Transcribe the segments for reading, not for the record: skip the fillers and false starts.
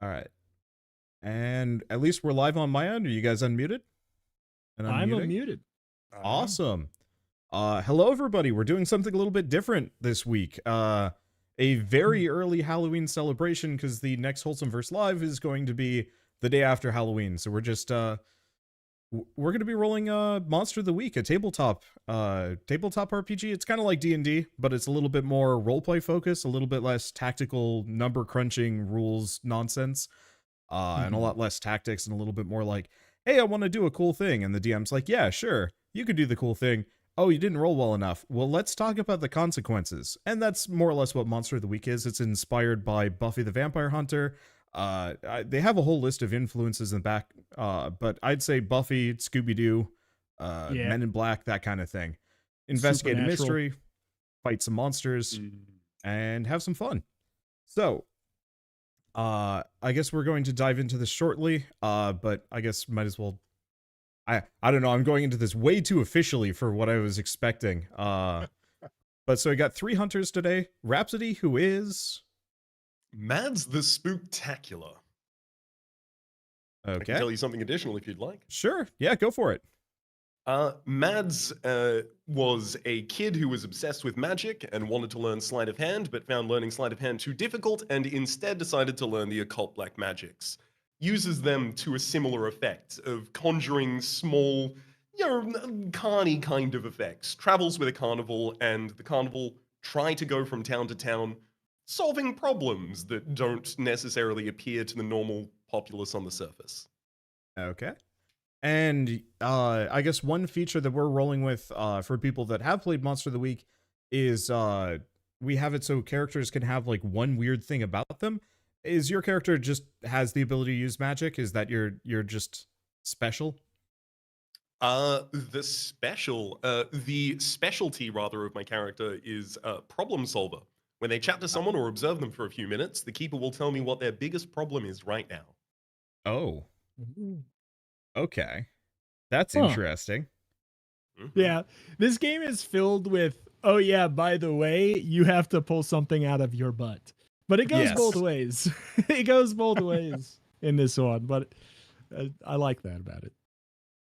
All right. And at least we're live on my end. Are you guys unmuted? And I'm unmuting? unmuted. Awesome. Hello, everybody. We're doing something a little bit different this week. A very early Halloween celebration because the next Wholesome Verse Live is going to be the day after Halloween. So we're just we're going to be rolling Monster of the Week, a tabletop RPG. It's kind of like D&D, but it's a little bit more roleplay focused, a little bit less tactical number crunching rules nonsense, and a lot less tactics, and a little bit more like, hey, I want to do a cool thing, and the DM's like, yeah, sure, you could do the cool thing. Oh, you didn't roll well enough. Well, let's talk about the consequences. And that's more or less what Monster of the Week is. It's inspired by Buffy the Vampire Hunter. They have a whole list of influences in the back, but I'd say Buffy, Scooby-Doo, Men in Black, that kind of thing. Investigate a mystery, fight some monsters, and have some fun. So, I guess we're going to dive into this shortly, but I guess might as well. I don't know. I'm going into this way too officially for what I was expecting. But so I got 3 hunters today. Rhapsody, who is Mads the Spooktacular. okay. I can tell you something additional if you'd like. Sure. Yeah, go for it. Mads was a kid who was obsessed with magic and wanted to learn sleight of hand, but found learning sleight of hand too difficult and instead decided to learn the occult black magics. Uses them to a similar effect of conjuring small, carny kind of effects. Travels with a carnival, and the carnival try to go from town to town, solving problems that don't necessarily appear to the normal populace on the surface. Okay. And I guess one feature that we're rolling with for people that have played Monster of the Week is we have it so characters can have like one weird thing about them. Is your character just has the ability to use magic? Is that you're just special? The specialty rather of my character is problem solver. When they chat to someone or observe them for a few minutes, the keeper will tell me what their biggest problem is right now. Oh. Okay. That's interesting. Yeah. This game is filled with, oh yeah, by the way, you have to pull something out of your butt. But it goes both ways. It goes both ways in this one, but I like that about it.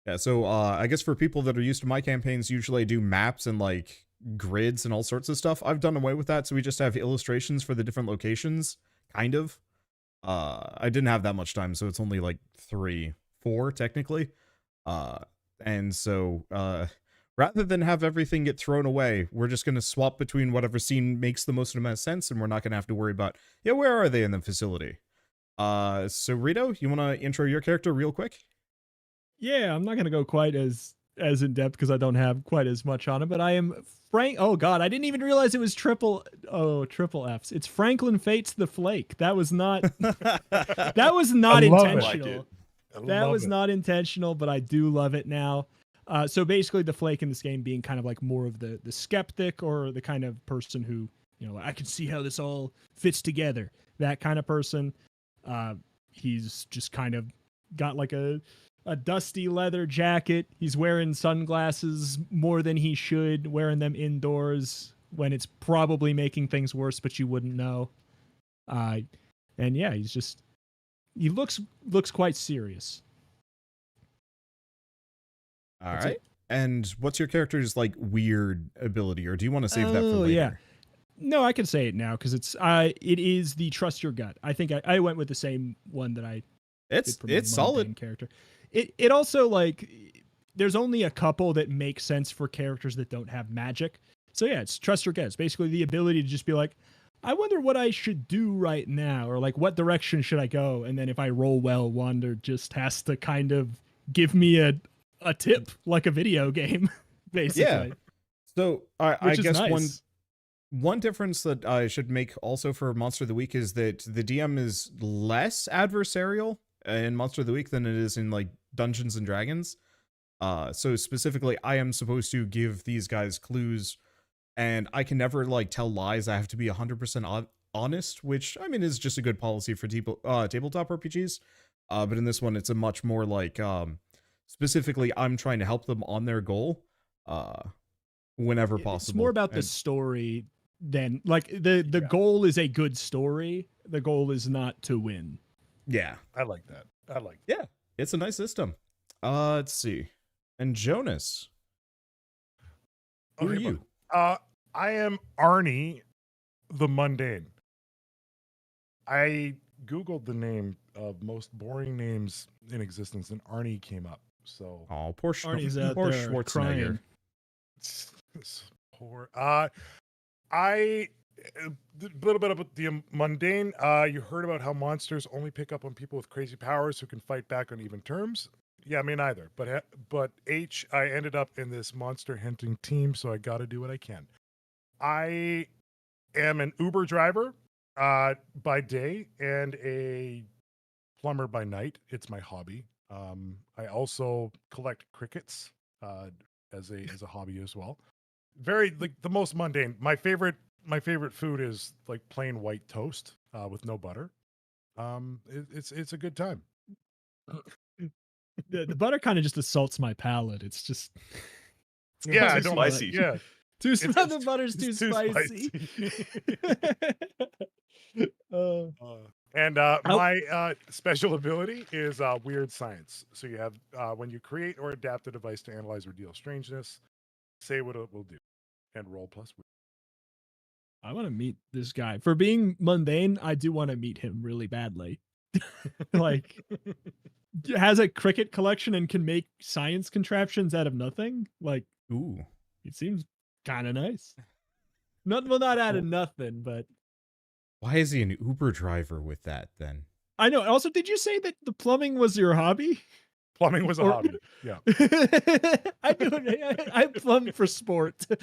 Yeah, so I guess for people that are used to my campaigns, usually I do maps and like grids and all sorts of stuff. I've done away with that, so we just have illustrations for the different locations, kind of. I didn't have that much time, so it's only like 3, 4 technically. And so rather than have everything get thrown away, we're just going to swap between whatever scene makes the most amount of sense, and we're not going to have to worry about, where are they in the facility? So Rito, you want to intro your character real quick? Yeah, I'm not going to go quite as in depth because I don't have quite as much on it, but I am Frank. Oh God, I didn't even realize it was triple Fs. It's Franklin Fates the Flake. That was not that was not intentional. That was not intentional, but I do love it now. So basically the Flake in this game being kind of like more of the skeptic, or the kind of person who, I can see how this all fits together. That kind of person. He's just kind of got like a dusty leather jacket. He's wearing sunglasses more than he should, wearing them indoors when it's probably making things worse, but you wouldn't know. And yeah, he looks quite serious. All right. And what's your character's like weird ability, or do you want to save that for later? Yeah. No, I can say it now because it is the trust your gut. I think I went with the same one that I. It's solid character. It also, like, there's only a couple that make sense for characters that don't have magic. So yeah, it's trust your gut. It's basically the ability to just be like, I wonder what I should do right now, or like what direction should I go? And then if I roll well, Wander just has to kind of give me a tip like a video game, basically. Yeah. So I guess nice. one difference that I should make also for Monster of the Week is that the DM is less adversarial in Monster of the Week than it is in like Dungeons and Dragons. So specifically, I am supposed to give these guys clues, and I can never like tell lies. I have to be 100% honest, which I mean is just a good policy for tabletop RPGs. But in this one, it's a much more like specifically, I'm trying to help them on their goal whenever possible. It's more about the story than like the goal is a good story. The goal is not to win. Yeah. I like that. Yeah. It's a nice system. Let's see. And Jonas, who are Okay, you? I am Arnie the Mundane. I Googled the name of most boring names in existence, and Arnie came up. So Oh, poor, Arnie's out poor there Schwarzenegger. crying. it's poor. A little bit about the mundane. You heard about how monsters only pick up on people with crazy powers who can fight back on even terms. Yeah, me neither. But I ended up in this monster hunting team, so I got to do what I can. I am an Uber driver by day and a plumber by night. It's my hobby. I also collect crickets as a hobby as well. Very like the most mundane. My favorite food is like plain white toast with no butter. It's a good time. The butter kind of just assaults my palate. It's just Yeah, I too don't spicy. like. Yeah, too It's- spicy. The butter's it's too spicy. And my special ability is weird science. So you have when you create or adapt a device to analyze or deal strangeness, say what it will do, and roll plus weird. I want to meet this guy. For being mundane, I do want to meet him really badly. Like, has a cricket collection and can make science contraptions out of nothing. Like, Ooh. it seems kind of nice. Not out of nothing, but Why is he an Uber driver with that then? I know. Also, did you say that the plumbing was your hobby? Plumbing was a Or- hobby. Yeah. I do it. I plumb for sport. I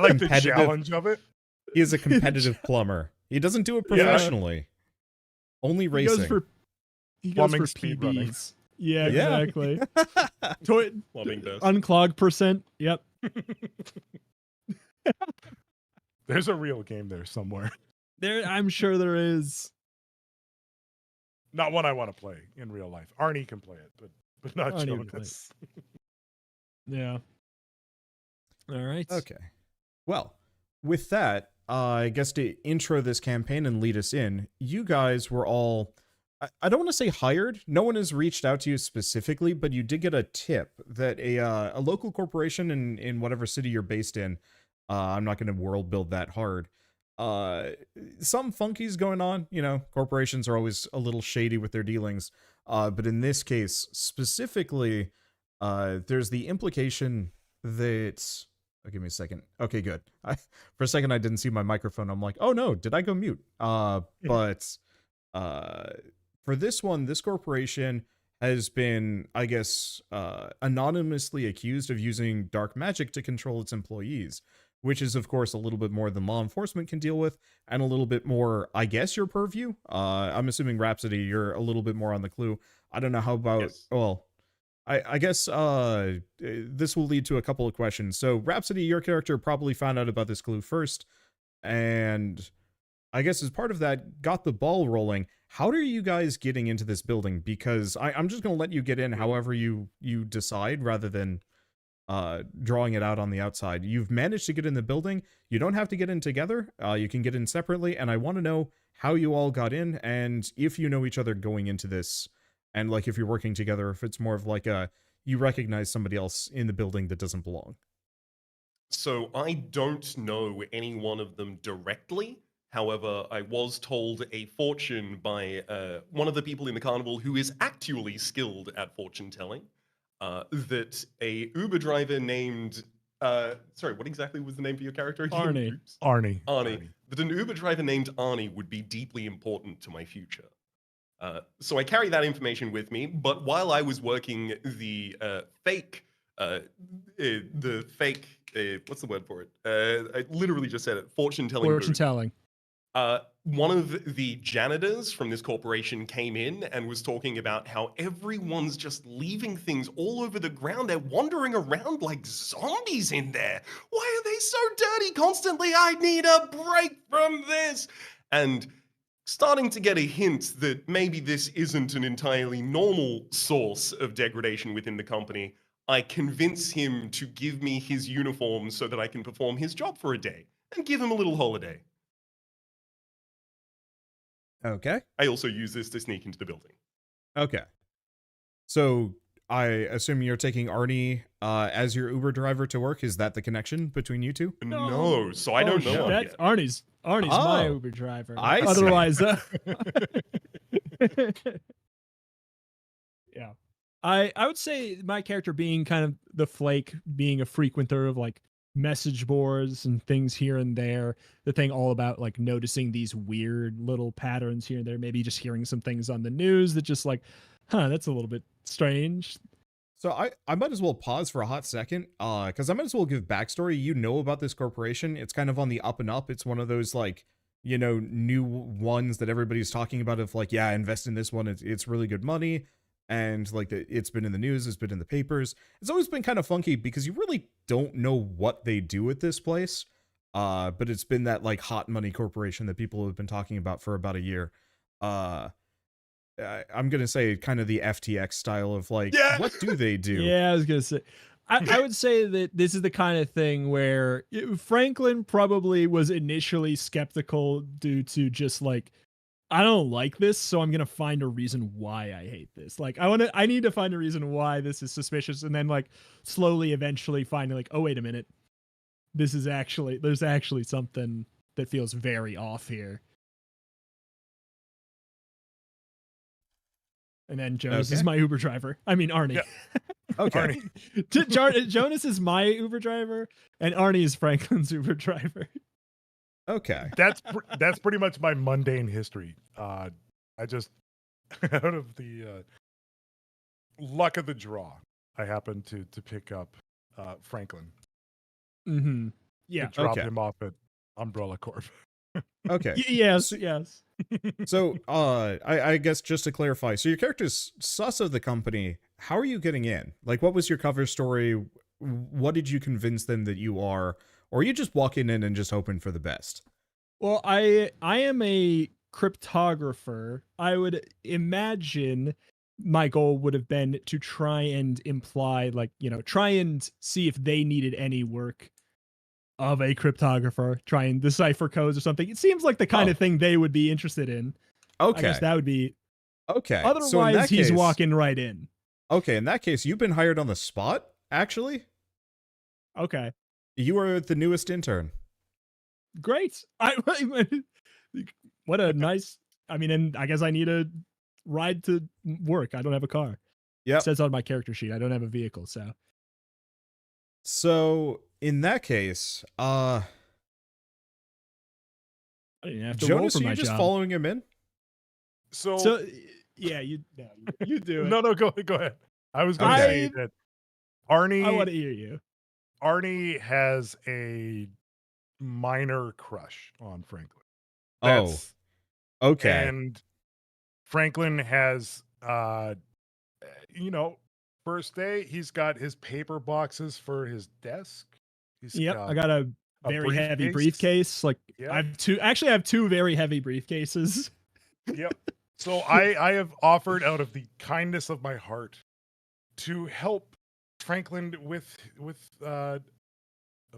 like the Competitive. challenge of it. He is a competitive plumber. He doesn't do it Yeah. professionally. Only He racing. goes for Plumbing speed running. PBs. Yeah, Yeah. exactly. Plumbing best. Unclog percent. Yep. There's a real game there somewhere. There, I'm sure there is. Not one I want to play in real life. Arnie can play it, but not Arnie would play Jonas. Yeah. All right. Okay. Well, with that, I guess to intro this campaign and lead us in, you guys were all, I don't want to say hired. No one has reached out to you specifically, but you did get a tip that a local corporation in whatever city you're based in, I'm not going to world build that hard. Some funky's going on. You know, corporations are always a little shady with their dealings. But in this case specifically, there's the implication that. Oh, give me a second. Okay, good. For a second, I didn't see my microphone. I'm like, oh no, did I go mute? But for this one, this corporation has been, I guess, anonymously accused of using dark magic to control its employees, which is, of course, a little bit more than law enforcement can deal with, and a little bit more, I guess, your purview. I'm assuming, Rhapsody, you're a little bit more on the clue. I don't know how about, Yes. well, I guess this will lead to a couple of questions. So, Rhapsody, your character probably found out about this clue first, and I guess as part of that, got the ball rolling. How are you guys getting into this building? Because I'm just going to let you get in however you decide, rather than drawing it out on the outside. You've managed to get in the building. You don't have to get in together. You can get in separately, and I want to know how you all got in, and if you know each other going into this, and like if you're working together, if it's more of like you recognize somebody else in the building that doesn't belong. So I don't know any one of them directly. However, I was told a fortune by one of the people in the carnival who is actually skilled at fortune telling, that a Uber driver named, sorry, what exactly was the name for your character again? Arnie. Oops. Arnie. Arnie. That an Uber driver named Arnie would be deeply important to my future. So I carry that information with me, but while I was working the fake, what's the word for it? I literally just said it, fortune telling Fortune booth. telling. One of the janitors from this corporation came in and was talking about how everyone's just leaving things all over the ground. They're wandering around like zombies in there. Why are they so dirty constantly? I need a break from this. And starting to get a hint that maybe this isn't an entirely normal source of degradation within the company, I convince him to give me his uniform so that I can perform his job for a day and give him a little holiday. Okay. I also use this to sneak into the building. Okay. So I assume you're taking Arnie as your Uber driver to work. Is that the connection between you two? No, so I don't know him That's yet. Arnie's my Oh, Uber driver. I see. Otherwise, yeah. I would say my character being kind of the flake, being a frequenter of like message boards and things here and there, the thing all about like noticing these weird little patterns here and there, maybe just hearing some things on the news that just like, that's a little bit strange. So I might as well pause for a hot second, because I might as well give backstory. You know about this corporation. It's kind of on the up and up. It's one of those like, new ones that everybody's talking about of like, yeah, invest in this one. It's really good money. And like it's been in the news, it's been in the papers. It's always been kind of funky because you really don't know what they do at this place. But it's been that like hot money corporation that people have been talking about for about a year. I'm gonna say kind of the FTX style of like, Yeah. what do they do? Yeah, I was gonna say. I would say that this is the kind of thing where Franklin probably was initially skeptical due to just like, I don't like this, so I'm gonna find a reason why I hate this. Like, I need to find a reason why this is suspicious, and then like slowly, eventually finding like, oh wait a minute, there's actually something that feels very off here. And then Jonas is my Uber driver. I mean Arnie. Yeah. Okay. Jonas is my Uber driver, and Arnie is Franklin's Uber driver. Okay. That's pretty much my mundane history. I just out of the luck of the draw, I happened to pick up Franklin. Mm-hmm. Yeah. To drop Okay. him off at Umbrella Corp. Okay. Yes. So, I guess just to clarify, so your character's sus of the company. How are you getting in? Like, what was your cover story? What did you convince them that you are? Or are you just walking in and just hoping for the best? Well, I am a cryptographer. I would imagine my goal would have been to try and imply, like, try and see if they needed any work of a cryptographer, try and decipher codes or something. It seems like the kind of thing they would be interested in. Okay. I guess that would be. Okay. Otherwise, so in that he's case, walking right in. Okay, in that case, you've been hired on the spot, actually. Okay. You are the newest intern. Great. What a nice. I mean, and I guess I need a ride to work. I don't have a car. Yeah. It says on my character sheet I don't have a vehicle, so. So in that case, I didn't have to roll Jonas, for are you my just job. following him in? So yeah, you do it. No, go ahead. I was going to say that Arnie. I want to hear you. Arnie has a minor crush on Franklin. Okay. And Franklin has, first day, he's got his paper boxes for his desk. I got a very heavy briefcase. Like I have two very heavy briefcases. Yep. So I have offered out of the kindness of my heart to help Franklin with I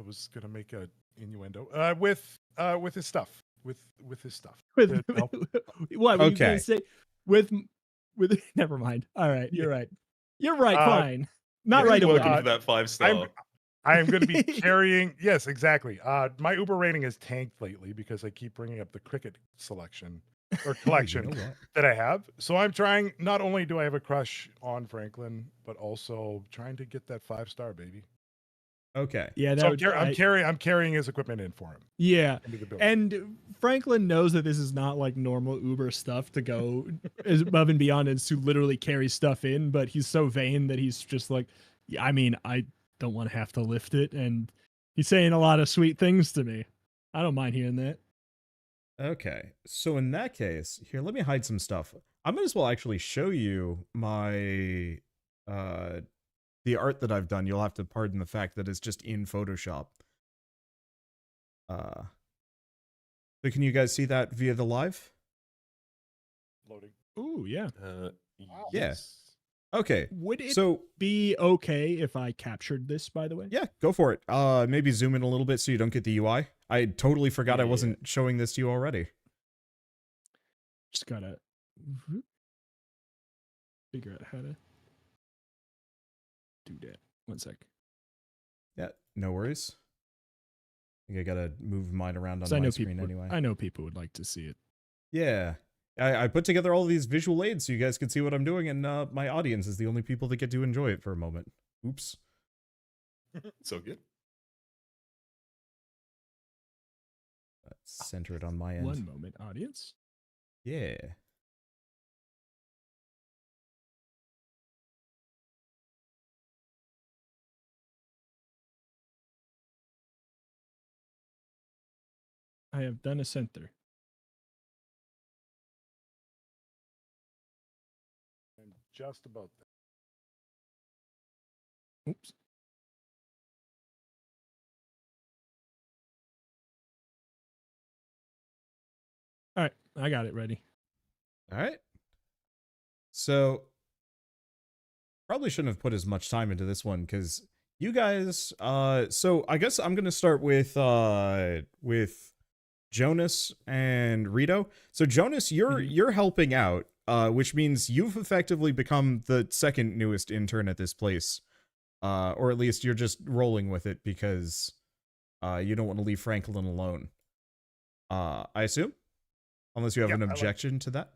was gonna make a innuendo with his stuff with his stuff. What were you gonna say? With never mind. All right, you're right. You're right. Fine. Not right away. Looking for that 5-star. I am going to be carrying. Yes, exactly. My Uber rating has tanked lately because I keep bringing up the cricket selection or collection that I have. So I'm trying. Not only do I have a crush on Franklin, but also trying to get that 5-star, baby. Okay. Yeah, so I'm carrying his equipment in for him. Yeah, and Franklin knows that this is not like normal Uber stuff to go above and beyond and to literally carry stuff in. But he's so vain that he's just like, yeah, I mean, I don't want to have to lift it, and he's saying a lot of sweet things to me. I don't mind hearing that. Okay, so in that case, here, let me hide some stuff. I might as well actually show you my the art that I've done. You'll have to pardon the fact that it's just in Photoshop. So can you guys see that via the live? Loading. Ooh, yeah. Yes. Okay. Would it so be okay if I captured this, by the way? Yeah, go for it. Maybe zoom in a little bit so you don't get the UI. I totally forgot I wasn't showing this to you already. Just gotta figure out how to do that. One sec. Yeah, no worries. I think I gotta move mine around on 'Cause I my know screen people. anyway. I know people would like to see it. Yeah. I put together all these visual aids so you guys can see what I'm doing, and my audience is the only people that get to enjoy it for a moment. Oops. So good. Let's center it on my end. One moment, audience. Yeah. I have done a center. And just about that. Oops. All right, I got it ready. All right. So, probably shouldn't have put as much time into this one because you guys. So I guess I'm gonna start with Jonas and Rito. So Jonas, you're helping out, which means you've effectively become the second newest intern at this place, or at least you're just rolling with it because you don't want to leave Franklin alone. I assume, unless you have Yeah, an I like- objection to that.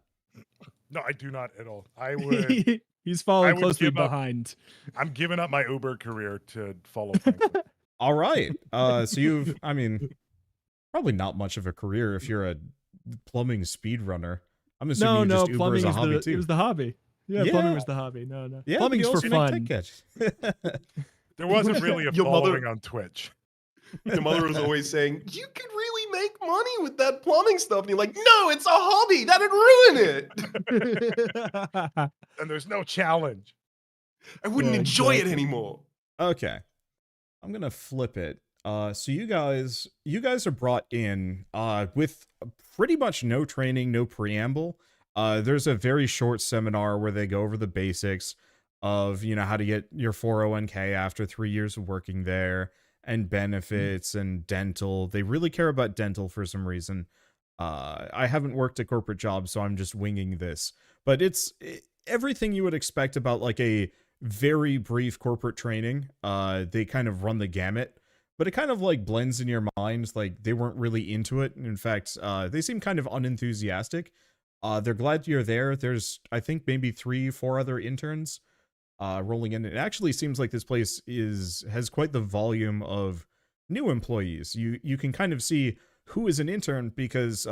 No, I do not at all. I would. He's following would closely give up- behind. I'm giving up my Uber career to follow Franklin. All right. So you've, I mean, probably not much of a career if you're a plumbing speedrunner. I'm assuming No, you just Uber plumbing as a is hobby the too. it was the hobby. Yeah, Yeah. plumbing was the hobby. No. Yeah, but Plumbing's you for also make fun. ticket. There wasn't really a Your mother- following on Twitch. Your mother was always saying, "You could really make money with that plumbing stuff," and you're like, "No, it's a hobby. That'd ruin it. And there's no challenge. I wouldn't Yeah, enjoy it exactly. anymore." Okay. I'm gonna flip it. So you guys are brought in with pretty much no training, no preamble. There's a very short seminar where they go over the basics of, you know, how to get your 401k after 3 years of working there, and benefits and dental. They really care about dental for some reason. I haven't worked a corporate job, so I'm just winging this. But it's everything you would expect about like a very brief corporate training. They kind of run the gamut, but it kind of like blends in your mind. Like they weren't really into it. In fact, they seem kind of unenthusiastic. They're glad you're there. There's, I think, maybe 3-4 other interns rolling in. It actually seems like this place has quite the volume of new employees. You can kind of see who is an intern because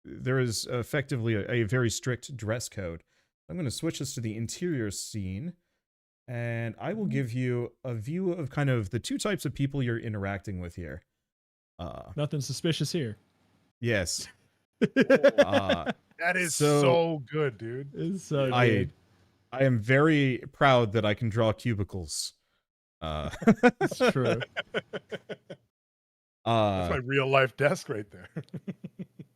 there is effectively a very strict dress code. I'm going to switch this to the interior scene, and I will give you a view of kind of the two types of people you're interacting with here. Nothing suspicious here. Yes. That is so good, dude. It's so I good. am very proud that I can draw cubicles. It's true. That's my real life desk right there.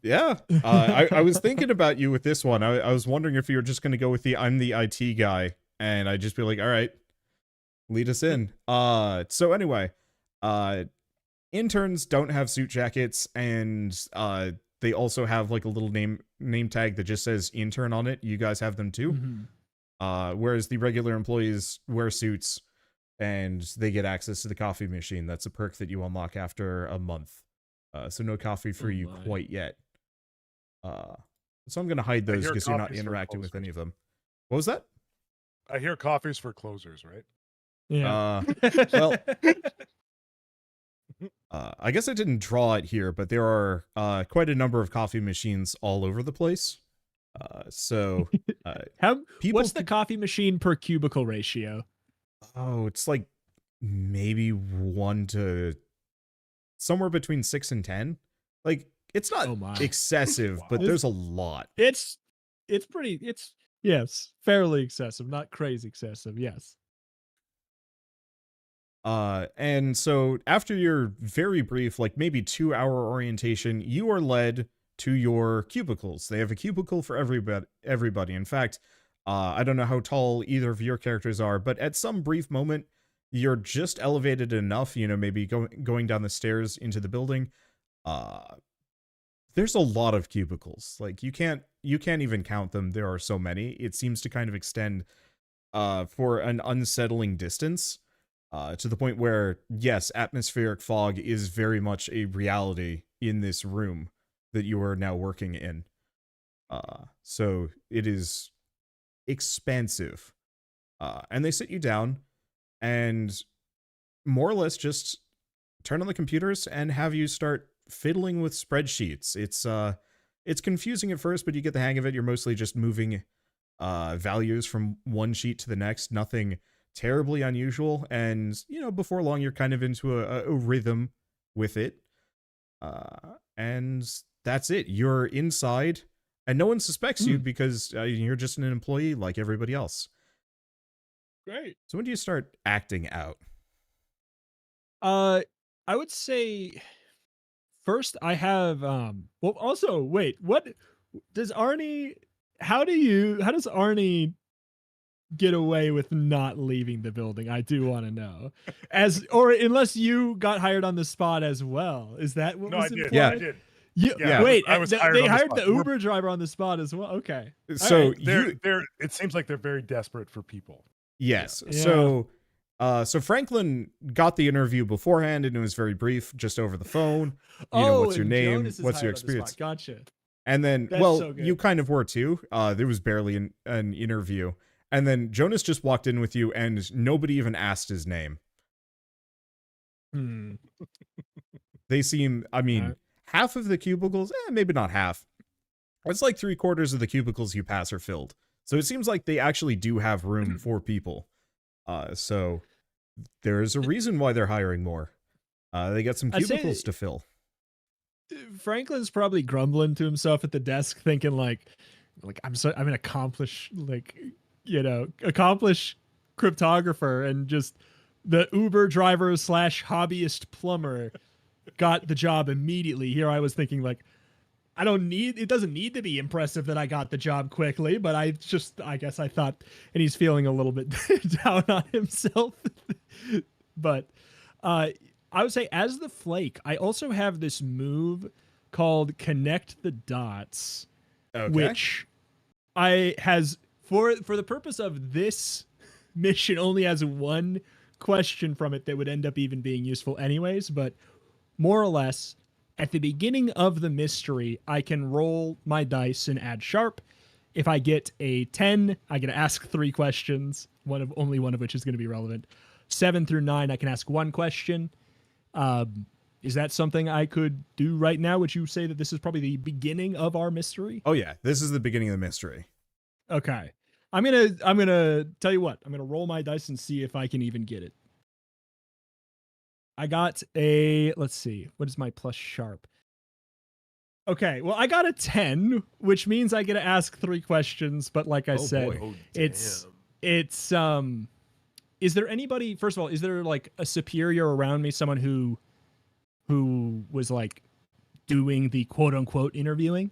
Yeah. I was thinking about you with this one. I was wondering if you were just going to go with the I'm the IT guy, and I'd just be like, all right, lead us in. So anyway, interns don't have suit jackets, and they also have like a little name tag that just says intern on it. You guys have them too. Mhm. Whereas the regular employees wear suits and they get access to the coffee machine. That's a perk that you unlock after a month. So no coffee for Oh you my. quite yet. So I'm going to hide I those hear because you're not coffee's for interacting with closers. any of them. What was that? I hear coffee's for closers, right? Yeah. Well, I guess I didn't draw it here, but there are quite a number of coffee machines all over the place. So How? people What's the coffee machine per cubicle ratio? it's like maybe 1 to somewhere between 6 and 10. Like it's not Oh my. excessive, but Wow. there's a lot. It's pretty. It's yes, fairly excessive, not crazy excessive. Yes. And so after your very brief, like maybe 2-hour orientation, you are led to your cubicles. They have a cubicle for everybody. In fact, I don't know how tall either of your characters are, but at some brief moment, you're just elevated enough, you know, maybe going down the stairs into the building. There's a lot of cubicles. Like you can't you can't even count them. There are so many. It seems to kind of extend for an unsettling distance to the point where, yes, atmospheric fog is very much a reality in this room that you are now working in. So it is expansive. And they sit you down and more or less just turn on the computers and have you start fiddling with spreadsheets. It's confusing at first, but you get the hang of it. You're mostly just moving values from one sheet to the next, nothing terribly unusual. And, before long, you're kind of into a rhythm with it. And that's it. You're inside and no one suspects you because you're just an employee like everybody else. Great. So when do you start acting out? I would say first I have well also wait, what does Arnie how does Arnie get away with not leaving the building? I do want to know. Unless you got hired on the spot as well. Is that what was I did. implied? Yeah, I did. Yeah, wait, I was hired they on the hired spot. the Uber driver on the spot as well. Okay. So They're it seems like they're very desperate for people. yes. Yeah. So Franklin got the interview beforehand and it was very brief, just over the phone. What's your and name? Jonas is What's your hired on the spot. experience? Gotcha. And then, That's well, so good. you kind of were too. There was barely an interview. And then Jonas just walked in with you and nobody even asked his name. They seem, half of the cubicles, maybe not half. It's like 3/4 of the cubicles you pass are filled. So it seems like they actually do have room for people. So there's a reason why they're hiring more. They got some cubicles to fill. Franklin's probably grumbling to himself at the desk, thinking like I'm an accomplished cryptographer, and just the Uber driver / hobbyist plumber got the job immediately. Here I was thinking like, it doesn't need to be impressive that I got the job quickly, but I guess I thought, and he's feeling a little bit down on himself. But I would say as the Flake, I also have this move called Connect the Dots, which has for the purpose of this mission only has one question from it that would end up even being useful anyways, but more or less at the beginning of the mystery, I can roll my dice and add sharp. If I get a 10, I get to ask 3 questions, only one of which is going to be relevant. 7 through 9, I can ask 1 question. Is that something I could do right now? Would you say that this is probably the beginning of our mystery? Oh yeah, this is the beginning of the mystery. Okay. I'm gonna tell you what, I'm gonna roll my dice and see if I can even get it. I got let's see, what is my plus sharp? Okay, well, I got a 10, which means I get to ask 3 questions, but like I said, Oh, it's is there anybody, first of all, is there like a superior around me, someone who was like doing the quote unquote interviewing?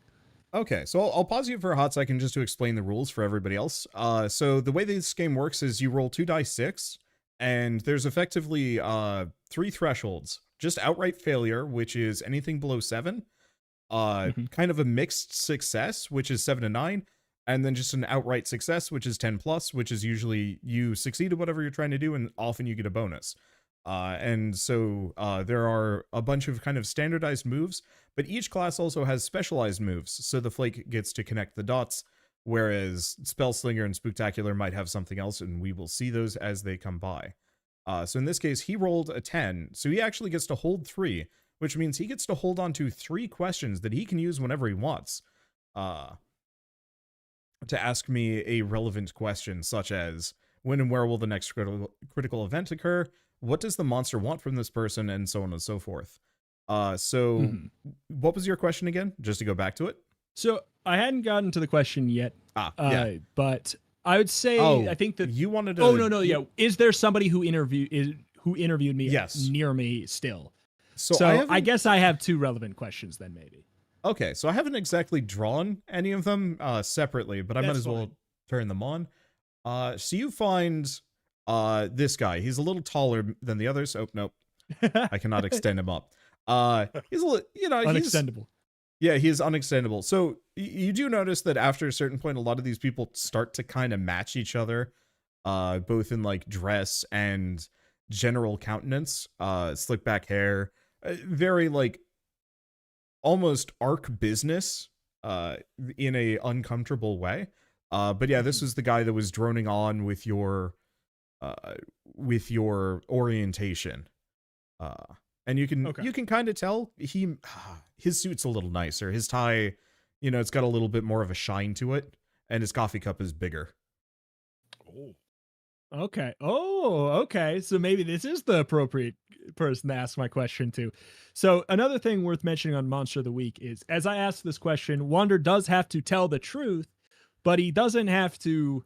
Okay, so I'll pause you for a hot second just to explain the rules for everybody else. So the way this game works is you roll 2 dice 6, and there's effectively 3 thresholds. Just outright failure, which is anything below 7. Kind of a mixed success, which is 7 to 9, and then just an outright success, which is 10 plus, which is usually you succeed at whatever you're trying to do, and often you get a bonus. And so there are a bunch of kind of standardized moves, but each class also has specialized moves. So the Flake gets to connect the dots, whereas Spellslinger and Spooktacular might have something else, and we will see those as they come by. So in this case, he rolled a 10, so he actually gets to hold 3, which means he gets to hold on to 3 questions that he can use whenever he wants to ask me a relevant question, such as, when and where will the next critical event occur? What does the monster want from this person? And so on and so forth. What was your question again? Just to go back to it. So I hadn't gotten to the question yet. Yeah. But I would say, I think that you wanted to... Oh, no, yeah. Is there somebody who interviewed me Yes. near me still? So I guess I have 2 relevant questions then, maybe. Okay, so I haven't exactly drawn any of them separately, but I might as well turn them on. So you find this guy. He's a little taller than the others. Oh, nope. I cannot extend him up. He's a little, unextendable. He is unextendable. So you do notice that after a certain point, a lot of these people start to kind of match each other, both in like dress and general countenance, slick back hair, very like almost arc business, in a uncomfortable way. But yeah, this was the guy that was droning on with your orientation. And you can kind of tell his suit's a little nicer. His tie, it's got a little bit more of a shine to it, and his coffee cup is bigger. Oh. Okay. Oh, okay. So maybe this is the appropriate person to ask my question to. So another thing worth mentioning on Monster of the Week is, as I ask this question, Wander does have to tell the truth, but he doesn't have to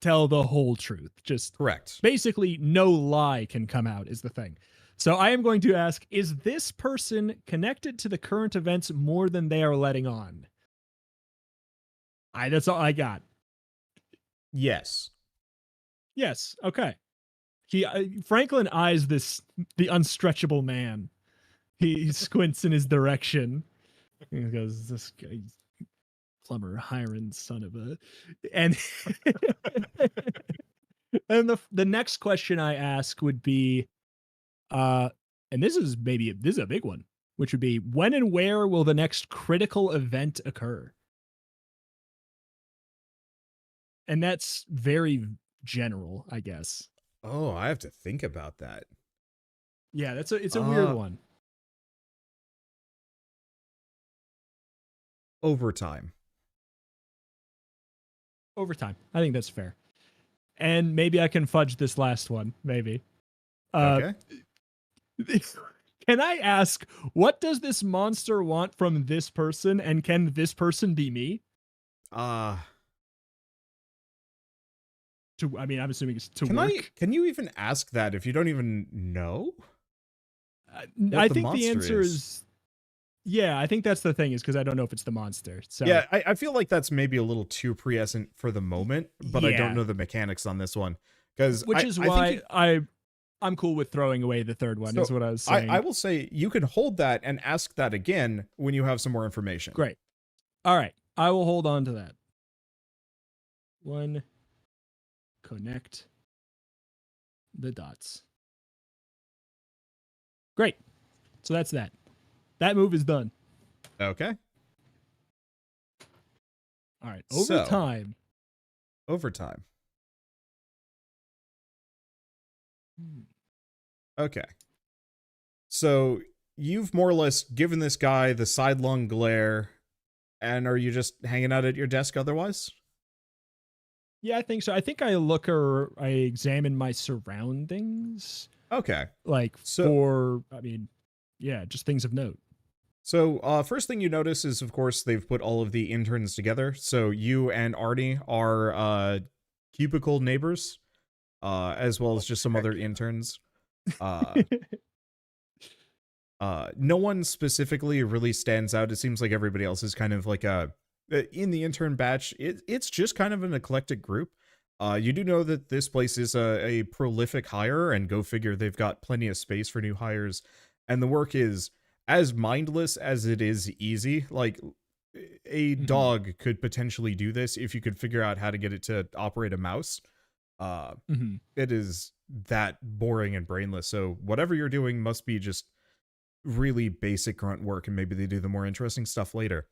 tell the whole truth. Just correct. Basically, no lie can come out is the thing. So I am going to ask, is this person connected to the current events more than they are letting on? That's all I got. Yes. Yes. Okay. Franklin eyes the unstretchable man. He squints in his direction. He goes, "This guy, plumber Hiram, son of a," and and the next question I ask would be, and this is a big one, which would be, when and where will the next critical event occur? And that's very general, I guess. Oh, I have to think about that. Yeah, it's a weird one. Overtime. I think that's fair. And maybe I can fudge this last one. Maybe. Okay. Can I ask, what does this monster want from this person, and can this person be me? I'm assuming it's to work. Can you even ask that if you don't even know? I think the answer is yeah. I think that's the thing, is because I don't know if it's the monster. So yeah, I feel like that's maybe a little too prescient for the moment, but I don't know the mechanics on this one, which is why I'm cool with throwing away the third one. Is what I was saying. I will say you can hold that and ask that again when you have some more information. Great. All right, I will hold on to that. One. Connect the dots. Great. So that's that. That move is done. Okay. All right. Overtime. Okay. So you've more or less given this guy the sidelong glare, and are you just hanging out at your desk otherwise? Yeah, I think so. I think I examine my surroundings. Okay. Just things of note. So, first thing you notice is, of course, they've put all of the interns together. So you and Arnie are cubicle neighbors, as well as just some other interns. No one specifically really stands out. It seems like everybody else is kind of like in the intern batch, it's just kind of an eclectic group. You do know that this place is a prolific hire, and go figure, they've got plenty of space for new hires, and the work is as mindless as it is easy. Like, a dog could potentially do this if you could figure out how to get it to operate a mouse. It is that boring and brainless, so whatever you're doing must be just really basic grunt work, and maybe they do the more interesting stuff later.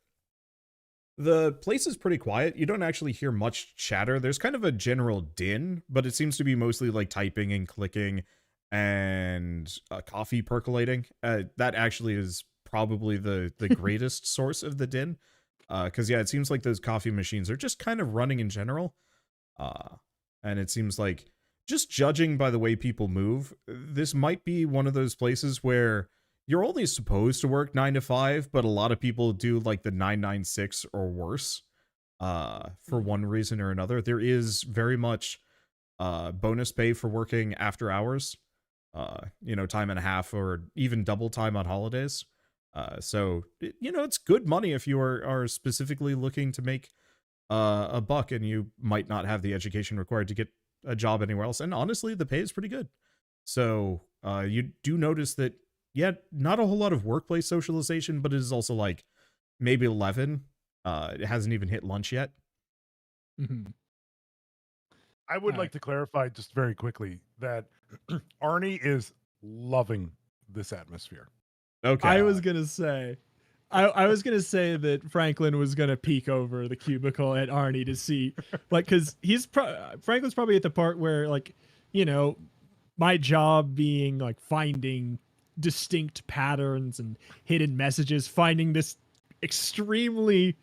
The place is pretty quiet. You don't actually hear much chatter. There's kind of a general din, but it seems to be mostly like typing and clicking and coffee percolating. That actually is probably the greatest source of the din. Because, yeah, it seems like those coffee machines are just kind of running in general. And it seems like, just judging by the way people move, this might be one of those places where you're only supposed to work 9 to 5, but a lot of people do like the 996 or worse, for one reason or another. There is very much bonus pay for working after hours, time and a half or even double time on holidays. So it's good money if you are specifically looking to make a buck, and you might not have the education required to get a job anywhere else. And honestly, the pay is pretty good. So you do notice that, yeah, not a whole lot of workplace socialization, but it is also like maybe 11 It hasn't even hit lunch yet. Mhm. I would All like to clarify just very quickly that Arnie is loving this atmosphere. Okay. I was gonna say, I was gonna say that Franklin was gonna peek over the cubicle at Arnie to see, like, because Franklin's probably at the part where, like, you know, my job being like finding distinct patterns and hidden messages, finding this extremely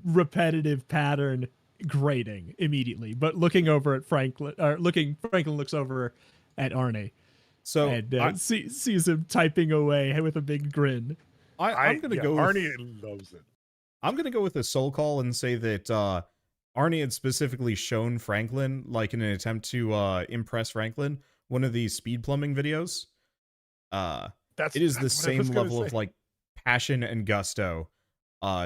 repetitive pattern grating immediately, but looking over at Franklin looks over at Arnie So and sees him typing away with a big grin. I'm gonna go. Arnie loves it. I'm gonna go with a soul call and say that Arnie had specifically shown Franklin, like in an attempt to impress Franklin, one of these speed plumbing videos. It is the that's what I was same gonna level of say. like passion and gusto,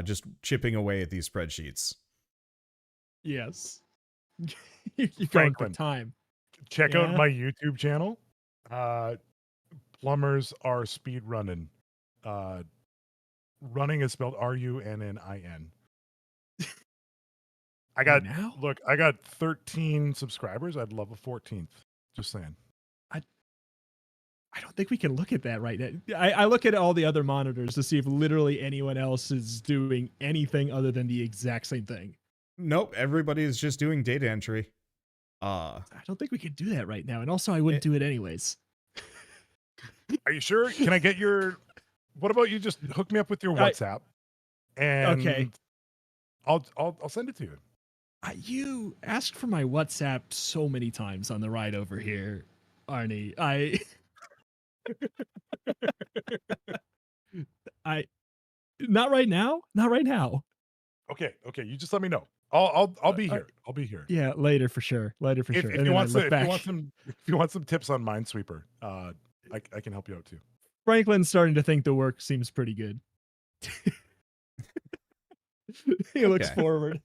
just chipping away at these spreadsheets. Yes. You're going for Franklin. time. Check out Yeah. my YouTube channel. Plumbers are speed running. Running is spelled RUNNIN. I got now? I got 13 subscribers. I'd love a 14th. Just saying. I don't think we can look at that right now. I look at all the other monitors to see if literally anyone else is doing anything other than the exact same thing. Nope, everybody is just doing data entry. I don't think we can do that right now. And also, I wouldn't do it anyways. Are you sure? Can I get your? What about you? Just hook me up with your WhatsApp, and Okay. I'll send it to you. You asked for my WhatsApp so many times on the ride over here, Arnie. I not right now. Not right now. Okay. You just let me know. I'll be here. I'll be here. Yeah, later for sure. Later for If, sure. if And you then I want look some, back. if you want some tips on Minesweeper, I can help you out too. Franklin's starting to think the work seems pretty good. He looks Okay. forward.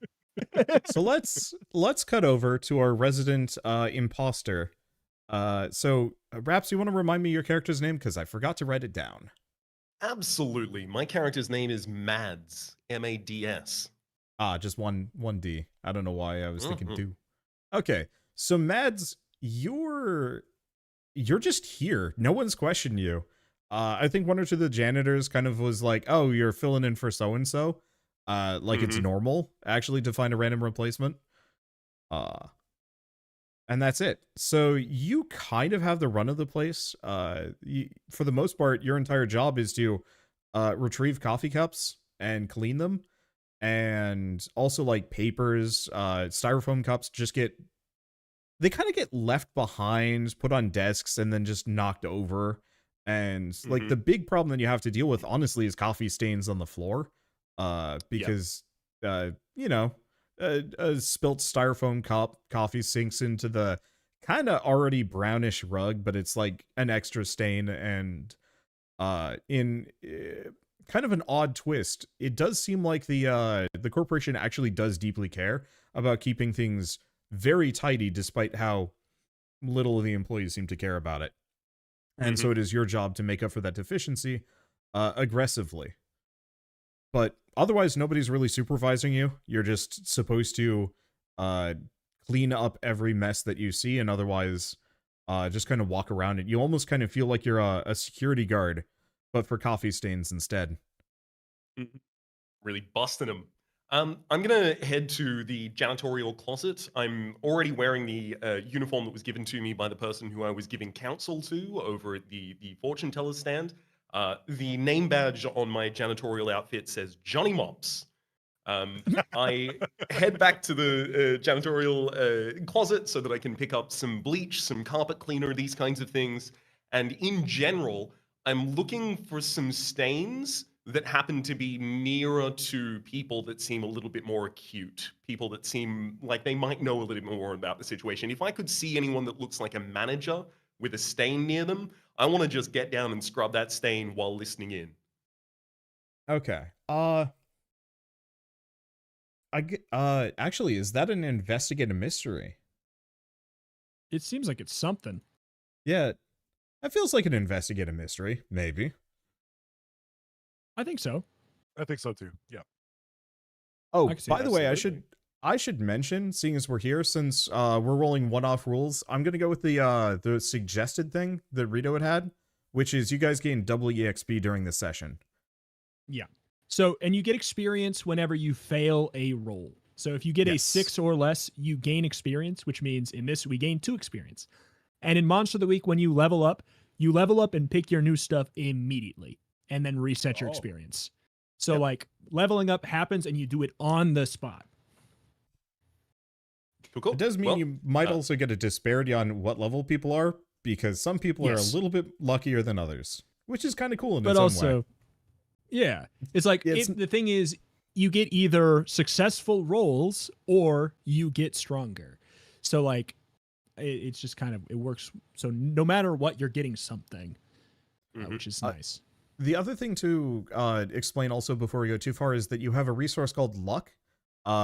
So let's cut over to our resident imposter. So Raps, you want to remind me your character's name because I forgot to write it down. Absolutely. My character's name is Mads. Mads. Just one D. I don't know why I was thinking Mhm. two. Okay, so Mads, you're just here. No one's questioned you. I think one or two of the janitors kind of was like, "Oh, you're filling in for so and so." Like it's Mhm. normal actually to find a random replacement. And that's it. So you kind of have the run of the place. For the most part, your entire job is to retrieve coffee cups and clean them, and also like papers, styrofoam cups they kind of get left behind, put on desks, and then just knocked over. And like the big problem that you have to deal with, honestly, is coffee stains on the floor. Because you know, a spilt styrofoam cup coffee sinks into the kind of already brownish rug, but it's like an extra stain. And in kind of an odd twist, it does seem like the corporation actually does deeply care about keeping things very tidy, despite how little of the employees seem to care about it. And so it is your job to make up for that deficiency aggressively. But otherwise, nobody's really supervising you. You're just supposed to clean up every mess that you see, and otherwise just kind of walk around it. You almost kind of feel like you're a security guard, but for coffee stains instead. Really busting them. I'm going to head to the janitorial closet. I'm already wearing the uniform that was given to me by the person who I was giving counsel to over at the fortune teller stand. The name badge on my janitorial outfit says Johnny Mops. I head back to the janitorial closet so that I can pick up some bleach, some carpet cleaner, these kinds of things. And in general, I'm looking for some stains that happen to be nearer to people that seem a little bit more acute, people that seem like they might know a little bit more about the situation. If I could see anyone that looks like a manager with a stain near them, I want to just get down and scrub that stain while listening in. Okay. Actually, is that an investigative mystery? It seems like it's something. Yeah, that feels like an investigative mystery, maybe. I think so. I think so too. Yeah. Oh, I can see by that. the way, Absolutely. I should mention, seeing as we're here, since we're rolling one-off rules, I'm gonna go with the suggested thing that Rito had, which is you guys gain double EXP during the session. Yeah. So, and you get experience whenever you fail a roll. So if you get a Yes. 6 or less, you gain experience, which means in this we gain 2 experience. And in Monster of the Week, when you level up and pick your new stuff immediately and then reset your Oh. experience. So Yep. like leveling up happens and you do it on the spot. Cool. It does mean Well, you might also get a disparity on what level people are, because some people are a Yes. little bit luckier than others, which is kind of cool in But its own also, way. yeah, it's like It's- the thing is, you get either successful rolls or you get stronger. So like, it's just kind of it works. So no matter what, you're getting something, Mhm. which is nice. The other thing to explain also before we go too far is that you have a resource called luck,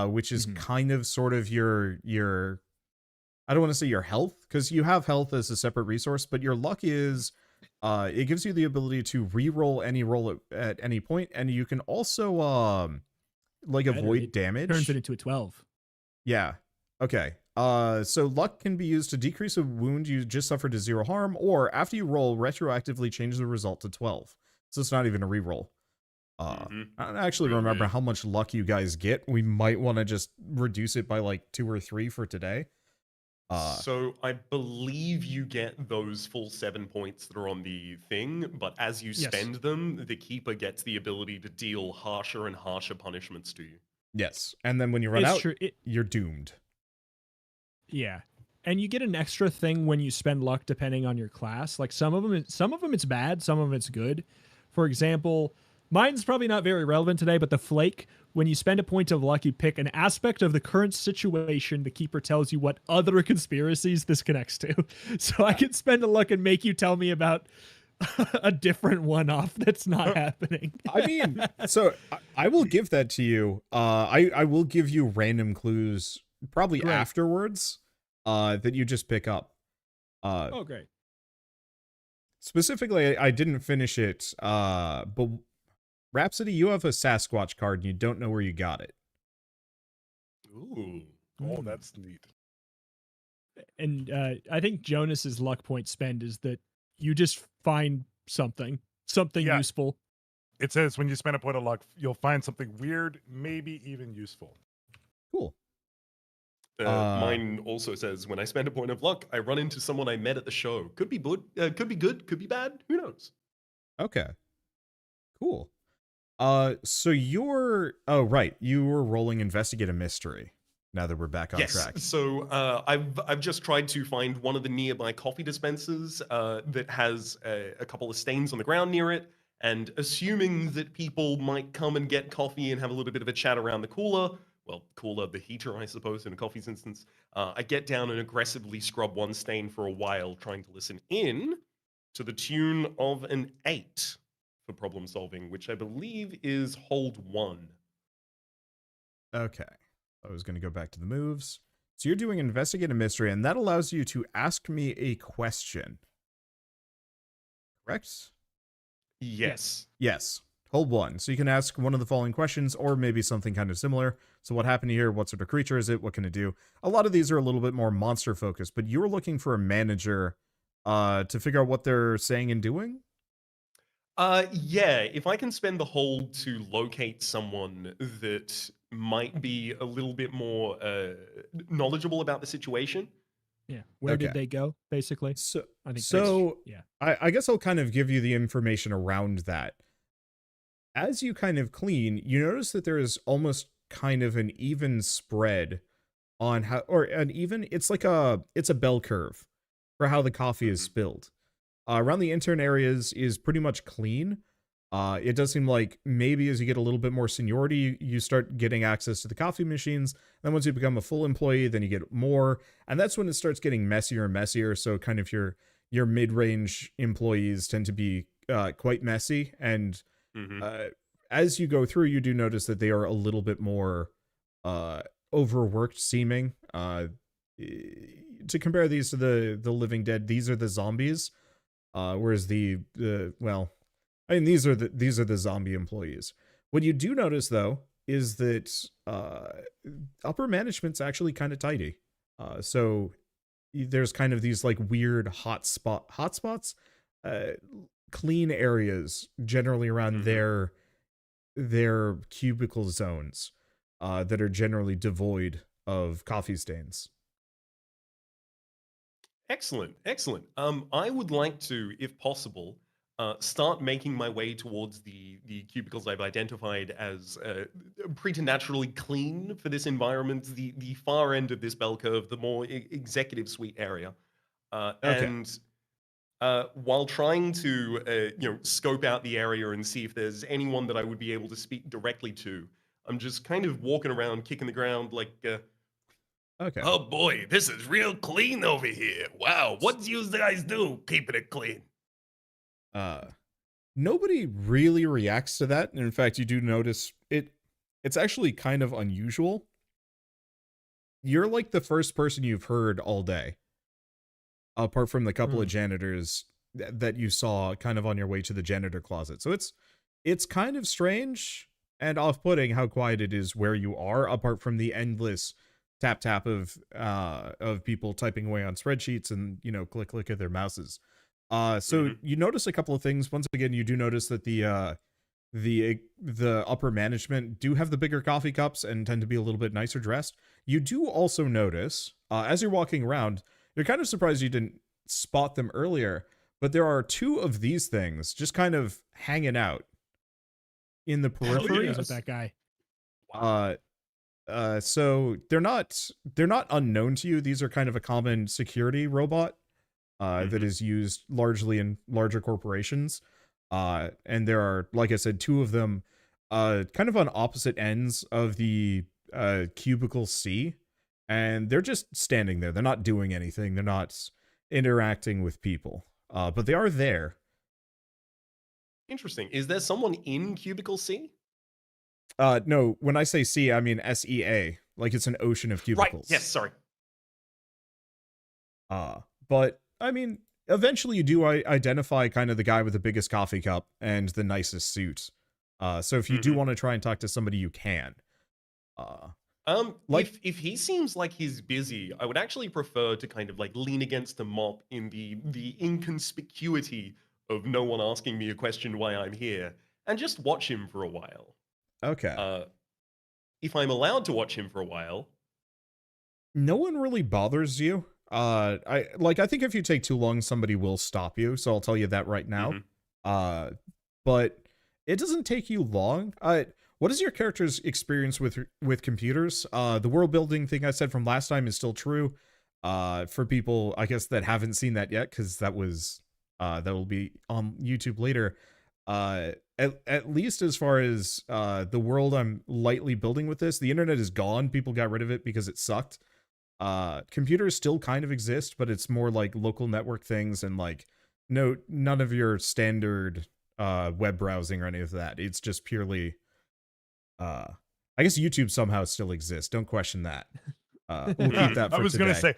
which is Mhm. kind of sort of your I don't want to say your health, because you have health as a separate resource, but your luck is it gives you the ability to re-roll any roll at any point, and you can also like Better, avoid it damage. Turns it into a 12. Yeah. Okay. So luck can be used to decrease a wound you just suffered to 0 harm, or after you roll, retroactively change the result to 12. So it's not even a reroll. Mhm. I don't actually Really remember weird. how much luck you guys get. We might want to just reduce it by like 2 or 3 for today. So I believe you get those full 7 points that are on the thing, but as you Yes. spend them, the keeper gets the ability to deal harsher and harsher punishments to you. Yes. And then when you run It's out, true. you're doomed. Yeah. And you get an extra thing when you spend luck depending on your class. Like some of them it's bad, some of them it's good. For example, mine's probably not very relevant today, but the flake, when you spend a point of luck, you pick an aspect of the current situation. The keeper tells you what other conspiracies this connects to. So I can spend a luck and make you tell me about a different one-off that's not happening. I mean, so I will give that to you. I will give you random clues probably Great. afterwards that you just pick up. Oh, great. Specifically, I didn't finish it, but Rhapsody, you have a Sasquatch card and you don't know where you got it. Ooh. Oh, Mm. that's neat. And I think Jonas's luck point spend is that you just find something Yeah. useful. It says when you spend a point of luck, you'll find something weird, maybe even useful. Cool. Mine also says, when I spend a point of luck, I run into someone I met at the show. Could be good, could be bad. Who knows? Okay. Cool. So you're right. You were rolling investigate a mystery. Now that we're back on track. So I've just tried to find one of the nearby coffee dispensers that has a couple of stains on the ground near it, and assuming that people might come and get coffee and have a little bit of a chat around the cooler. Well, cooler, the heater, I suppose, in a coffee's instance. I get down and aggressively scrub one stain for a while, trying to listen in to the tune of an 8 for problem solving, which I believe is hold 1. Okay. I was going to go back to the moves. So you're doing investigate a mystery, and that allows you to ask me a question. Correct? Yes. Yes. Hold 1. So you can ask one of the following questions, or maybe something kind of similar. So what happened here? What sort of creature is it? What can it do? A lot of these are a little bit more monster focused, but you're looking for a manager to figure out what they're saying and doing? Yeah, if I can spend the hold to locate someone that might be a little bit more knowledgeable about the situation. Yeah. Where did Okay. they go, basically? So, I think so yeah. I guess I'll kind of give you the information around that. As you kind of clean, you notice that there is almost kind of an even spread on how, or an even, it's a bell curve for how the coffee is spilled. Around the intern areas is pretty much clean. It does seem like maybe as you get a little bit more seniority, you start getting access to the coffee machines. Then once you become a full employee, then you get more. And that's when it starts getting messier and messier. So kind of your mid-range employees tend to be quite messy. And as you go through, you do notice that they are a little bit more overworked seeming. To compare these to the Living Dead, these are the zombies. Whereas well, I mean, these are the zombie employees. What you do notice, though, is that upper management's actually kind of tidy. So there's kind of these like weird hotspots, clean areas generally around their cubicle zones that are generally devoid of coffee stains. Excellent, excellent. I would like to, if possible, start making my way towards the cubicles I've identified as preternaturally clean for this environment, the far end of this bell curve, the more executive suite area. Okay. And while trying to scope out the area and see if there's anyone that I would be able to speak directly to, I'm just kind of walking around, kicking the ground like. Okay. Oh boy, this is real clean over here. Wow, what do you guys do keeping it clean? Nobody really reacts to that. And in fact, you do notice it's actually kind of unusual. You're like the first person you've heard all day, apart from the couple of janitors that you saw kind of on your way to the janitor closet. So it's kind of strange and off-putting how quiet it is where you are, apart from the endless tap of people typing away on spreadsheets and click of their mouses. So you notice a couple of things. Once again, you do notice that the upper management do have the bigger coffee cups and tend to be a little bit nicer dressed. You do also notice as you're walking around, you're kind of surprised you didn't spot them earlier, but there are two of these things just kind of hanging out in the periphery. With that guy. So they're not unknown to you. These are kind of a common security robot that is used largely in larger corporations. And there are, like I said, two of them kind of on opposite ends of the cubicle C. And they're just standing there. They're not doing anything. They're not interacting with people. But they are there. Interesting. Is there someone in cubicle C? No, when I say C, I mean SEA. Like it's an ocean of cubicles. Right. Yes, sorry. But I mean, eventually you do identify kind of the guy with the biggest coffee cup and the nicest suit. So if you do want to try and talk to somebody, you can. If he seems like he's busy, I would actually prefer to kind of like lean against a mop in the inconspicuity of no one asking me a question why I'm here, and just watch him for a while. Okay. If I'm allowed to watch him for a while, no one really bothers you. I think if you take too long, somebody will stop you. So I'll tell you that right now. But it doesn't take you long. What is your character's experience with computers? The world building thing I said from last time is still true. For people, I guess, that haven't seen that yet, because that will be on YouTube later. At least as far as the world I'm lightly building with this, the internet is gone. People got rid of it because it sucked. Computers still kind of exist, but it's more like local network things and like none of your standard web browsing or any of that. It's just purely I guess YouTube somehow still exists. Don't question that. We'll keep that for I was today. gonna say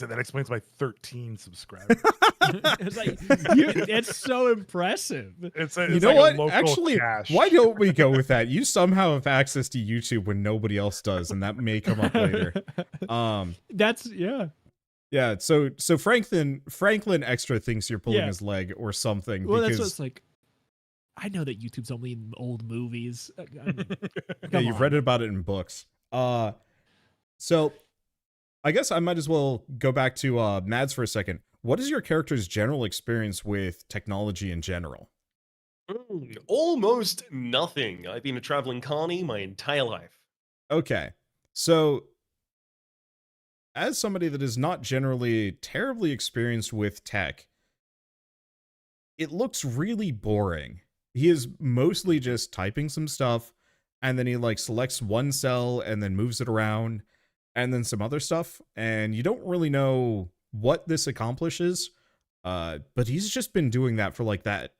that explains my 13 subscribers. It's like, it's so impressive. It's You know like what? a local Actually, cache. why don't we go with that? You somehow have access to YouTube when nobody else does, and that may come up later. That's Yeah, so Franklin Extra thinks you're pulling his leg or something. Well, because, that's what's like. I know that YouTube's only in old movies. yeah, you've read about it in books. So I guess I might as well go back to Mads for a second. What is your character's general experience with technology in general? Almost nothing. I've been a traveling carny my entire life. Okay, so as somebody that is not generally terribly experienced with tech, it looks really boring. He is mostly just typing some stuff, and then he like selects one cell and then moves it around, and then some other stuff, and you don't really know what this accomplishes. But he's just been doing that for like that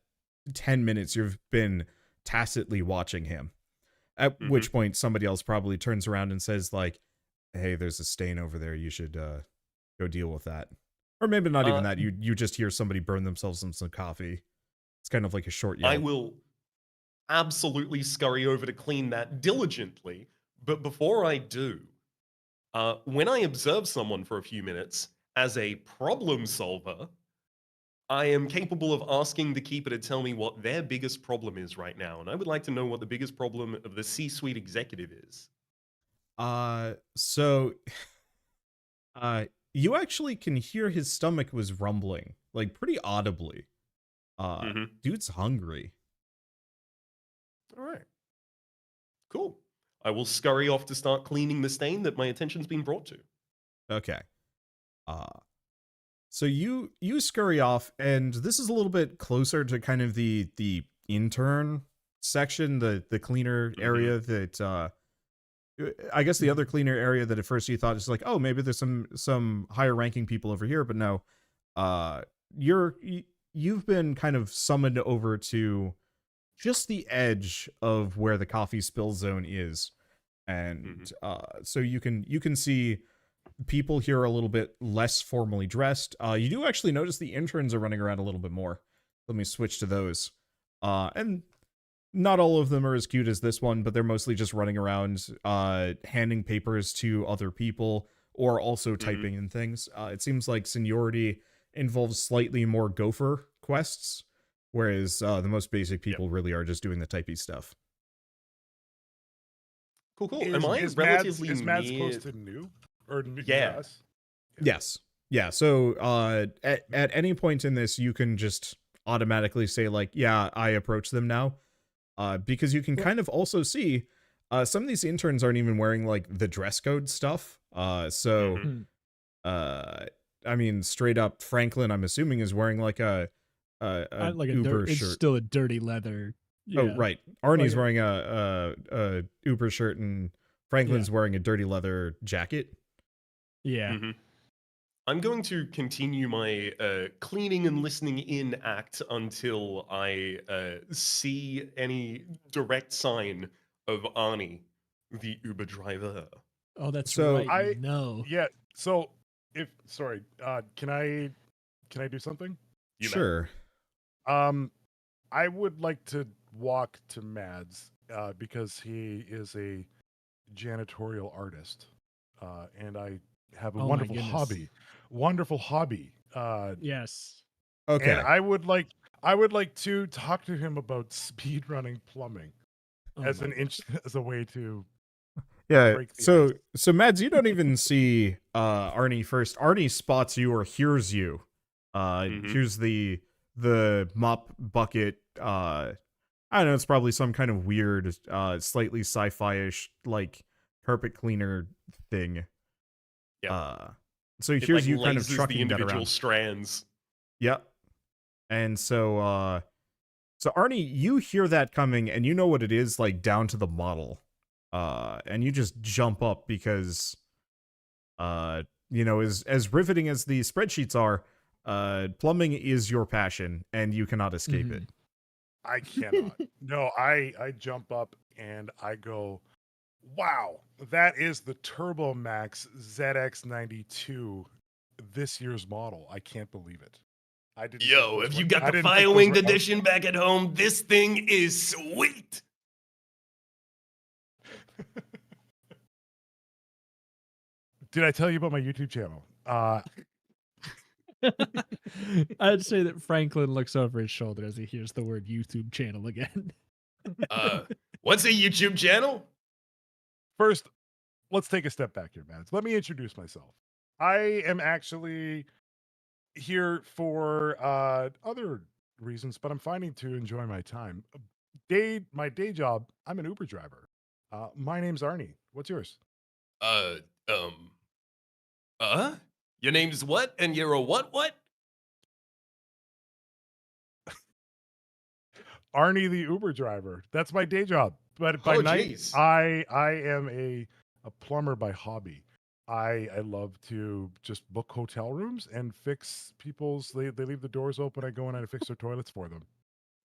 10 minutes you've been tacitly watching him. At which point somebody else probably turns around and says like, hey, there's a stain over there. You should go deal with that. Or maybe not even that. You just hear somebody burn themselves in some coffee. It's kind of like a short yell. absolutely scurry over to clean that diligently. But before I do, when I observe someone for a few minutes as a problem solver, I am capable of asking the keeper to tell me what their biggest problem is right now. And I would like to know what the biggest problem of the C-suite executive is. So you actually can hear his stomach was rumbling, like pretty audibly. Dude's hungry. All right. Cool. I will scurry off to start cleaning the stain that my attention's been brought to. Okay. So you scurry off, and this is a little bit closer to kind of the intern section, the cleaner area that I guess the other cleaner area that at first you thought is like, oh, maybe there's some higher ranking people over here, but no. You've been kind of summoned over to just the edge of where the coffee spill zone is. And so you can see people here are a little bit less formally dressed. You do actually notice the interns are running around a little bit more. Let me switch to those. And not all of them are as cute as this one, but they're mostly just running around, handing papers to other people or also typing in things. It seems like seniority involves slightly more gopher quests, whereas the most basic people really are just doing the typey stuff. Cool. Is, Am I is relatively Mads near? close to new or new Yeah. to us? Yes. Yeah. So at any point in this, you can just automatically say like, yeah, I approach them now. Because you can kind of also see some of these interns aren't even wearing like the dress code stuff. I mean, straight up Franklin, I'm assuming, is wearing like a Uber it's shirt. still a dirty leather. Yeah. Oh, right. Arnie's wearing a Uber shirt and Franklin's wearing a dirty leather jacket. Yeah. I'm going to continue my cleaning and listening in act until I see any direct sign of Arnie, the Uber driver. Oh, that's So right. No. Yeah. So can I do something? Sure. I would like to walk to Mads because he is a janitorial artist, and I have a Oh, my wonderful goodness. hobby. Wonderful hobby. Yes. Okay. And I would like to talk to him about speed running plumbing as a way to Yeah. break the So Mads, you don't even see Arnie first. Arnie spots you or hears you. Here's the mop bucket. I don't know, it's probably some kind of weird, slightly sci-fi-ish like carpet cleaner thing. Yeah. So It, here's like, you kind of lasers the trucking that individual around. strands. Yep. And so Arnie, you hear that coming and you know what it is, like down to the model. And you just jump up because as riveting as the spreadsheets are, plumbing is your passion and you cannot escape it. I cannot. No, I jump up and I go, wow, that is the Turbo Max ZX92, this year's model. I can't believe it. I didn't. Yo, think have those you were- got I the didn't think those Firewinged were out- edition back at home? This thing is sweet. Did I tell you about my YouTube channel? I'd say that Franklin looks over his shoulder as he hears the word YouTube channel again. What's a YouTube channel? First, let's take a step back here, man. Let me introduce myself. I am actually here for other reasons, but I'm finding to enjoy my time. My day job, I'm an Uber driver. My name's Arnie. What's yours? Your name's what? And you're a what? Arnie the Uber driver. That's my day job. But by night, Jeez. I am a plumber by hobby. I love to just book hotel rooms and fix people's. They leave the doors open. I go in and I fix their toilets for them.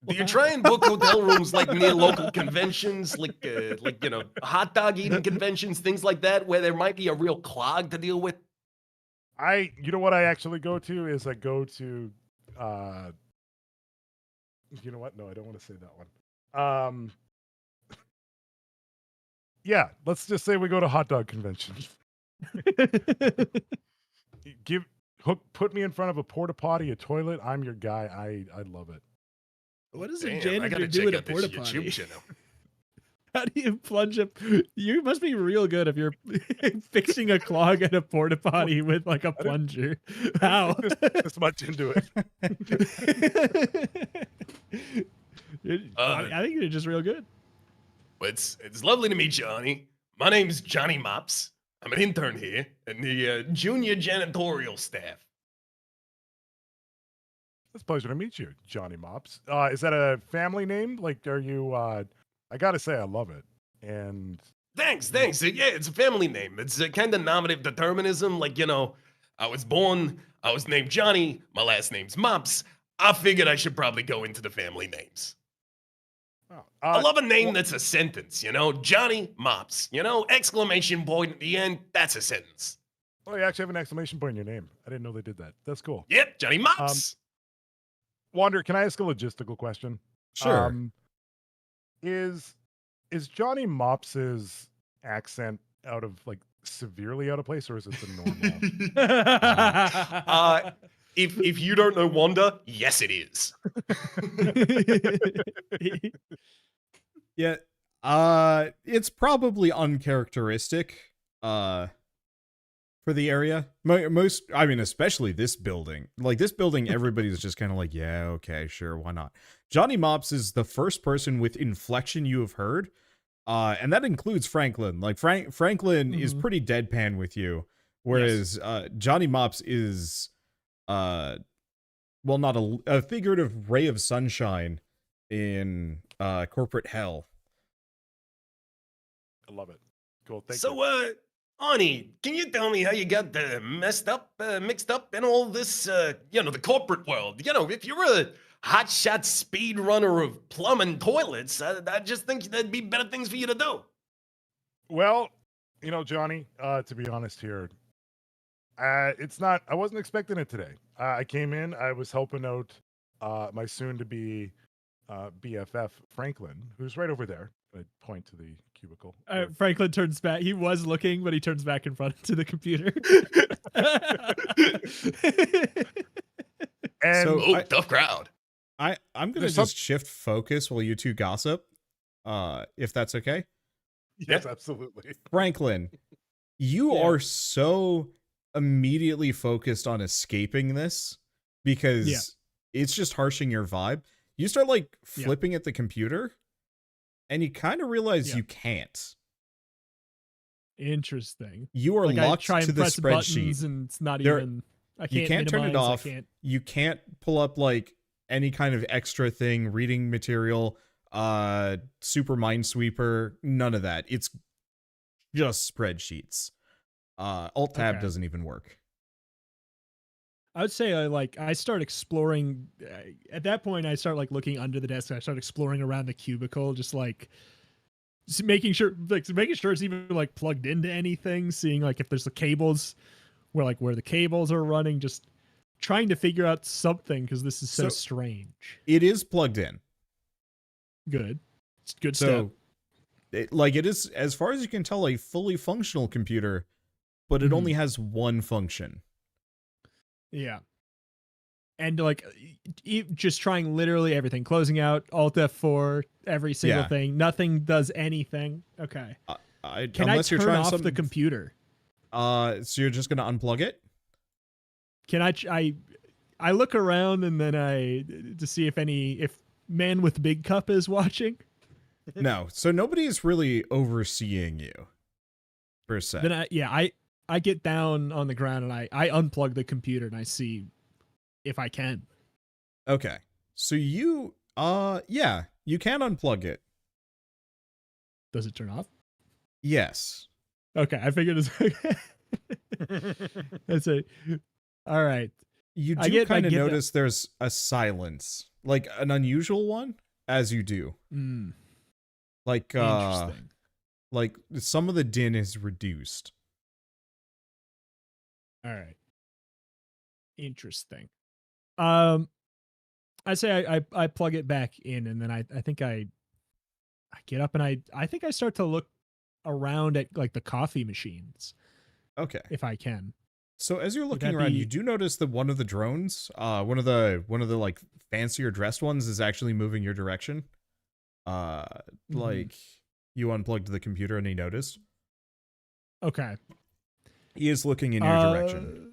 Do you try and book hotel rooms like near local conventions, like hot dog eating conventions, things like that, where there might be a real clog to deal with? You know what I actually go to is I go to. You know what? No, I don't want to say that one. Um, yeah, let's just say we go to hot dog convention. Put me in front of a porta potty, a toilet. I'm your guy. I love it. What does a Damn, I janitor gotta do check at a out this porta YouTube potty? channel. How do you plunge up? You must be real good if you're fixing a clog at a porta potty with like a plunger. How? This much into it. I think you're just real good. Well, it's lovely to meet you, Johnny. My name's Johnny Mops. I'm an intern here in the junior janitorial staff. It's a pleasure to meet you, Johnny Mops. Is that a family name? Like, are you? I gotta say, I love it. And Thanks. Yeah, it's a family name. It's a kind of nominative determinism. Like, I was named Johnny. My last name's Mops. I figured I should probably go into the family names. I love a name that's a sentence, Johnny Mops, exclamation point at the end, that's a sentence. Oh, you actually have an exclamation point in your name. I didn't know they did that. That's cool. Yep, Johnny Mops. Wander, can I ask a logistical question? Sure. Is Johnny Mops's accent out of severely out of place, or is it the normal? If you don't know Wander, yes it is. Yeah. It's probably uncharacteristic for the area. Especially this building. Like this building, everybody's just kind of like, yeah, okay, sure, why not? Johnny Mops is the first person with inflection you have heard. And that includes Franklin. Like Franklin is pretty deadpan with you, whereas Johnny Mops is not a figurative ray of sunshine in corporate hell. I love it. Cool. Thank you. So, Ani, can you tell me how you got mixed up in all this, the corporate world? If you're a hotshot speed runner of plumbing toilets, I just think there'd be better things for you to do. Well, Johnny, to be honest here, I wasn't expecting it today. I came in, I was helping out my soon-to-be BFF, Franklin, who's right over there. I point to the cubicle. Franklin turns back. He was looking, but he turns back in front to the computer. And tough crowd. I'm gonna just shift focus while you two gossip, if that's okay. Yes, absolutely. Franklin, you are so immediately focused on escaping this because it's just harshing your vibe. You start flipping at the computer, and you kind of realize you can't. Interesting. You are locked to the spreadsheet, and it's not even. You can't turn it off. You can't pull up any kind of extra thing, reading material, super minesweeper, none of that. It's just spreadsheets. Alt tab doesn't even work. I would say I start exploring. At that point, I start looking under the desk. And I start exploring around the cubicle, just making sure it's even plugged into anything. Seeing if there's the cables, where the cables are running. Just trying to figure out something because this is so strange. It is plugged in. Good. It's a good step. It is, as far as you can tell, a fully functional computer, but it only has one function. Yeah. And just trying literally everything, closing out Alt F4, every single thing. Nothing does anything. Okay. Can I turn off the computer? So you're just gonna unplug it? Can I look around and then to see if Man with Big Cup is watching? No. So nobody's really overseeing you, per se. Then I get down on the ground and I unplug the computer and I see if I can. Okay. So you you can unplug it. Does it turn off? Yes. Okay, I figured it's all right. You do kind of notice there's a silence, an unusual one, as you do. Interesting. Some of the din is reduced. All right. Interesting. I say I plug it back in, and then I think I get up and I think I start to look around at like the coffee machines Okay. if I can. So as you're looking that around, be- you do notice that one of the drones, one of the like fancier dressed ones, is actually moving your direction. Like you unplugged the computer and he noticed. Okay. He is looking in your direction.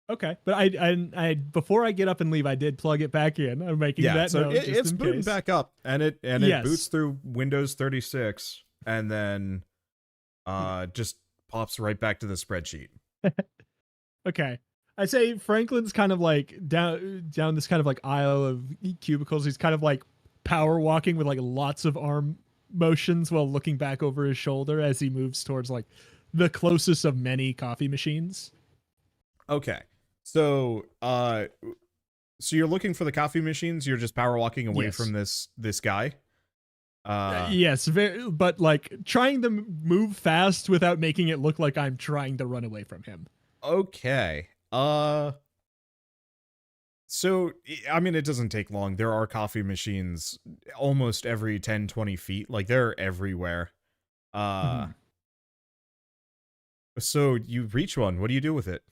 Okay, but I before I get up and leave, I did plug it back in. I'm making that so note just it's in booting case. back up, and it Yes. boots through Windows 36, and then just pops right back to the spreadsheet. Okay. I say Franklin's kind of like down this kind of like aisle of cubicles. He's kind of like power walking with like lots of arm motions while looking back over his shoulder as he moves towards like the closest of many coffee machines. Okay. So so you're looking for the coffee machines, you're just power walking away Yes. from this guy. Yes, but like trying to move fast without making it look like I'm trying to run away from him. Okay. So, I mean, it doesn't take long. There are coffee machines almost every 10, 20 feet. Like, they're everywhere. So you reach one. What do you do with it?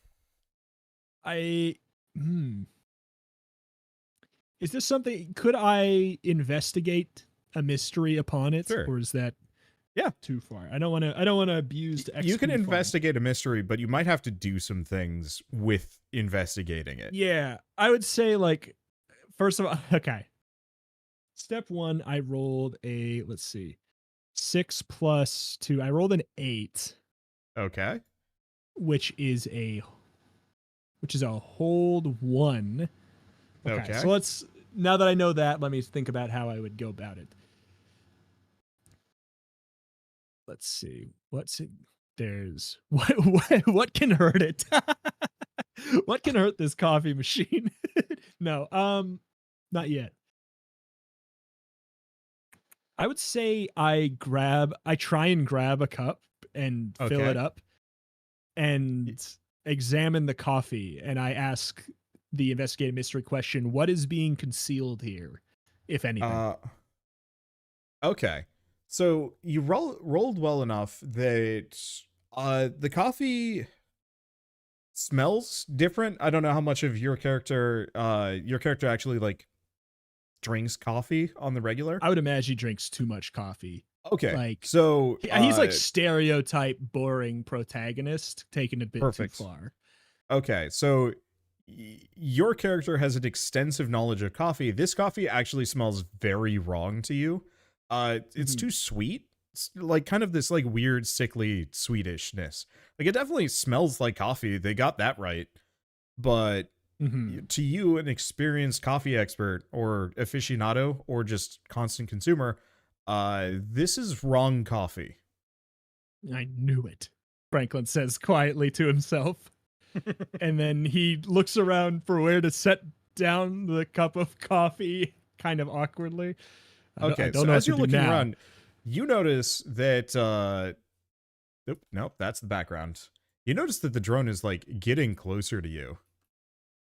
Is this something, could I investigate a mystery upon it? Sure. Or is that Yeah. too far? I don't want to abuse the You can XP fund. investigate a mystery, but you might have to do some things with investigating it. Yeah, I would say like, first of all, okay. Step one, I rolled a, let's see, 6 + 2. I rolled an 8, Okay. which is a hold 1. Okay. So now that I know that, let me think about how I would go about it. Let's see. There's what can hurt it? What can hurt this coffee machine? No, not yet. I would say I try and grab a cup and fill Okay. it up and examine the coffee, and I ask the investigative mystery question, what is being concealed here, if anything? Okay. So you rolled well enough that the coffee smells different. I don't know how much of your character actually like drinks coffee on the regular. I would imagine he drinks too much coffee. Okay. Like, so he's like stereotype boring protagonist taken a bit Perfect. too far. Okay. So your character has an extensive knowledge of coffee. This coffee actually smells very wrong to you. It's too sweet. It's like kind of this like weird sickly sweetishness. Like it definitely smells like coffee. They got that right. But to you, an experienced coffee expert or aficionado or just constant consumer, this is wrong coffee. I knew it, Franklin says quietly to himself. And then he looks around for where to set down the cup of coffee kind of awkwardly. Okay, so as you're looking around, you notice that nope, that's the background. You notice that the drone is like getting closer to you.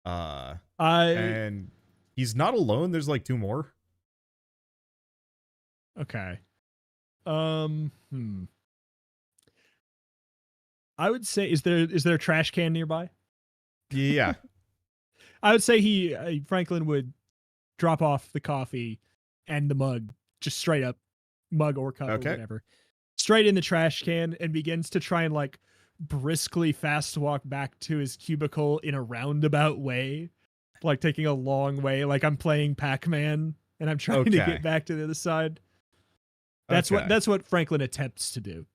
And he's not alone. There's like 2 more. Okay. I would say, is there a trash can nearby? Yeah. I would say Franklin would drop off the coffee and the mug, just straight up, mug or cup or whatever, straight in the trash can, and begins to try and like briskly fast walk back to his cubicle in a roundabout way, like taking a long way, like I'm playing Pac-Man and I'm trying to get back to the other side. That's what Franklin attempts to do.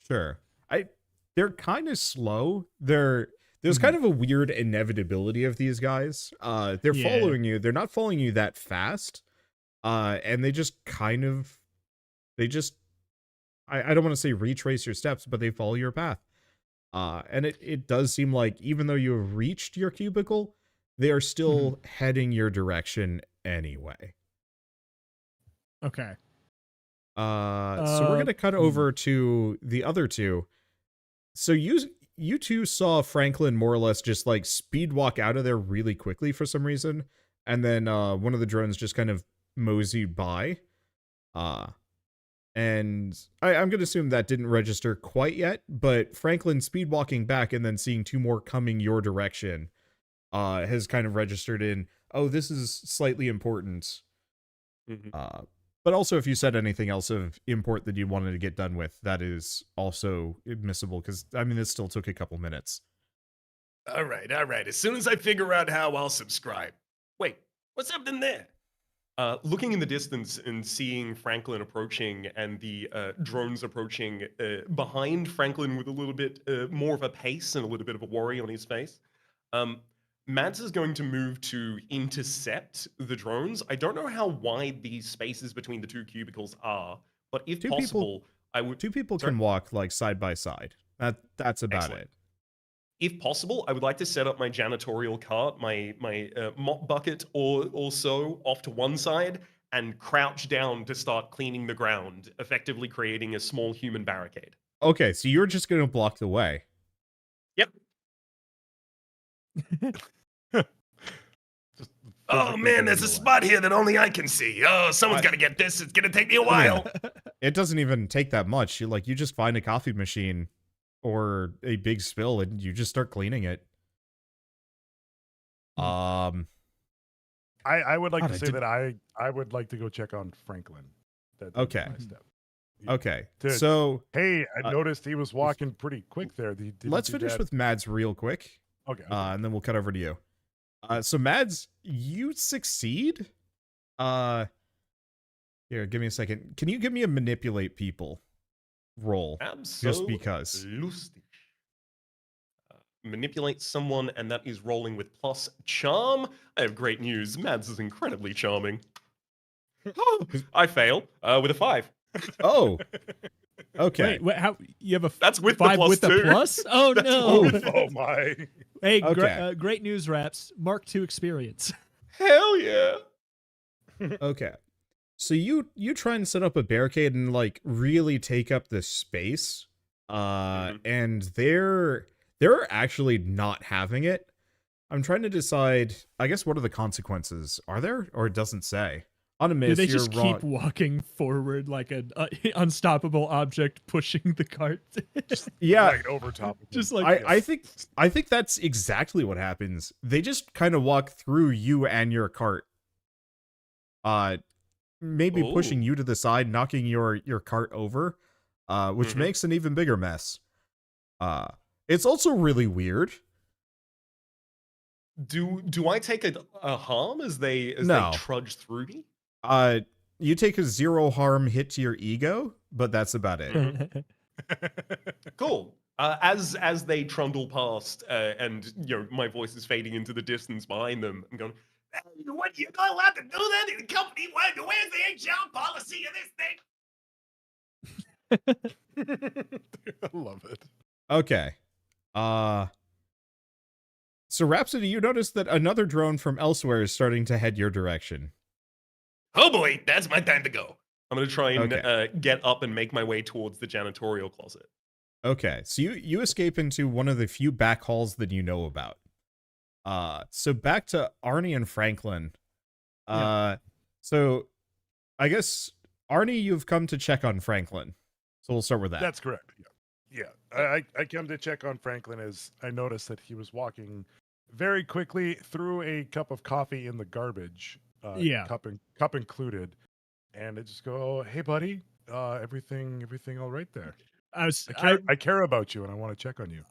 Sure. They're kind of slow. There's kind of a weird inevitability of these guys. They're following you. They're not following you that fast. And they just I don't want to say retrace your steps, but they follow your path. And it does seem like even though you have reached your cubicle, they are still heading your direction anyway. Okay. So we're going to cut over to the other 2. So you 2 saw Franklin more or less just like speed walk out of there really quickly for some reason. And then one of the drones just kind of moseyed by. And I'm going to assume that didn't register quite yet, but Franklin speed walking back and then seeing two more coming your direction has kind of registered in, oh, this is slightly important. Mhm. But also, if you said anything else of import that you wanted to get done with, that is also admissible, because, I mean, this still took a couple minutes. All right, all right. As soon as I figure out how, I'll subscribe. Wait, what's happening there? Looking in the distance and seeing Franklin approaching and the drones approaching behind Franklin with a little bit more of a pace and a little bit of a worry on his face, Mads is going to move to intercept the drones. I don't know how wide these spaces between the two cubicles are, but if possible, I would... Two people Sorry? can walk, like, side by side. That's about Excellent. it. If possible, I would like to set up my janitorial cart, my mop bucket or so off to one side and crouch down to start cleaning the ground, effectively creating a small human barricade. Okay, so you're just going to block the way. Yep. Just Oh physically man, getting there's a in the way. spot here that only I can see. Oh, someone's got to get this. It's going to take me a while. It doesn't even take that much. You just find a coffee machine or a big spill and you just start cleaning it. I would like God, to I say did- that I would like to go check on Franklin. That's Okay. my step. Okay, Dude, so Hey, I Uh, noticed he was walking pretty quick there. let's finish with Mads real quick, Okay. and then we'll cut over to you. So Mads, you succeed. Here, give me a second. Can you give me a manipulate people roll? Just because. Lustig. Manipulate someone, and that is rolling with plus charm. I have great news. Mads is incredibly charming. I fail with a 5. Oh, okay. Wait, how you have a That's with the 5 plus with 2. a plus? Oh That's no! Oh my. Hey, Okay. great news, Raps. Mark II experience. Hell yeah. Okay. So you try and set up a barricade and like really take up the space. And they're actually not having it. I'm trying to decide, I guess, what are the consequences? Are there? Or it doesn't say. On a miss, Do they you're just wrong. keep walking forward like an unstoppable object pushing the cart? Yeah. Right over top of him. Just like I think that's exactly what happens. They just kind of walk through you and your cart. Maybe pushing you to the side, knocking your cart over, which makes an even bigger mess. It's also really weird. Do I take a harm as they No. trudge through me? You take a 0 harm hit to your ego, but that's about it. Cool. As they trundle past, and my voice is fading into the distance behind them, I'm going, "Hey, what, you're not allowed to do that in the company? Where's the HR policy of this thing?" I love it. Okay. So Rhapsody, you notice that another drone from elsewhere is starting to head your direction. Oh boy, that's my time to go. I'm gonna try and Okay. get up and make my way towards the janitorial closet. Okay, so you escape into one of the few back halls that you know about. So back to Arnie and Franklin. So I guess Arnie, you've come to check on Franklin. So we'll start with that. That's correct. Yeah. I come to check on Franklin as I noticed that he was walking very quickly through a cup of coffee in the garbage. Cup included. And I just go, "Oh, hey buddy, everything all right there? I care about you and I want to check on you."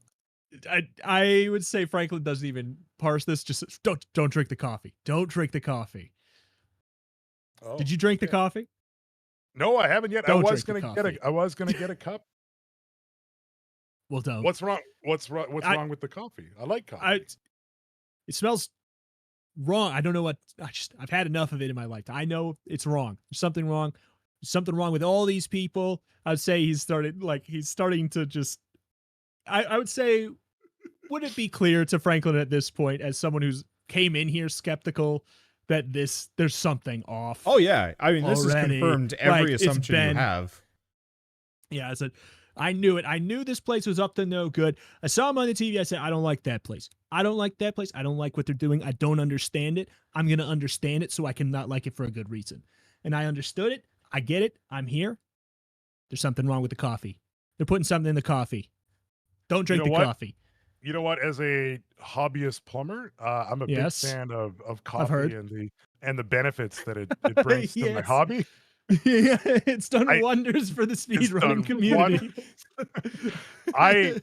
I would say Franklin doesn't even parse this. Just don't drink the coffee. Don't drink the coffee. Oh, Did you drink the coffee? No, I haven't yet. Don't I was drink the gonna get coffee. I was gonna get a cup. Well, don't. What's wrong? What's wrong with the coffee? I like coffee. It smells wrong. I don't know what. I've had enough of it in my life. I know it's wrong. There's something wrong. There's something wrong with all these people. I'd say he's starting to just. I would say, would it be clear to Franklin at this point, as someone who's came in here skeptical, that there's something off? Oh yeah, I mean this already. has confirmed every It's assumption been- you have. Yeah, I said, I knew it. I knew this place was up to no good. I saw him on the TV. I said, I don't like that place. I don't like that place. I don't like what they're doing. I don't understand it. I'm going to understand it so I can not like it for a good reason. And I understood it. I get it. I'm here. There's something wrong with the coffee. They're putting something in the coffee. Don't drink the coffee. You know what? As a hobbyist plumber, I'm a big fan of coffee and the benefits that it brings to my hobby. Yeah, it's done wonders for the speedrunning community. I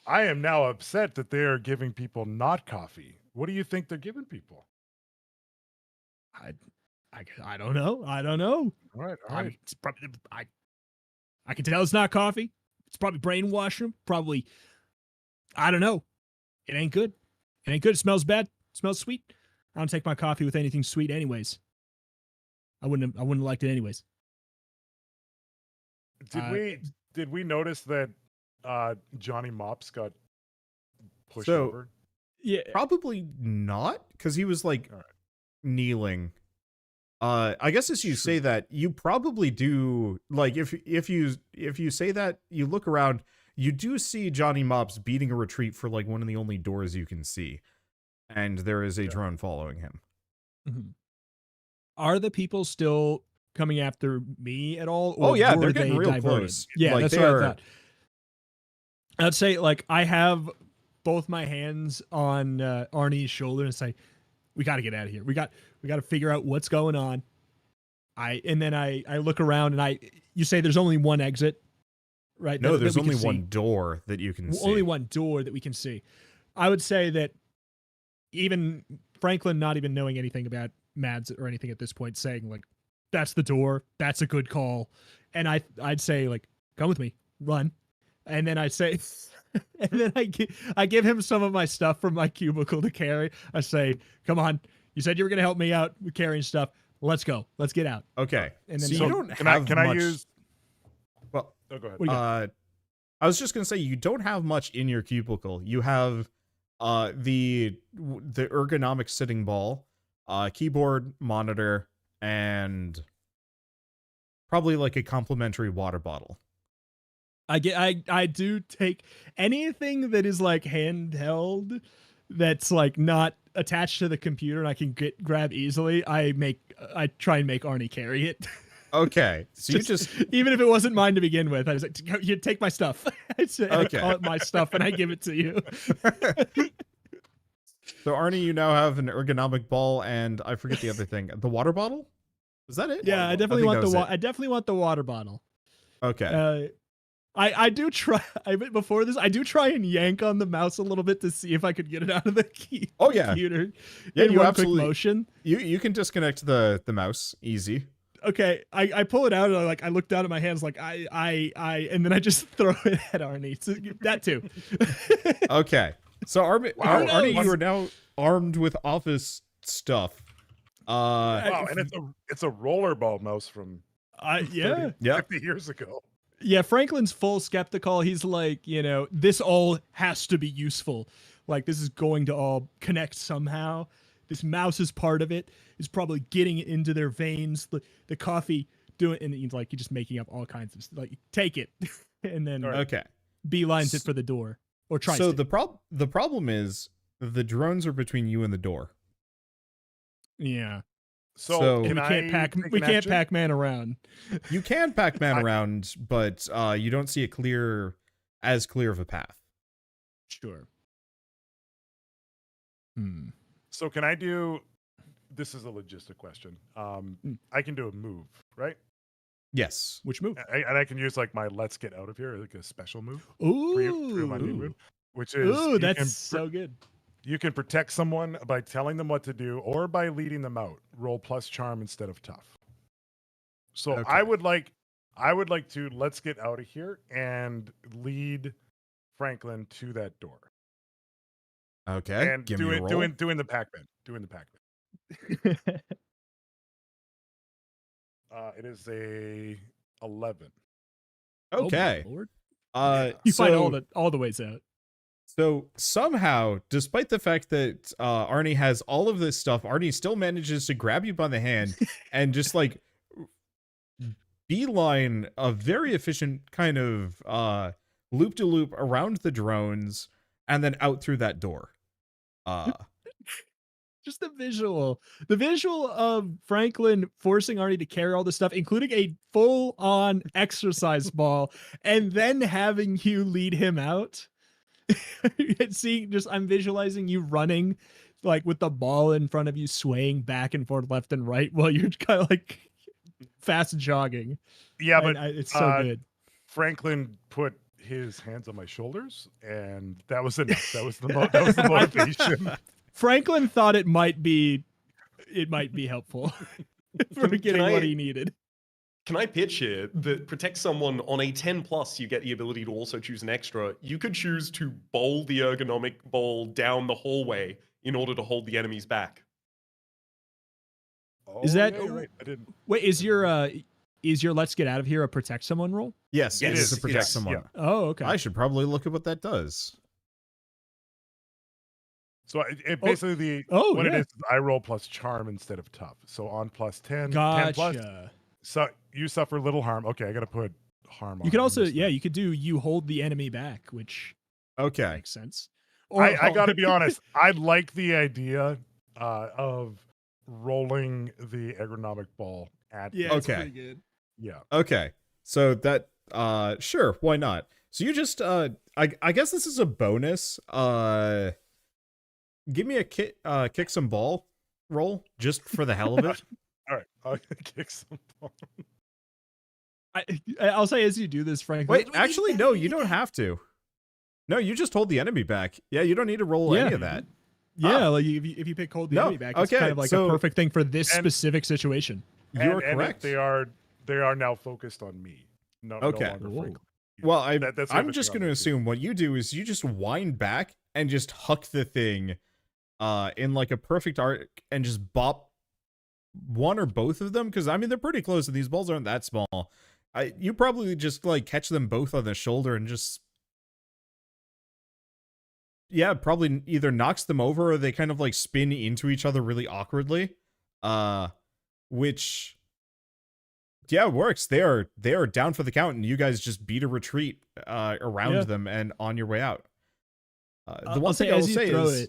am now upset that they are giving people not coffee. What do you think they're giving people? I don't know. I don't know. All right. It's probably, I can tell it's not coffee. It's probably brainwashing them. Probably, I don't know. It ain't good. It ain't good. It smells bad. It smells sweet. I don't take my coffee with anything sweet anyways. I wouldn't have liked it anyways. Did we notice that Johnny Mops got pushed So- over? Yeah. Probably not, because he was like kneeling. I guess as you say that, you probably do, like, if you say that, you look around, you do see Johnny Mops beating a retreat for like one of the only doors you can see, and there is a drone following him. Mm-hmm. Are the people still coming after me at all? Oh yeah, were they're getting they real diverted? close. Yeah, like, that's what I thought. I'd say, like, I have both my hands on Arnie's shoulder and say, "We got to get out of here. We got to figure out what's going on." I look around and you say there's only one exit, right? No, there's that we only can see. one door that you can see. Only one door that we can see. I would say that even Franklin, not even knowing anything about Mads or anything at this point, saying like, "That's the door. That's a good call," and I'd say like, "Come with me, run," and then I'd say. And then I give him some of my stuff from my cubicle to carry. I say, "Come on, you said you were going to help me out with carrying stuff. Let's go. Let's get out." Okay. And then so you don't have much. I use? Well, oh, go ahead. What do you got? I was just gonna say you don't have much in your cubicle. You have the ergonomic sitting ball, keyboard, monitor, and probably like a complimentary water bottle. I do take anything that is like handheld, that's like not attached to the computer and I can grab easily. I try and make Arnie carry it. Okay, so you just even if it wasn't mine to begin with, I was like, "You take my stuff." I Okay. call it my stuff and I give it to you. So Arnie, you now have an ergonomic ball, and I forget the other thing. The water bottle? Was that it? Yeah, I definitely want I definitely want the water bottle. Okay. I do try. Before this, I do try and yank on the mouse a little bit to see if I could get it out of the key. Oh yeah, computer. yeah. In You one absolutely. quick motion. You can disconnect the mouse easy. Okay, I pull it out and I look down at my hands like I and then I just throw it at Arnie. So that too. Okay. So Arnie, Arnie, you are now armed with office stuff. Wow, and it's a rollerball mouse from yeah. 50 years ago. Yeah, Franklin's full skeptical. He's like, this all has to be useful. Like, this is going to all connect somehow. This mouse is part of it. It's probably getting it into their veins. The coffee doing, and he's like, you're just making up all kinds of stuff. Like, take it, and then Okay. beelines it for the door, or tries So to. the problem is the drones are between you and the door. Yeah. So we can't Pac-Man around. You can Pac-Man around, but you don't see as clear of a path. Sure. So can I do? This is a logistic question. I can do a move, right? Yes. Which move? And I can use like my "Let's get out of here" like a special move. Ooh. My new move, which is That's so good. You can protect someone by telling them what to do or by leading them out. Roll plus charm instead of tough. So Okay. I would like to "Let's get out of here" and lead Franklin to that door. Okay. And Give me a roll. doing the Pac-Man. It is a 11. Okay. Oh, my Lord. You find all the ways out. So somehow, despite the fact that Arnie has all of this stuff, Arnie still manages to grab you by the hand and just like beeline a very efficient kind of loop-de-loop around the drones and then out through that door. Just the visual of Franklin forcing Arnie to carry all this stuff, including a full-on exercise ball, and then having you lead him out. And I'm visualizing you running, like with the ball in front of you, swaying back and forth, left and right, while you're kind of like fast jogging. Yeah, And but it's so good. Franklin put his hands on my shoulders, and that was enough. That was the motivation. Franklin thought it might be helpful for getting what he needed. Can I pitch here that protect someone on a 10+, you get the ability to also choose an extra. You could choose to bowl the ergonomic ball down the hallway in order to hold the enemies back. Oh, Is that yeah, you're right? I didn't. Wait, is your let's get out of here a protect someone roll? Yes, it is to protect someone. Yeah. Oh, okay. I should probably look at what that does. So it basically what it is I roll plus charm instead of tough. So on plus 10, 10 plus. Gotcha. So you suffer little harm. Okay, I gotta put harm on. You could also, this you could do you hold the enemy back, which Okay. makes sense. Or I gotta be honest. I like the idea of rolling the ergonomic ball at. yeah, it's pretty good. Yeah. Okay. So that sure, why not? So you just I guess this is a bonus. Give me a kick some ball roll just for the hell of it. All right, I'll kick some ball. I'll say as you do this, Frank. Wait, actually no, you don't have to. No, you just hold the enemy back. Yeah, you don't need to roll any of that. Yeah, like if you pick hold the enemy back, it's kind of like a perfect thing for this specific situation. You're correct. They are now focused on me. No longer Franklin. Well, that's I'm just going to assume what you do is you just wind back and just huck the thing in like a perfect arc and just bop one or both of them, because I mean they're pretty close and these balls aren't that small. You probably just like catch them both on the shoulder and just probably either knocks them over or they kind of like spin into each other really awkwardly, which works. They are down for the count and you guys just beat a retreat around them and on your way out. The one thing I will say is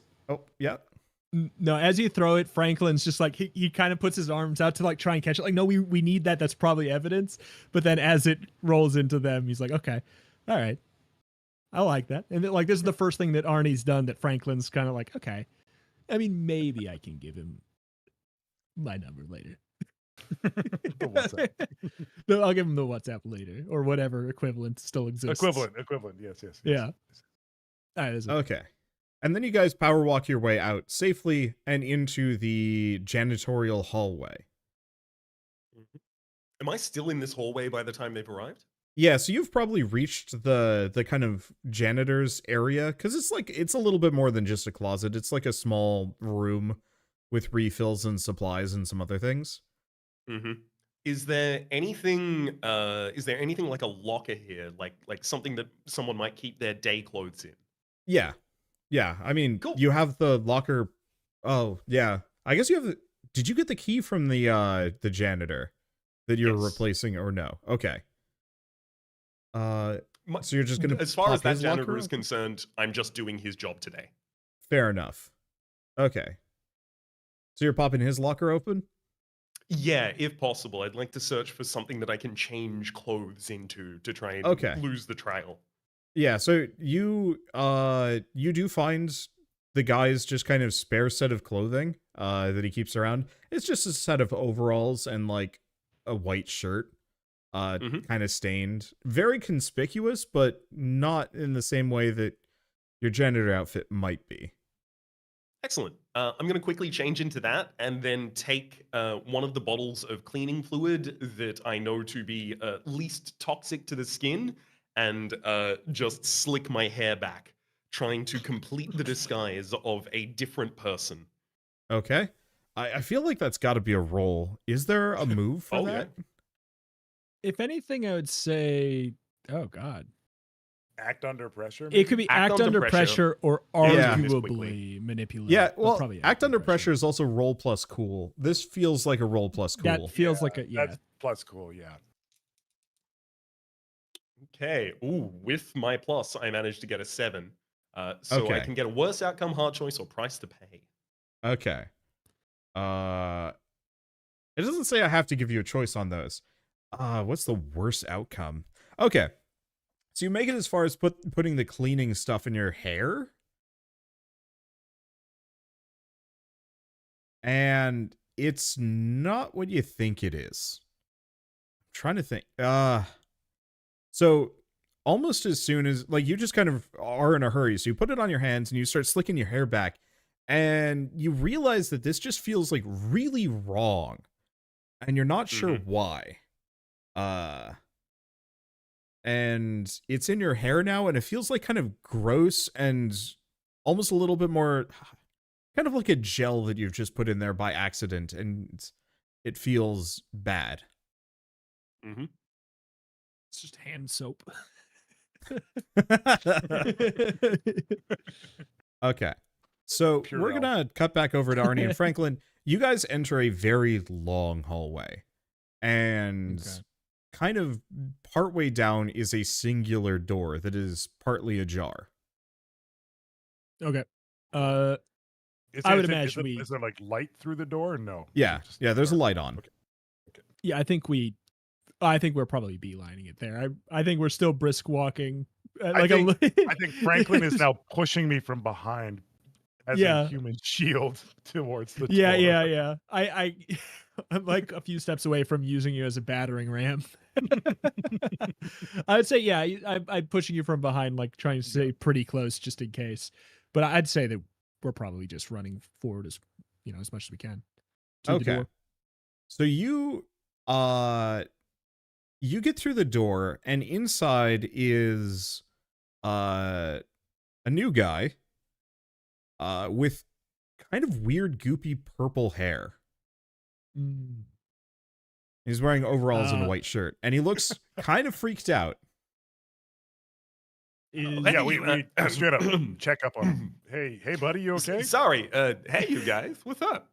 no, as you throw it, Franklin's just like he kind of puts his arms out to like try and catch it. Like, no, we need that. That's probably evidence. But then as it rolls into them, he's like, okay, all right, I like that. And then, like this is the first thing that Arnie's done that Franklin's kind of like, okay, I mean maybe I can give him my number later. No, I'll give him the WhatsApp later or whatever equivalent still exists. Equivalent. Yes. Yeah. All right, okay. And then you guys power walk your way out safely and into the janitorial hallway. Am I still in this hallway by the time they've arrived? Yeah, so you've probably reached the kind of janitor's area, because it's a little bit more than just a closet. It's like a small room with refills and supplies and some other things. Mm-hmm. Is there anything like a locker here, like something that someone might keep their day clothes in? Yeah, I mean, cool. You have the locker. Oh, yeah. I guess you have did you get the key from the janitor that you're replacing or no? Okay. So you're just going to as far as that janitor is concerned, I'm just doing his job today. Fair enough. Okay. So you're popping his locker open? Yeah, if possible. I'd like to search for something that I can change clothes into to try and lose the trail. Yeah, so you do find the guy's just kind of spare set of clothing that he keeps around. It's just a set of overalls and like a white shirt, kind of stained. Very conspicuous, but not in the same way that your janitor outfit might be. Excellent. I'm going to quickly change into that and then take one of the bottles of cleaning fluid that I know to be least toxic to the skin and just slick my hair back, trying to complete the disguise of a different person. Okay. I feel like that's got to be a roll. Is there a move for that? Yeah. If anything, I would say, oh, God. Act under pressure? Maybe? It could be act under pressure or arguably manipulate. Yeah, well, act under pressure is also roll plus cool. This feels like a roll plus cool. That feels like a, That's plus cool, yeah. Okay. Ooh, with my plus, I managed to get a 7. So I can get a worse outcome, hard choice, or price to pay. Okay. It doesn't say I have to give you a choice on those. What's the worst outcome? Okay. So you make it as far as putting the cleaning stuff in your hair? And it's not what you think it is. I'm trying to think. So almost as soon as, like, you just kind of are in a hurry, so you put it on your hands and you start slicking your hair back, and you realize that this just feels like really wrong, and you're not sure why. And it's in your hair now, and it feels like kind of gross and almost a little bit more kind of like a gel that you've just put in there by accident, and it feels bad. Mm-hmm. It's just hand soap. Okay. So Purell. we're going to cut back over to Arnie and Franklin. You guys enter a very long hallway, and kind of partway down is a singular door that is partly ajar. Okay. Is I would is imagine is there like light through the door? Or no. Yeah. Just Yeah, there's a dark? light on. Okay. Yeah, I think we're probably beelining it there. I think we're still brisk walking. I think Franklin is now pushing me from behind as a human shield towards the door. Yeah. I'm like a few steps away from using you as a battering ram. I would say, yeah, I'm pushing you from behind, like trying to stay pretty close just in case. But I'd say that we're probably just running forward as much as we can. To the door. So you get through the door, and inside is a new guy with kind of weird goopy purple hair. He's wearing overalls and a white shirt, and he looks kind of freaked out. Yeah, we straight up check up on him. Hey, buddy, you okay? Sorry. Hey, you guys. What's up?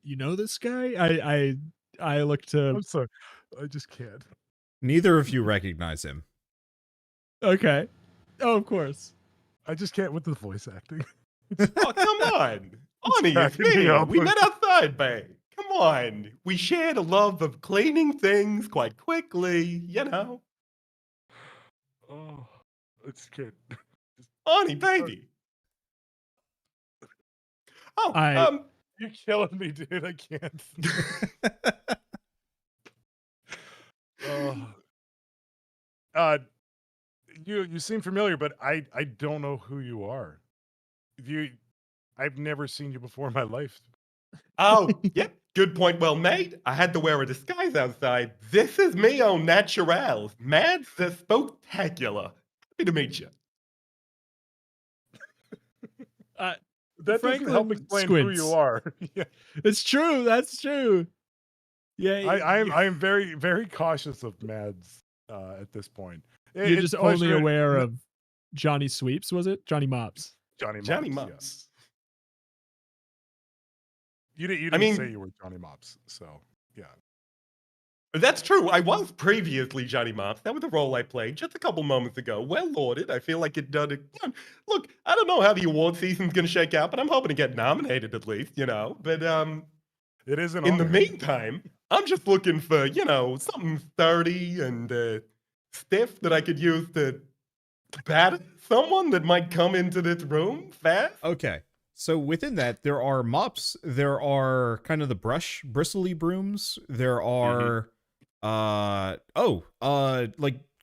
You know this guy? I look to. I'm sorry, I just can't. Neither of you recognize him. Okay. Oh, of course. I just can't with the voice acting. Oh, come on. Arnie, it's me. We met outside, babe. Come on. We shared a love of cleaning things quite quickly, you know. Oh, it's good. Arnie, baby. Oh, you're killing me, dude. I can't. You seem familiar, but I don't know who you are. I've never seen you before in my life. Oh, yep. Good point, well made. I had to wear a disguise outside. This is me on naturals. Mad the spectacular. Happy to meet you. That doesn't Franklin help explain squints. who you are. Yeah. It's true. That's true. Yeah, I am very, very cautious of Mads at this point. You're just only aware of Johnny Sweeps, was it? Johnny Mops. Johnny Mops. Yes. You didn't say you were Johnny Mops, so yeah. That's true. I was previously Johnny Mops. That was a role I played just a couple moments ago. Well lauded. I feel like it done it. Look, I don't know how the award season's going to shake out, but I'm hoping to get nominated at least, But it is an in the honor. meantime, I'm just looking for, something sturdy and stiff that I could use to bat someone that might come into this room fast. Okay. So within that, there are mops, there are kind of the bristly brooms, there are like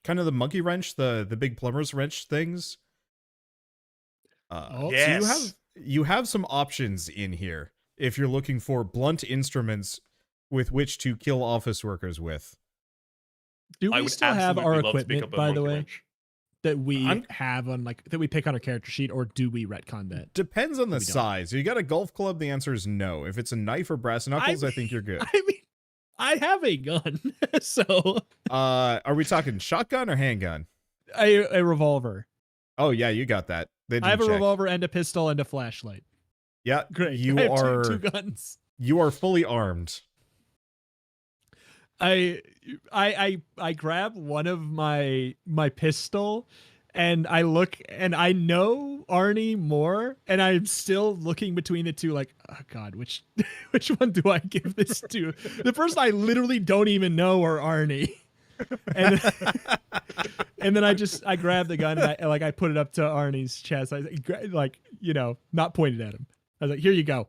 kind of the monkey wrench, the big plumber's wrench things. Yes. So you have some options in here if you're looking for blunt instruments with which to kill office workers with. Do we still have our equipment, by the way? Wrench. That we have on that we pick on our character sheet, or do we retcon that? Depends on the size. If you got a golf club, the answer is no. If it's a knife or brass knuckles, I think you're good. I mean, I have a gun, so. Are we talking shotgun or handgun? A revolver. Oh yeah, you got that. I have a revolver and a pistol and a flashlight. Yeah, great. You I have are two guns. You are fully armed. I grab one of my pistol And I look and I know Arnie more, and I'm still looking between the two, like, oh God, which one do I give this to? The person I literally don't even know are Arnie. And and then I grab the gun and I put it up to Arnie's chest. I like, not pointed at him. I was like, here you go.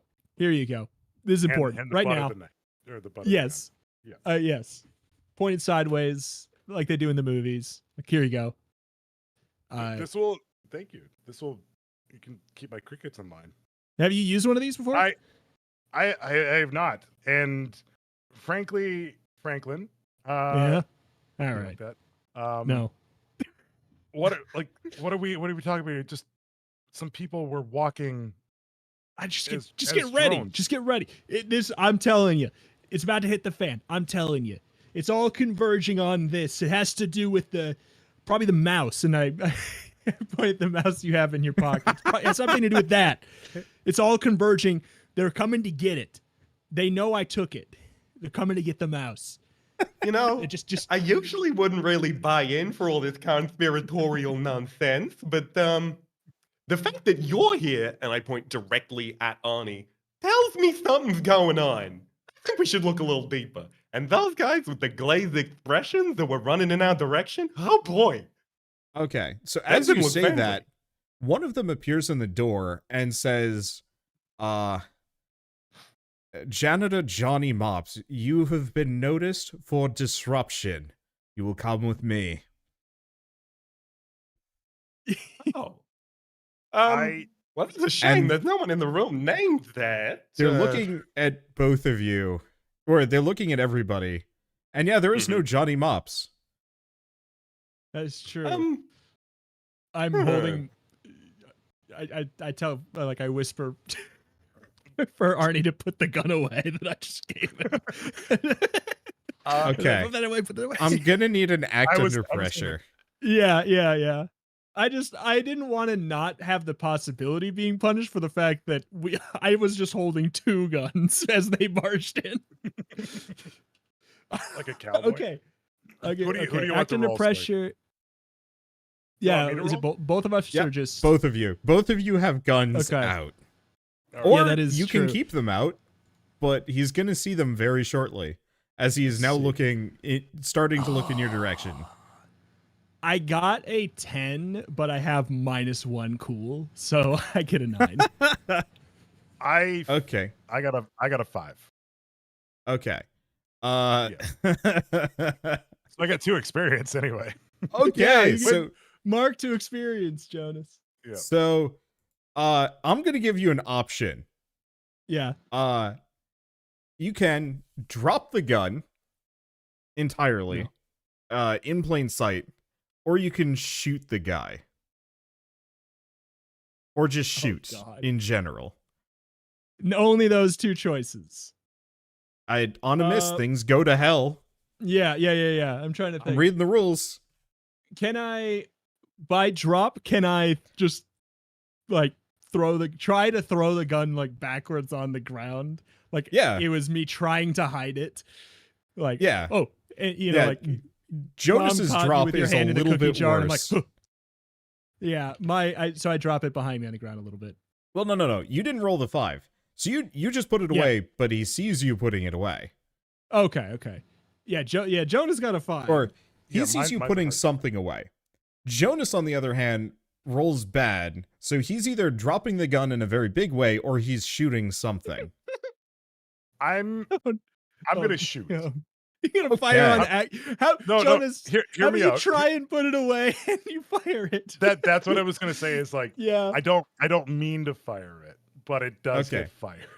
This is important And the right butt now. of the knife, or the butt of the Yes. gun. Yeah. Yes. Pointed sideways like they do in the movies. Like, here you go. Thank you. You can keep my crickets in mind. Have you used one of these before? I have not. And frankly, Franklin. Yeah. All you right. like that. No. What are we talking about? Just some people were walking. Just as get ready. drones. Just get ready. I'm telling you, it's about to hit the fan. I'm telling you, it's all converging on this. It has to do with probably the mouse, and I point the mouse you have in your pocket. It has something to do with that. It's all converging. They're coming to get it. They know I took it. They're coming to get the mouse. You know, Just I usually wouldn't really buy in for all this conspiratorial nonsense, but the fact that you're here, and I point directly at Arnie, tells me something's going on. I think we should look a little deeper. And those guys with the glazed expressions that were running in our direction, oh boy. Okay, so That as you didn't look say friendly. that, one of them appears in the door and says, Janitor Johnny Mops, you have been noticed for disruption. You will come with me. Oh. I Well, it's a shame And- there's no one in the room named that. They're looking at both of you, or they're looking at everybody. And yeah, there is no Johnny Mops. that's true. Um, I'm holding. I tell, like, I whisper for Arnie to put the gun away that I just gave him. Okay. Put that away. I'm gonna need an act I was under gonna- pressure. Yeah. I didn't want to not have the possibility of being punished for the fact that I was just holding two guns as they marched in. like a cowboy. Okay. Who do you want Act to under roll, pressure. You want Yeah, me to is it roll? both of us Yep, or just Both of you have guns Okay. out. All right. Or Yeah, that is you true. can keep them out, but he's gonna see them very shortly, as he is now starting to look in your direction. I got a 10, but I have -1 cool, so I get a 9. Okay. I got a 5. Okay. So I got 2 experience anyway. Okay. you so Mark to experience, Jonas. Yeah. so I'm gonna give you an option. Yeah. You can drop the gun entirely, in plain sight, or you can shoot the guy, or just shoot God. in general. Only those two choices. On a miss, Uh, things go to hell. Yeah. I'm trying to I'm think. reading the rules. Can I, by drop, can I just like try to throw the gun like backwards on the ground? Like, Yeah. it was me trying to hide it. Like, Yeah. oh, and, you Yeah, know, like Jonas's mom caught you drop with your is a hand in the little cookie bit jar, worse. and I'm like, yeah, so I drop it behind me on the ground a little bit. Well, no. You didn't roll the 5. So you just put it Yeah. away, but he sees you putting it away. Okay. Yeah, Jonah's got a 5. Or he Yeah, sees you mine's putting hard. something away. Jonas, on the other hand, rolls bad. So he's either dropping the gun in a very big way or he's shooting something. I'm gonna shoot. Yeah. You're gonna fire Okay. on act. How, No, Jonas? hear how me do you out. try and put it away and you fire it? That's what I was gonna say. Is like Yeah. I don't mean to fire it, but it does Okay. get fired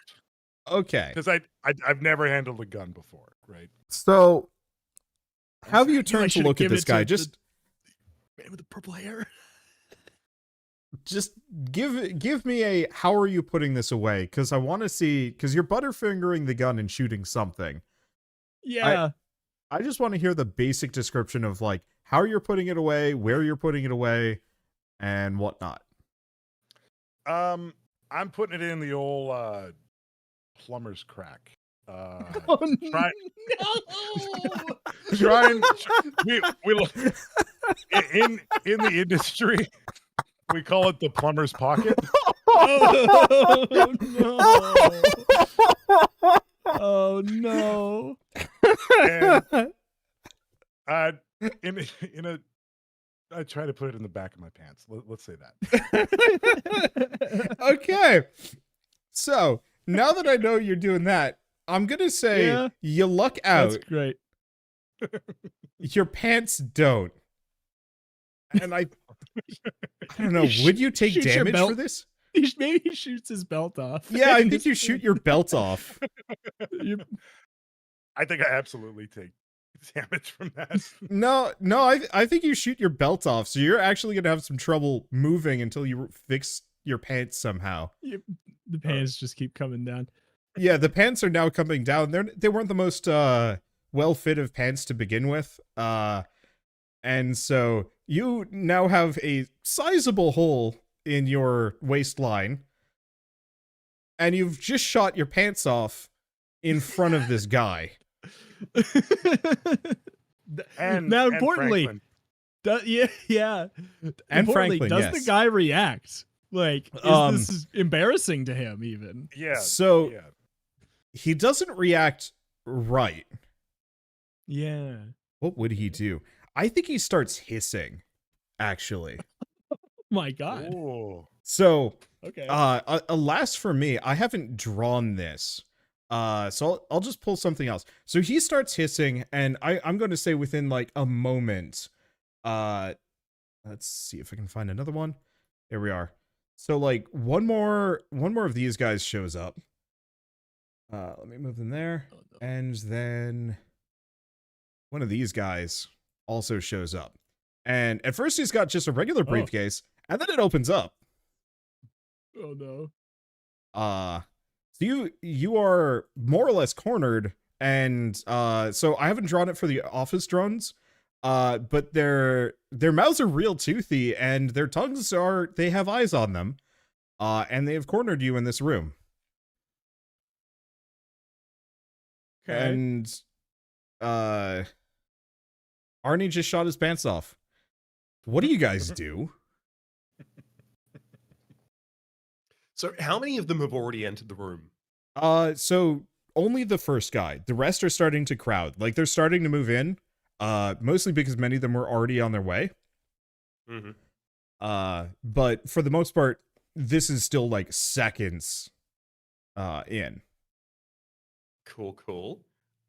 Okay. because I've never handled a gun before, right? So have I you knew I turned to should've look at given this it to guy? the Just man with the purple hair. give me a how are you putting this away? Because I want to see, because you're butterfingering the gun and shooting something. Yeah. I just want to hear the basic description of like how you're putting it away, where you're putting it away, and whatnot. I'm putting it in the old plumber's crack. Oh, try- no. Trying we in the industry, we call it the plumber's pocket. Oh no! Oh no! And in a I try to put it in the back of my pants. Let's say that. Okay. So now that I know you're doing that, I'm gonna say Yeah. you luck out. That's great. Your pants don't. And I don't know. Would you take shoot your damage belt. for this? Maybe he shoots his belt off. Yeah, I think you shoot your belt off. I think I absolutely take damage from that. No, I think you shoot your belt off, so you're actually gonna have some trouble moving until you fix your pants somehow. The pants just keep coming down. Yeah, the pants are now coming down. They weren't the most well fit of pants to begin with. And so you now have a sizable hole in your waistline, and you've just shot your pants off in front of this guy. And now, and importantly, Franklin. yeah. And Importantly, Franklin, does yes. the guy react? Like, is this embarrassing to him? Even Yeah. So yeah. he doesn't react right. yeah. What would he do? I think he starts hissing, actually. My God. Oh. So, Okay. alas for me, I haven't drawn this. So I'll just pull something else. So he starts hissing, and I'm going to say within like a moment. Let's see if I can find another one. There we are. So like one more of these guys shows up. Let me move them there, Oh, no. and then one of these guys also shows up. And at first he's got just a regular briefcase, and then it opens up. Oh no. So you are more or less cornered, and so I haven't drawn it for the office drones, but their mouths are real toothy, and their tongues they have eyes on them, and they have cornered you in this room. Okay. And Arnie just shot his pants off. What do you guys do? So how many of them have already entered the room? So only the first guy. The rest are starting to crowd. Like they're starting to move in. Mostly because many of them were already on their way. Mm-hmm. But for the most part, this is still like seconds in. Cool.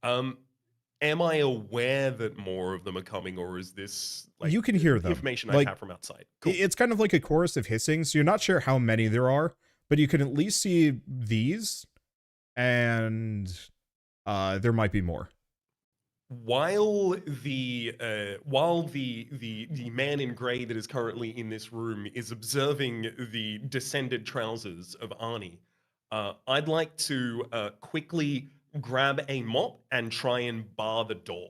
Am I aware that more of them are coming, or is this like You can hear them. information Like, I have from outside? Cool. It's kind of like a chorus of hissing, so you're not sure how many there are, but you can at least see these, and there might be more. While the man in grey that is currently in this room is observing the descended trousers of Arnie, I'd like to quickly grab a mop and try and bar the door.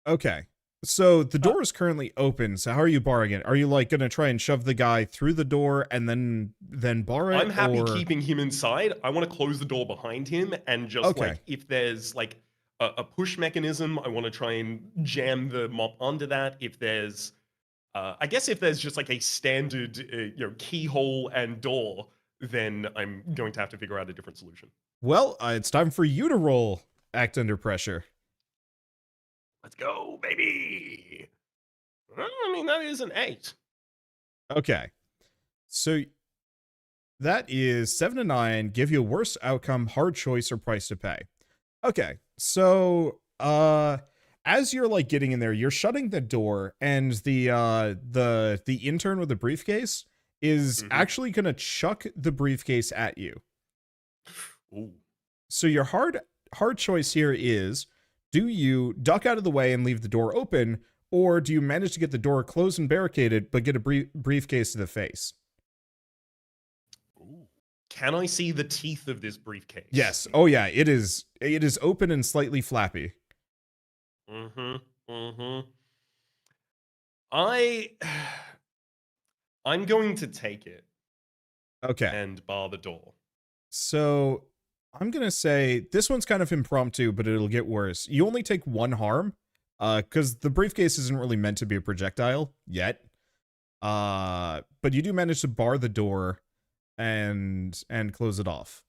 Okay. So the door is currently open, so how are you barring it? Are you like gonna try and shove the guy through the door and then bar it? I'm happy or... keeping him inside. I want to close the door behind him and just Okay. like if there's like a push mechanism, I want to try and jam the mop onto that. If there's I guess if there's just like a standard keyhole and door, then I'm going to have to figure out a different solution. Well, it's time for you to roll Act Under Pressure. Let's go, baby. I mean, that is an 8. Okay. So that is 7 to 9, give you a worse outcome, hard choice, or price to pay. Okay. So as you're like getting in there, you're shutting the door, and the intern with the briefcase is actually gonna chuck the briefcase at you. Ooh. So your hard choice here is, do you duck out of the way and leave the door open, or do you manage to get the door closed and barricaded but get a briefcase to the face? Ooh. Can I see the teeth of this briefcase? Yes. Oh yeah, it is open and slightly flappy. I'm going to take it Okay. and bar the door. So I'm going to say this one's kind of impromptu, but it'll get worse. You only take 1 harm, Because the briefcase isn't really meant to be a projectile yet. But you do manage to bar the door and close it off.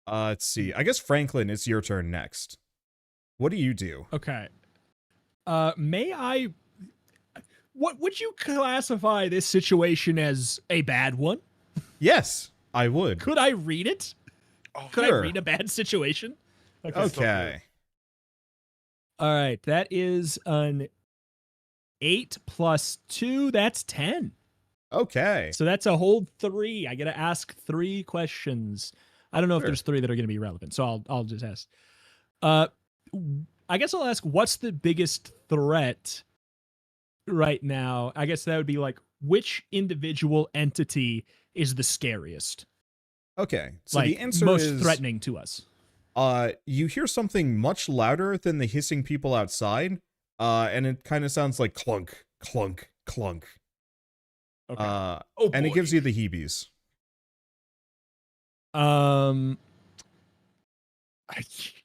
Let's see. I guess Franklin, it's your turn next. What do you do? Okay. May I? What would you classify this situation as a bad one? Yes, I would. Could I read it? Oh, Could sure. I read a bad situation? Okay. All right. That is an 8 plus 2. That's 10. Okay. So that's a whole 3. I got to ask 3 questions. I don't know if Sure. there's 3 that are going to be relevant, so I'll just ask. I guess I'll ask, what's the biggest threat right now? I guess that would be like, which individual entity is the scariest? Okay. So like, the answer most is threatening to us. You hear something much louder than the hissing people outside. And it kind of sounds like clunk, clunk, clunk. Okay. And it gives you the heebies.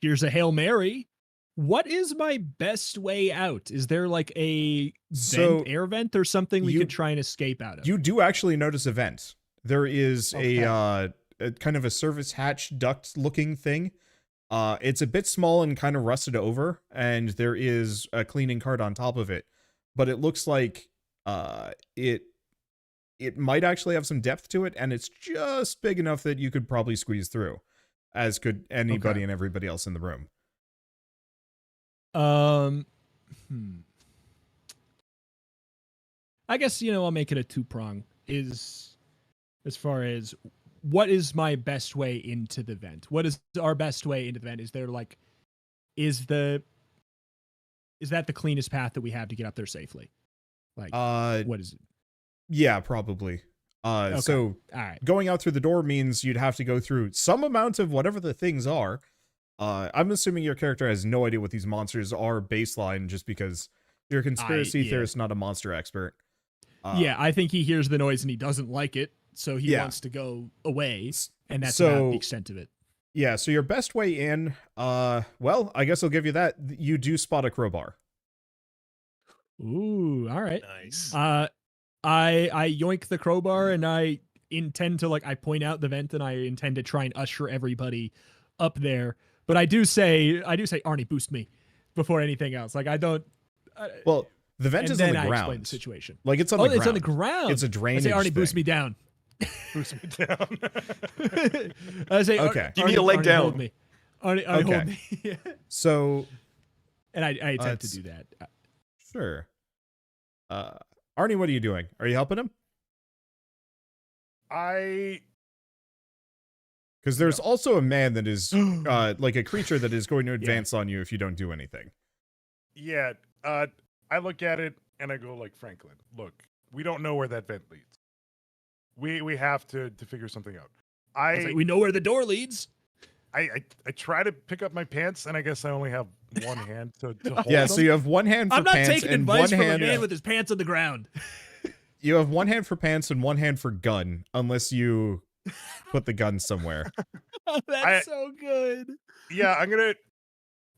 Here's a Hail Mary. What is my best way out? Is there like a air vent or something we could try and escape out of? You do actually notice a vent. There is Okay. a kind of a service hatch duct looking thing. It's a bit small and kind of rusted over, and there is a cleaning cart on top of it. But it looks like it might actually have some depth to it, and it's just big enough that you could probably squeeze through, as could anybody and everybody else in the room. I guess, I'll make it a 2-prong. Is as far as what is my best way into the vent? What is our best way into the vent? Is there like, is that the cleanest path that we have to get up there safely? Like, what is it? Yeah, probably. So All right. going out through the door means you'd have to go through some amount of whatever the things are. I'm assuming your character has no idea what these monsters are baseline, just because you're a conspiracy theorist, not a monster expert. Yeah, I think he hears the noise and he doesn't like it, so he wants to go away, and that's about the extent of it. Yeah, so your best way in, well, I guess I'll give you that. You do spot a crowbar. Ooh, all right. Nice. I yoink the crowbar and I intend to I point out the vent and I intend to try and usher everybody up there. But I do say, Arnie, boost me before anything else. Like I don't. Well, the vent is on the I ground. explain the situation. Like it's on the ground. It's on the ground. It's a drainage I say, Arnie, thing. boost me down. Boost me down. I say, okay. Give me a leg Arnie, down. Hold me. Arnie, Okay. hold me. So, and I attempt to do that. Sure. Arnie, what are you doing? Are you helping him? Because there's also a man that is like a creature that is going to advance on you if you don't do anything. Yeah. I look at it and I go like, Franklin, look, we don't know where that vent leads. We have to figure something out. We know where the door leads. I try to pick up my pants, and I guess I only have one hand to hold Yeah, them. so you have one hand for I'm not pants taking and advice one from hand. a man with his pants on the ground. You have one hand for pants and one hand for gun, unless you put the gun somewhere. That's so good. Yeah,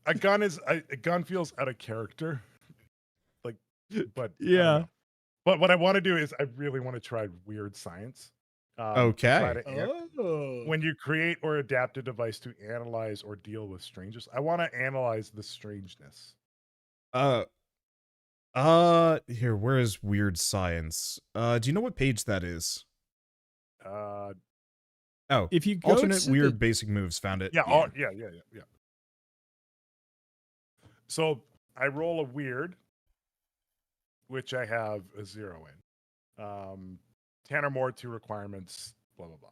a gun feels out of character. Like, but I don't Yeah. know. But what I want to do is I really want to try weird science. Okay. try to when you create or adapt a device to analyze or deal with strangers, I want to analyze the strangeness. Here, where is weird science? Do you know what page that is? Uh, Oh, If you go alternate to weird the- basic moves, found it. yeah. Yeah. So I roll a weird, which I have a 0 in. 10 or more, 2 requirements, blah, blah, blah.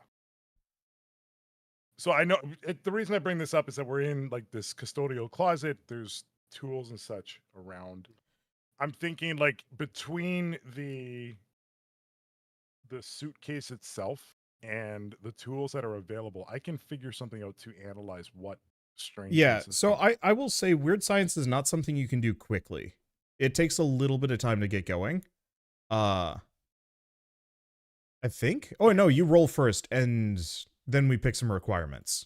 So I know the reason I bring this up is that we're in like this custodial closet. There's tools and such around. I'm thinking like between the suitcase itself and the tools that are available, I can figure something out to analyze what strange. Yeah, so I will say weird science is not something you can do quickly. It takes a little bit of time to get going. I think. Oh no, you roll first, and then we pick some requirements.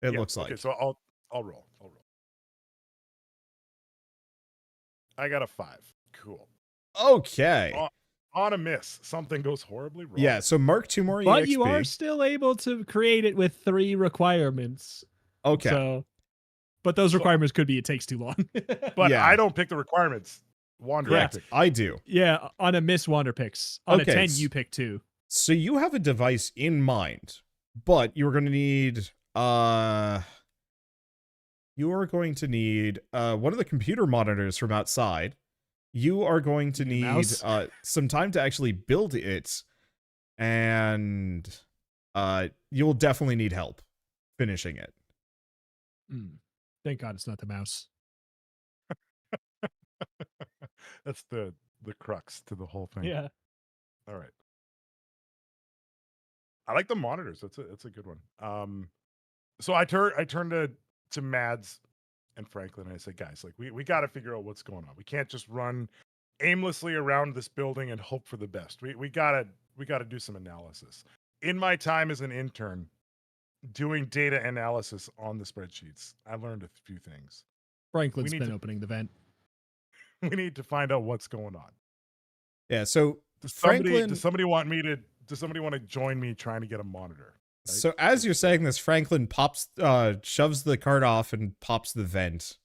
It looks like. Okay, so I'll roll. I got a 5. Cool. Okay. On a miss, something goes horribly wrong. Yeah, so mark 2 more But EXP. you are still able to create it with 3 requirements. Okay. So, but those requirements could be it takes too long. But Yeah. I don't pick the requirements. Wander Correct. pick. I do. Yeah, on a miss, Wander picks. On Okay, a 10, you pick 2. So you have a device in mind, but you're going to need you are going to need one of the computer monitors from outside. You are going to need Mouse? some time to actually build it, and you'll definitely need help finishing it. Thank God it's not the mouse. That's the crux to the whole thing. Yeah. All right. I like the monitors. That's a good one. So I turned to Mads and Franklin and I said, guys, like we got to figure out what's going on. We can't just run aimlessly around this building and hope for the best. We gotta do some analysis. In my time as an intern doing data analysis on the spreadsheets, I learned a few things. Franklin's need been to- opening the vent. We need to find out what's going on. Yeah, so Does Franklin somebody want to join me trying to get a monitor? Right? So as you're saying this, Franklin pops shoves the card off and pops the vent.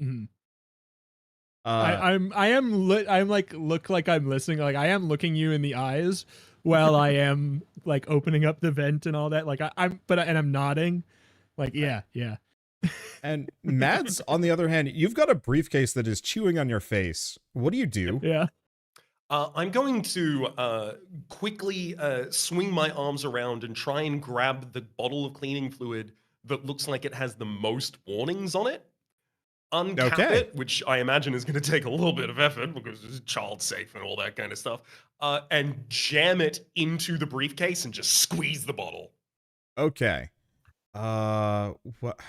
Mhm. Uh, I'm like look like I'm listening. Like I am looking you in the eyes while I am like opening up the vent and all that. Like I'm nodding. Like yeah. and Mads, on the other hand, you've got a briefcase that is chewing on your face. What do you do? Yeah. I'm going to quickly swing my arms around and try and grab the bottle of cleaning fluid that looks like it has the most warnings on it. Uncap it, which I imagine is going to take a little bit of effort because it's child safe and all that kind of stuff, and jam it into the briefcase and just squeeze the bottle. Okay. What?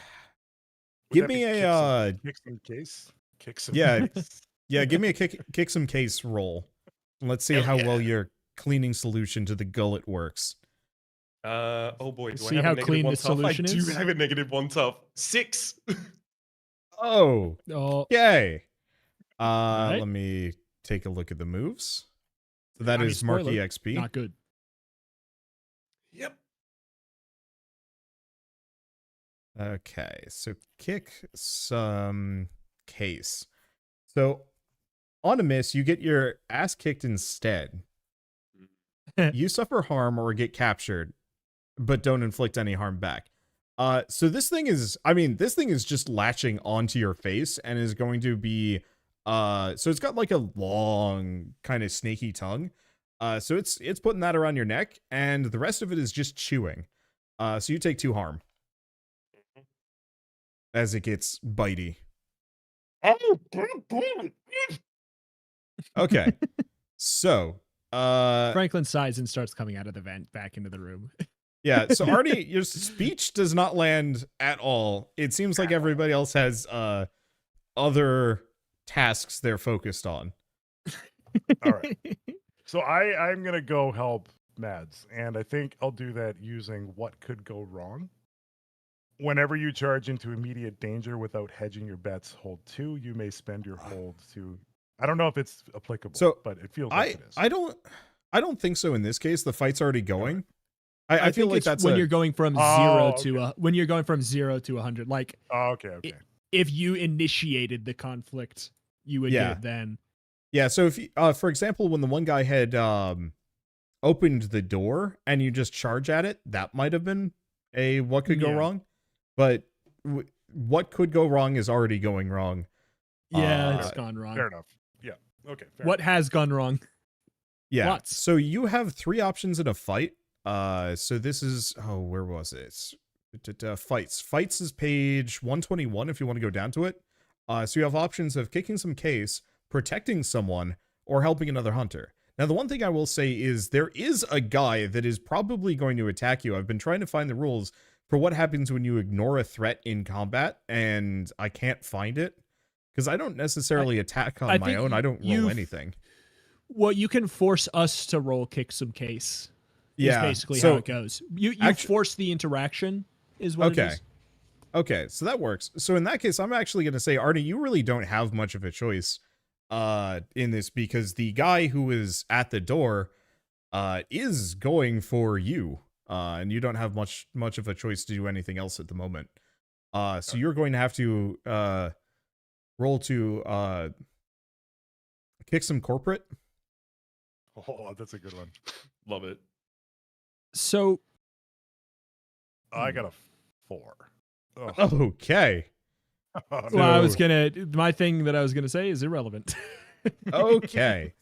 Would Give that be me a kick some case. Kick some Yeah. case? yeah. Give me a kick some case roll. Let's see Hell how yeah. well your cleaning solution to the gullet works. Oh boy, do See I have how a negative clean one this tough? solution I do is? have a negative one tough. 6. Oh, Oh, okay. Alright. Let me take a look at the moves. So that I mean, is mark spoiler, EXP. not good. Yep. Okay, so kick some case. So on a miss, you get your ass kicked instead. You suffer harm or get captured, but don't inflict any harm back. So this thing is just latching onto your face and is going to be, so it's got like a long kind of snaky tongue. So it's putting that around your neck, and the rest of it is just chewing. So you take 2 harm as it gets bitey. Okay. So, Franklin sighs and starts coming out of the vent back into the room. yeah, so Artie, your speech does not land at all. It seems like everybody else has other tasks they're focused on. All right. So I'm gonna go help Mads, and I think I'll do that using what could go wrong. Whenever you charge into immediate danger without hedging your bets, hold 2. You may spend your hold to. I don't know if it's applicable, So, but it feels like it is. I don't think so in this case. The fight's already going. I feel think like it's that's when you're going from Oh, 0 to 100. Like Oh, okay. if you initiated the conflict, you would Yeah. get it then. Yeah, so if for example, when the one guy had opened the door and you just charge at it, that might have been a what could go Yeah. wrong. But what could go wrong is already going wrong. Yeah, Uh, it's gone wrong. Fair enough. Yeah. Okay. Fair What has gone wrong? Yeah. Lots. So you have 3 options in a fight. So this is where was it? Fights. Fights is page 121 if you want to go down to it. So you have options of kicking some case, protecting someone, or helping another hunter. Now, the one thing I will say is there is a guy that is probably going to attack you. I've been trying to find the rules for what happens when you ignore a threat in combat, and I can't find it because I don't necessarily attack on I my think own. I don't roll you've- anything. Well, you can force us to roll kick some case. Yeah, Is basically so how it goes. You actu- force the interaction is what Okay. it is. Okay, so that works. So in that case, I'm actually going to say, Arnie, you really don't have much of a choice in this, because the guy who is at the door is going for you, and you don't have much of a choice to do anything else at the moment. So you're going to have to roll to kick some corporate. Oh, that's a good one. Love it. So I got a 4. Oh, Okay. no. well, my thing that I was gonna say is irrelevant. Okay.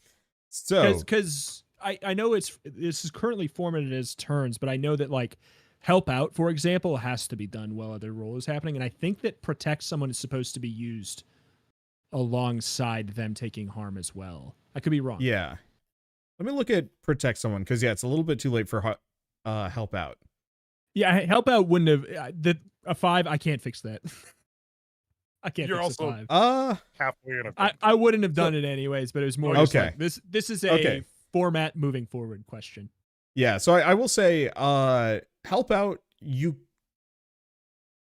So because I know this is currently formatted as turns, but I know that like help out, for example, has to be done while other roll is happening, and I think that protect someone is supposed to be used alongside them taking harm as well. I could be wrong. yeah, let me look at protect someone, because it's a little bit too late for help out. Yeah, help out wouldn't have a 5. I can't fix that. I can't. You're fix a also 5. halfway in a I wouldn't have done it anyways, but it was more just Okay. like this is a Okay. format moving forward question. Yeah, so I will say help out,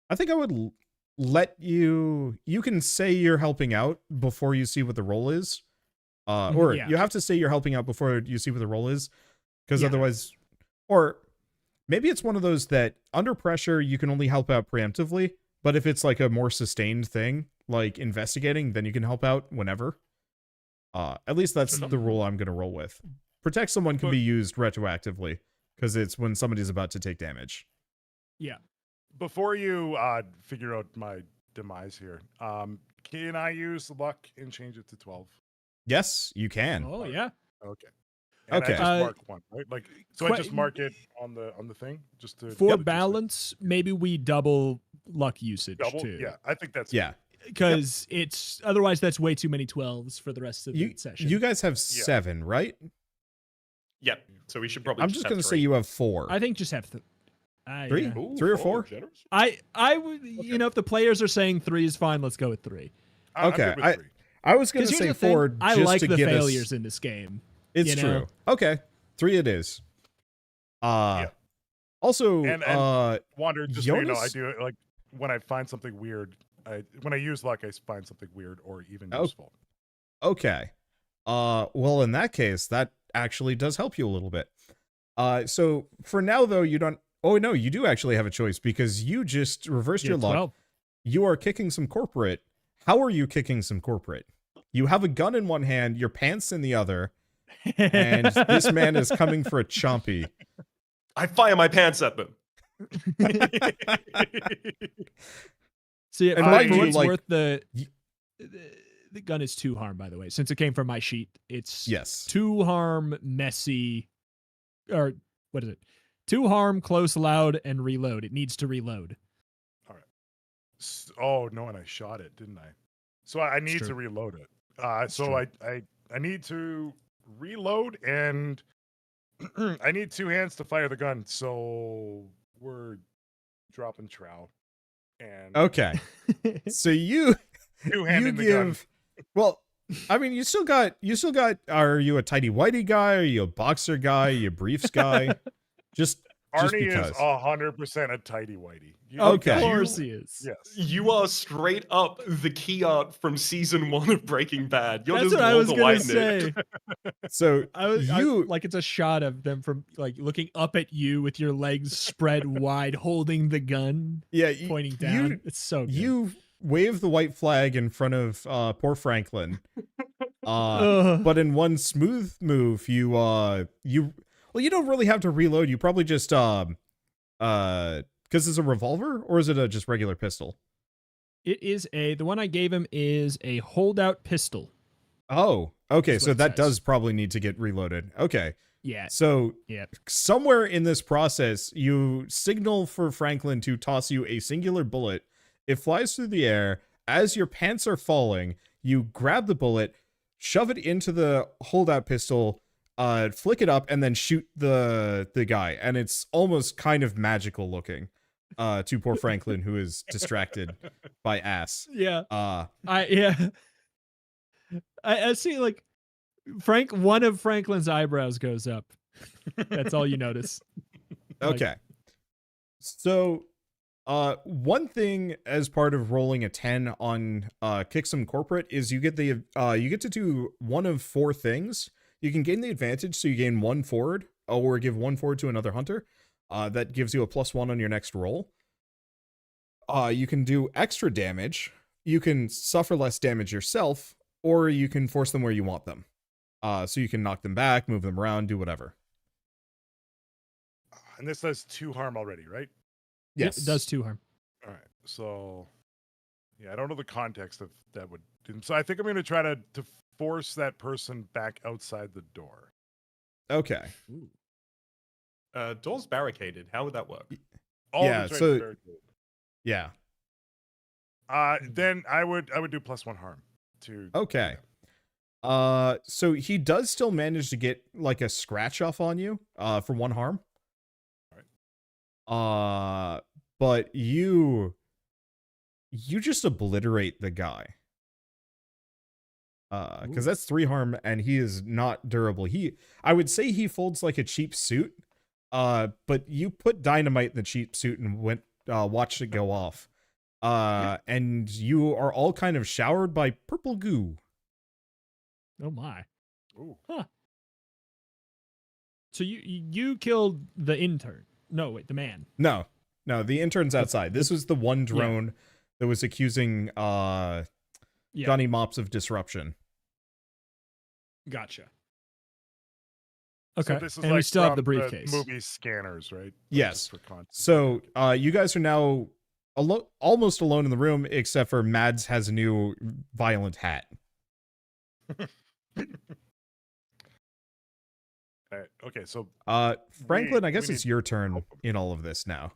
I think I would let you can say you're helping out before you see what the role is. Or Yeah. you have to say you're helping out before you see what the role is, because Yeah. otherwise, or maybe it's one of those that under pressure you can only help out preemptively, but if it's like a more sustained thing, like investigating, then you can help out whenever. At least that's the rule I'm going to roll with. Protect someone can be used retroactively, because it's when somebody's about to take damage. Yeah. Before you figure out my demise here, can I use luck and change it to 12? Yes, you can. Oh yeah. Okay. And Okay. I just mark one, right? Like, so I Quite- just mark it on the thing, just to For just to balance, maybe we double luck usage double. too. Yeah, I think that's Yeah. Because it's otherwise that's way too many 12s for the rest of the session. You guys have 7, right? Yep. So we should probably. I'm just have going to say 3. you have 4. I think just have 3? yeah. Ooh, 3 or 4? 4? Generous. I would you know if the players are saying 3 is fine, let's go with 3. I'm Okay, good with 3. I was going to Because say here's the 4 thing, I just like to the get failures us. in this game. It's you true. know? Okay. 3 it is. Yeah. Also, And Wander, just so you know, I Jonas- do it like when I find something weird. When I use luck, I find something weird or even Oh. useful. Okay. Well, in that case, that actually does help you a little bit. So for now, though, you don't. Oh no, you do actually have a choice, because you just reversed your luck. 12. You are kicking some corporate. How are you kicking some corporate? You have a gun in one hand, your pants in the other, and this man is coming for a chompy. I fire my pants at them. See, And for mind you, what's like, worth the gun is 2 harm, by the way. Since it came from my sheet, it's Yes. 2 harm, messy, or what is it? 2 harm, close, loud, and reload. It needs to reload. Oh no, and I shot it, didn't I? So I need true. to reload it. It's So true. I need to reload, and I need 2 hands to fire the gun. So we're dropping trow, and Okay. So you 2 hand you in the gun. give. Well, I mean, you still got. Are you a tidy whitey guy? Are you a boxer guy? Are you a briefs guy? Just Arnie because. is 100% a tidy whitey. Okay. Of course he is. Yes. You are straight up the key art from season 1 of Breaking Bad. You're That's just what I was Walter gonna White in it. say. So I like it's a shot of them from like looking up at you with your legs spread wide, holding the gun, yeah, pointing down. It's so good. You wave the white flag in front of poor Franklin. Ugh. But in one smooth move, you you don't really have to reload. You probably just because it's a revolver, or is it a just regular pistol? It is the one I gave him is a holdout pistol. Oh, okay. That's So what it that says. does probably need to get reloaded. Okay. Yeah. So Yeah. somewhere in this process, you signal for Franklin to toss you a singular bullet. It flies through the air. As your pants are falling, you grab the bullet, shove it into the holdout pistol, flick it up, and then shoot the guy. And it's almost kind of magical looking to poor Franklin, who is distracted by ass. Yeah. Uh, I see like one of Franklin's eyebrows goes up. That's all you notice. Like- okay. So One thing as part of rolling a 10 on Kick Some Corporate is you get to do one of 4 things. You can gain the advantage, so you gain 1 forward, or give 1 forward to another hunter. That gives you a +1 on your next roll. You can do extra damage. You can suffer less damage yourself, or you can force them where you want them. So you can knock them back, move them around, do whatever. And this does 2 harm already, right? Yes. It does 2 harm. All right. So, yeah, I don't know the context of that would. So I think I'm going to try to force that person back outside the door. Okay. Door's barricaded. How would that work? Yeah, the so- barricade. Yeah. Then I would do +1 harm to. Okay. So he does still manage to get like a scratch off on you, for 1 harm. But you just obliterate the guy. Because that's 3 harm, and he is not durable. I would say he folds like a cheap suit. But you put dynamite in the cheap suit and watched it go off. And you are all kind of showered by purple goo. Oh my. Ooh. Huh. So you killed the intern. No, wait, the man. No, the intern's outside. This was the one drone that was accusing Gunny Mops of disruption. Gotcha. So Okay. this is And we like still have the from briefcase. movie scanners, right? Yes. Just for context. So you guys are now almost alone in the room, except for Mads has a new violent hat. All right, okay, so Franklin, I we guess need it's your turn in all of this now.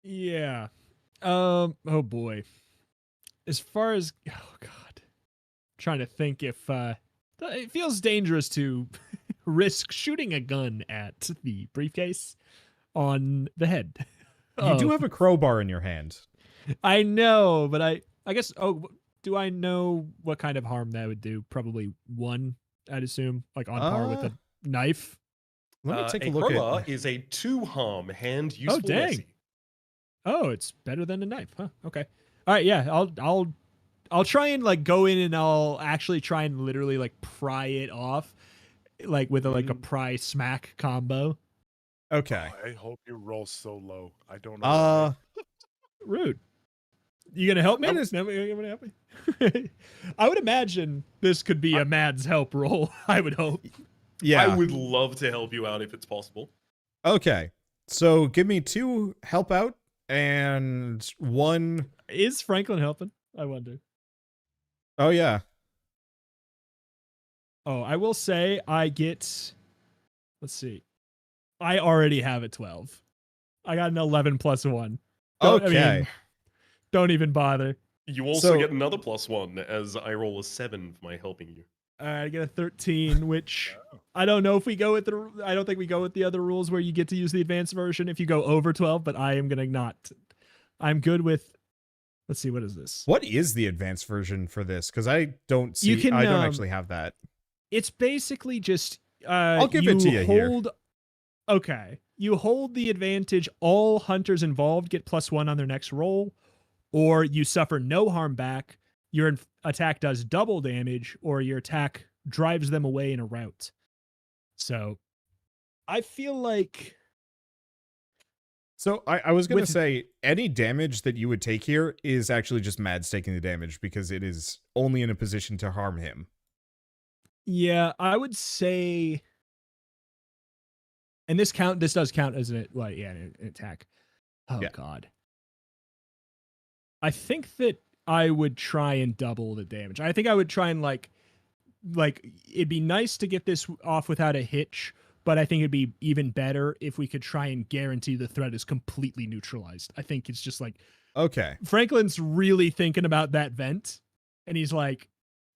Yeah. Oh boy. As far as God, trying to think if it feels dangerous to risk shooting a gun at the briefcase on the head. You do have a crowbar in your hand. I know, but I guess. Oh, do I know what kind of harm that would do? Probably 1, I'd assume, like on par with a knife. Let me take a a look crowbar at. is a 2 harm hand useful. Oh, dang. Messy. Oh, it's better than a knife, huh? Okay. All right, yeah. I'll try and like go in and I'll actually try and literally like pry it off, like with a pry smack combo. Okay. I hope you roll so low. I don't know. why. Rude. You gonna help me? I'm You gonna help me? I would imagine this could be a Mads help roll. I would hope. Yeah. I would love to help you out if it's possible. Okay. So give me 2 help out and 1. Is Franklin helping? I wonder. Oh yeah. Oh, I will say I get. Let's see. I already have a 12. I got an 11 plus 1. Okay. Don't even bother. You also So- get another +1 as I roll a 7 for my helping you. I get a 13, which I don't know if we go with I don't think we go with the other rules where you get to use the advanced version if you go over 12, but I am going to not. I'm good with. Let's see, what is this? What is the advanced version for this? Because I don't see. You can, I don't actually have that. It's basically just. I'll give it to you here. Okay. You hold the advantage. All hunters involved get +1 on their next roll, or you suffer no harm back. Your attack does double damage, or your attack drives them away in a rout. So I feel like. So I was going to With- say any damage that you would take here is actually just Mads taking the damage because it is only in a position to harm him. Yeah, I would say. And this does count as an attack. Oh Yeah. God. I think that I would try and double the damage. I think I would try and like it'd be nice to get this off without a hitch, but I think it'd be even better if we could try and guarantee the threat is completely neutralized. I think it's just like Okay. Franklin's really thinking about that vent, and he's like,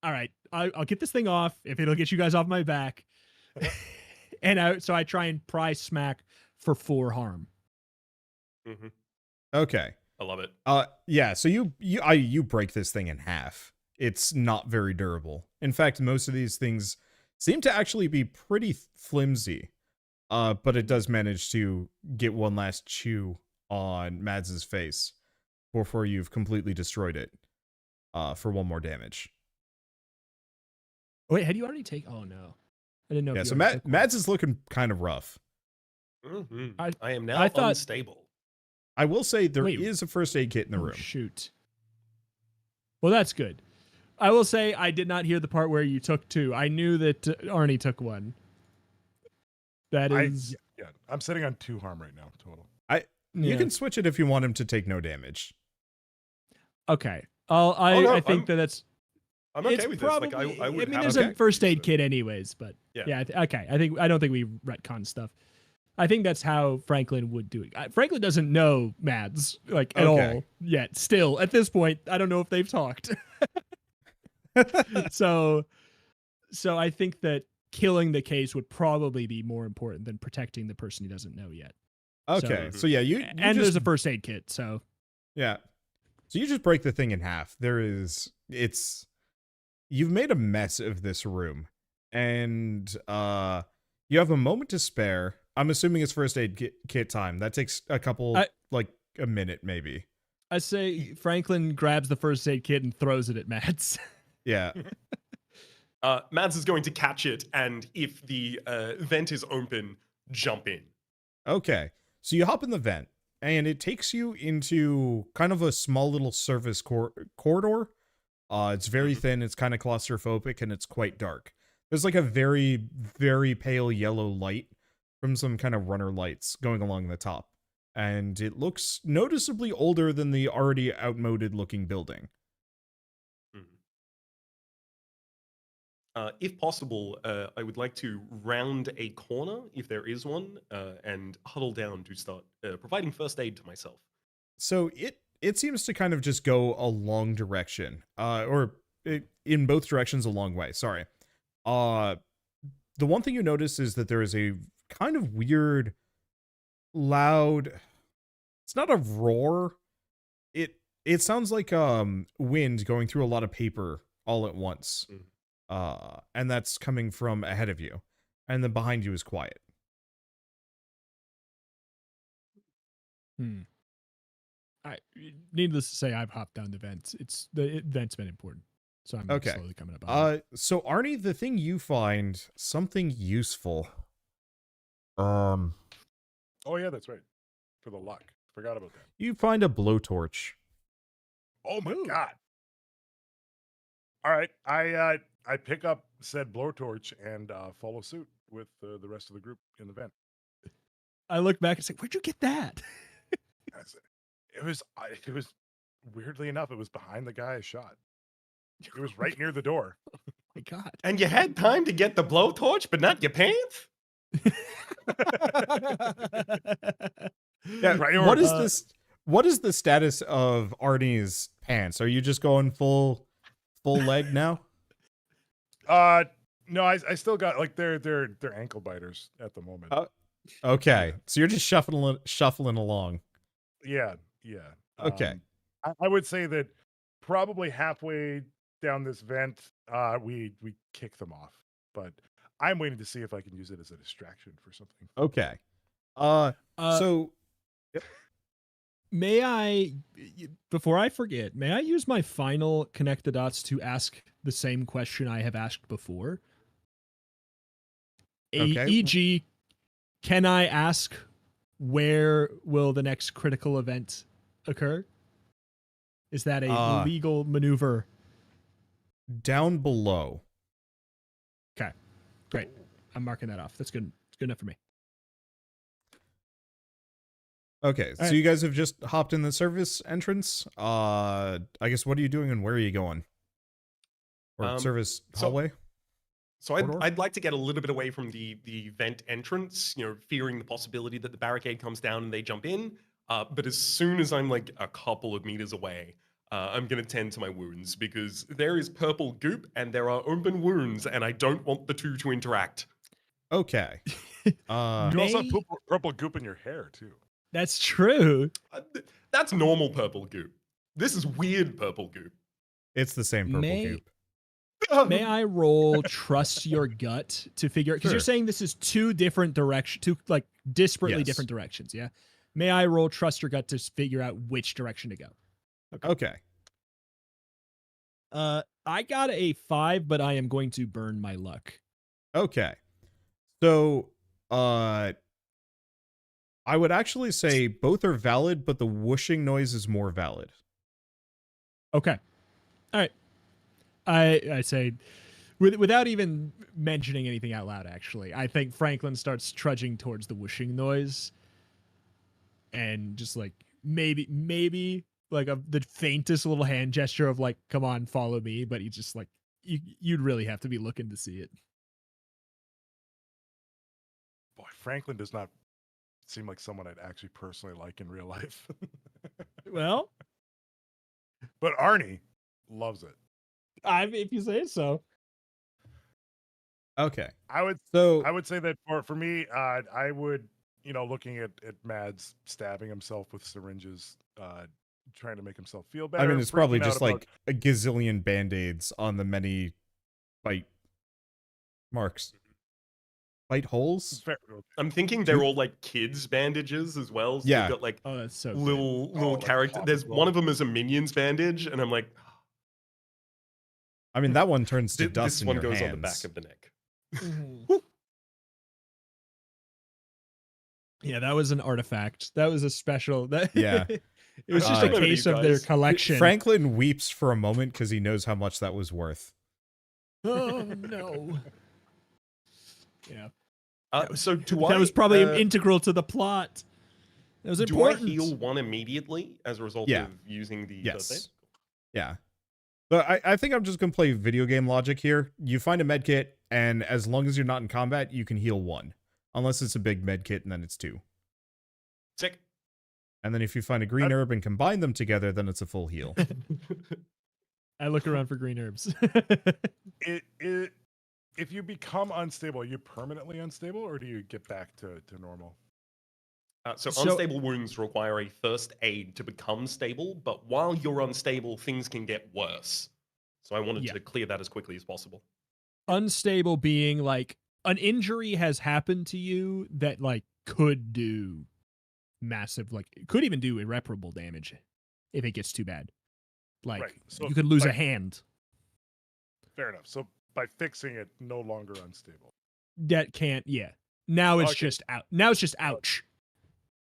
all right, I'll get this thing off if it'll get you guys off my back. And so I try and pry smack for 4 harm. Mm-hmm. Okay. I love it. Yeah. So you break this thing in half. It's not very durable. In fact, most of these things seem to actually be pretty flimsy. But it does manage to get one last chew on Mads's face before you've completely destroyed it for 1 more damage. Wait, had you already taken? Oh no, I didn't know. Yeah, if so you already took one. Mads is looking kind of rough. I am now I thought- unstable. I will say there Wait. is a first aid kit in the Oh, room. shoot. Well, that's good. I will say I did not hear the part where you took 2. I knew that Arnie took 1. That is. Yeah, I'm sitting on 2 harm right now total. You yeah. can switch it if you want him to take no damage. Okay. no, I think that's. I'm okay it's with probably, this. Like, I would have there's okay. a first aid kit anyways, but Yeah. okay. I don't think we retcon stuff. I think that's how Franklin would do it. Franklin doesn't know Mads like at Okay. all yet. Still, at this point, I don't know if they've talked. so I think that killing the case would probably be more important than protecting the person he doesn't know yet. Okay, so yeah, you And just, there's a first aid kit, so yeah. So you just break the thing in half. You've made a mess of this room, and you have a moment to spare. I'm assuming it's first aid kit time. That takes like a minute maybe. I say Franklin grabs the first aid kit and throws it at Mads. Yeah. Mads is going to catch it, and if the vent is open, jump in. Okay. So you hop in the vent, and it takes you into kind of a small little service corridor. It's very thin, it's kind of claustrophobic, and it's quite dark. There's like a very, very pale yellow light from some kind of runner lights going along the top. And it looks noticeably older than the already outmoded looking building. If possible, I would like to round a corner, if there is one, and huddle down to start providing first aid to myself. So it seems to kind of just go a long direction, in both directions a long way. Sorry. The one thing you notice is that there is a kind of weird, loud. It's not a roar. It sounds like wind going through a lot of paper all at once. And that's coming from ahead of you, and then behind you is quiet. Needless to say, I've hopped down the vents. The vent's been important, so I'm Okay. slowly coming up. So Arnie, the thing you find something useful. Oh yeah, that's right. For the luck. Forgot about that. You find a blowtorch. Oh my god. All right. I pick up said blowtorch and follow suit with the rest of the group in the vent. I look back and say, "Where'd you get that?" It was weirdly enough, it was behind the guy I shot. It was right near the door. Oh my god! And you had time to get the blowtorch, but not your pants? Yeah, Priority. what is this? What is the status of Arnie's pants? Are you just going full leg now? No, I still got like they're ankle biters at the moment. Okay, so you're just shuffling along. Yeah. Okay. I would say that probably halfway down this vent, we kick them off. But I'm waiting to see if I can use it as a distraction for something. Okay. So May I, before I forget, may I use my final connect the dots to ask the same question I have asked before? Okay. E.g., can I ask where will the next critical event occur? Is that a legal maneuver? down below. Okay, great. I'm marking that off. That's good. It's good enough for me. Okay, so right. you guys have just hopped in the service entrance. I guess what are you doing and where are you going? Or service hallway? So I'd like to get a little bit away from the vent entrance, fearing the possibility that the barricade comes down and they jump in. But as soon as I'm like a couple of meters away, I'm going to tend to my wounds because there is purple goop and there are open wounds and I don't want the two to interact. Okay. You also have purple goop in your hair too. That's true. That's normal purple goop. This is weird purple goop. It's the same purple goop. May I roll trust your gut to figure, because you're saying this is two different directions, two like disparately different directions, yeah? May I roll trust your gut to figure out which direction to go? Okay. I got a 5, but I am going to burn my luck. Okay. So, I would actually say both are valid, but the whooshing noise is more valid. Okay. All right. I say, without even mentioning anything out loud, actually, I think Franklin starts trudging towards the whooshing noise, and just like maybe like the faintest little hand gesture of like, "Come on, follow me," but he just like you'd really have to be looking to see it. Boy, Franklin does not seem like someone I'd actually personally like in real life. Well, But Arnie loves it. if you say so. Okay. I would So, say that for me, I would, looking at Mads stabbing himself with syringes, trying to make himself feel better. I mean, it's probably freaking out just about- like a gazillion band-aids on the many bite marks. Bite holes? Fair- I'm thinking they're all like kids' bandages as well. So Yeah. they've got like Oh, that's so good. little like character. There's topical. one of them is a Minions bandage, and I'm like, I mean, that one turns to this dust in one your goes hands. on the back of the neck. Yeah, that was an artifact. That was a special. That Yeah. it was just Uh, a case these of their guys. collection. Franklin weeps for a moment because he knows how much that was worth. Oh no. Yeah, So do that I? was probably integral to the plot. That was do important. I heal one immediately as a result Yeah. of using the first aid? Yes. Yeah. But I think I'm just going to play video game logic here. You find a med kit, and as long as you're not in combat, you can heal 1. Unless it's a big med kit, and then it's 2. Sick. And then if you find a green herb and combine them together, then it's a full heal. I look around for green herbs. If you become unstable, are you permanently unstable, or do you get back to normal? So So- unstable wounds require a first aid to become stable, but while you're unstable, things can get worse. So I wanted Yeah. to clear that as quickly as possible. Unstable being like an injury has happened to you that like could do massive, like could even do irreparable damage if it gets too bad. Like Right, so you could lose a like- hand. Fair enough. So by fixing it, no longer unstable. That can't. Yeah. Now it's Okay. just out. Now it's just ouch.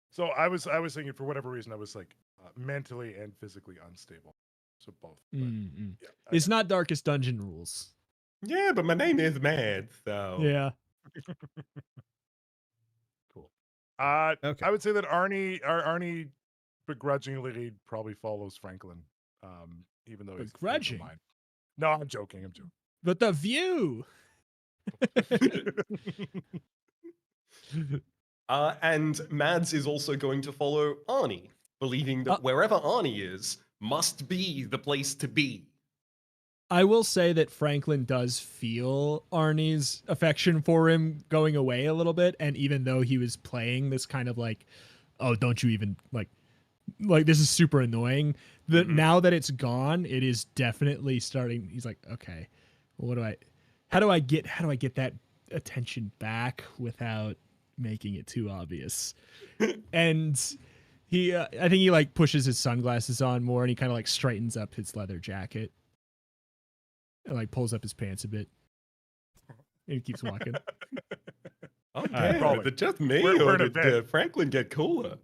So I was thinking for whatever reason I was like mentally and physically unstable. So both. But, Mm-mm. yeah, It's not Darkest Dungeon rules. Yeah, but my name is Mad, so Yeah. cool. Okay. I would say that Arnie begrudgingly probably follows Franklin, even though he's Begrudging? mine. No, I'm joking. I'm joking. But the view. And Mads is also going to follow Arnie, believing that wherever Arnie is must be the place to be. I will say that Franklin does feel Arnie's affection for him going away a little bit, and even though he was playing this kind of like, oh, don't you even like this is super annoying. Now that it's gone, it is definitely starting. He's like, okay, well, how do I get that attention back without making it too obvious? And he, I think he like pushes his sunglasses on more, and he kind of like straightens up his leather jacket. And like pulls up his pants a bit. And he keeps walking. Okay, Probably. is it just me, We're or in a did bed. Franklin get cooler?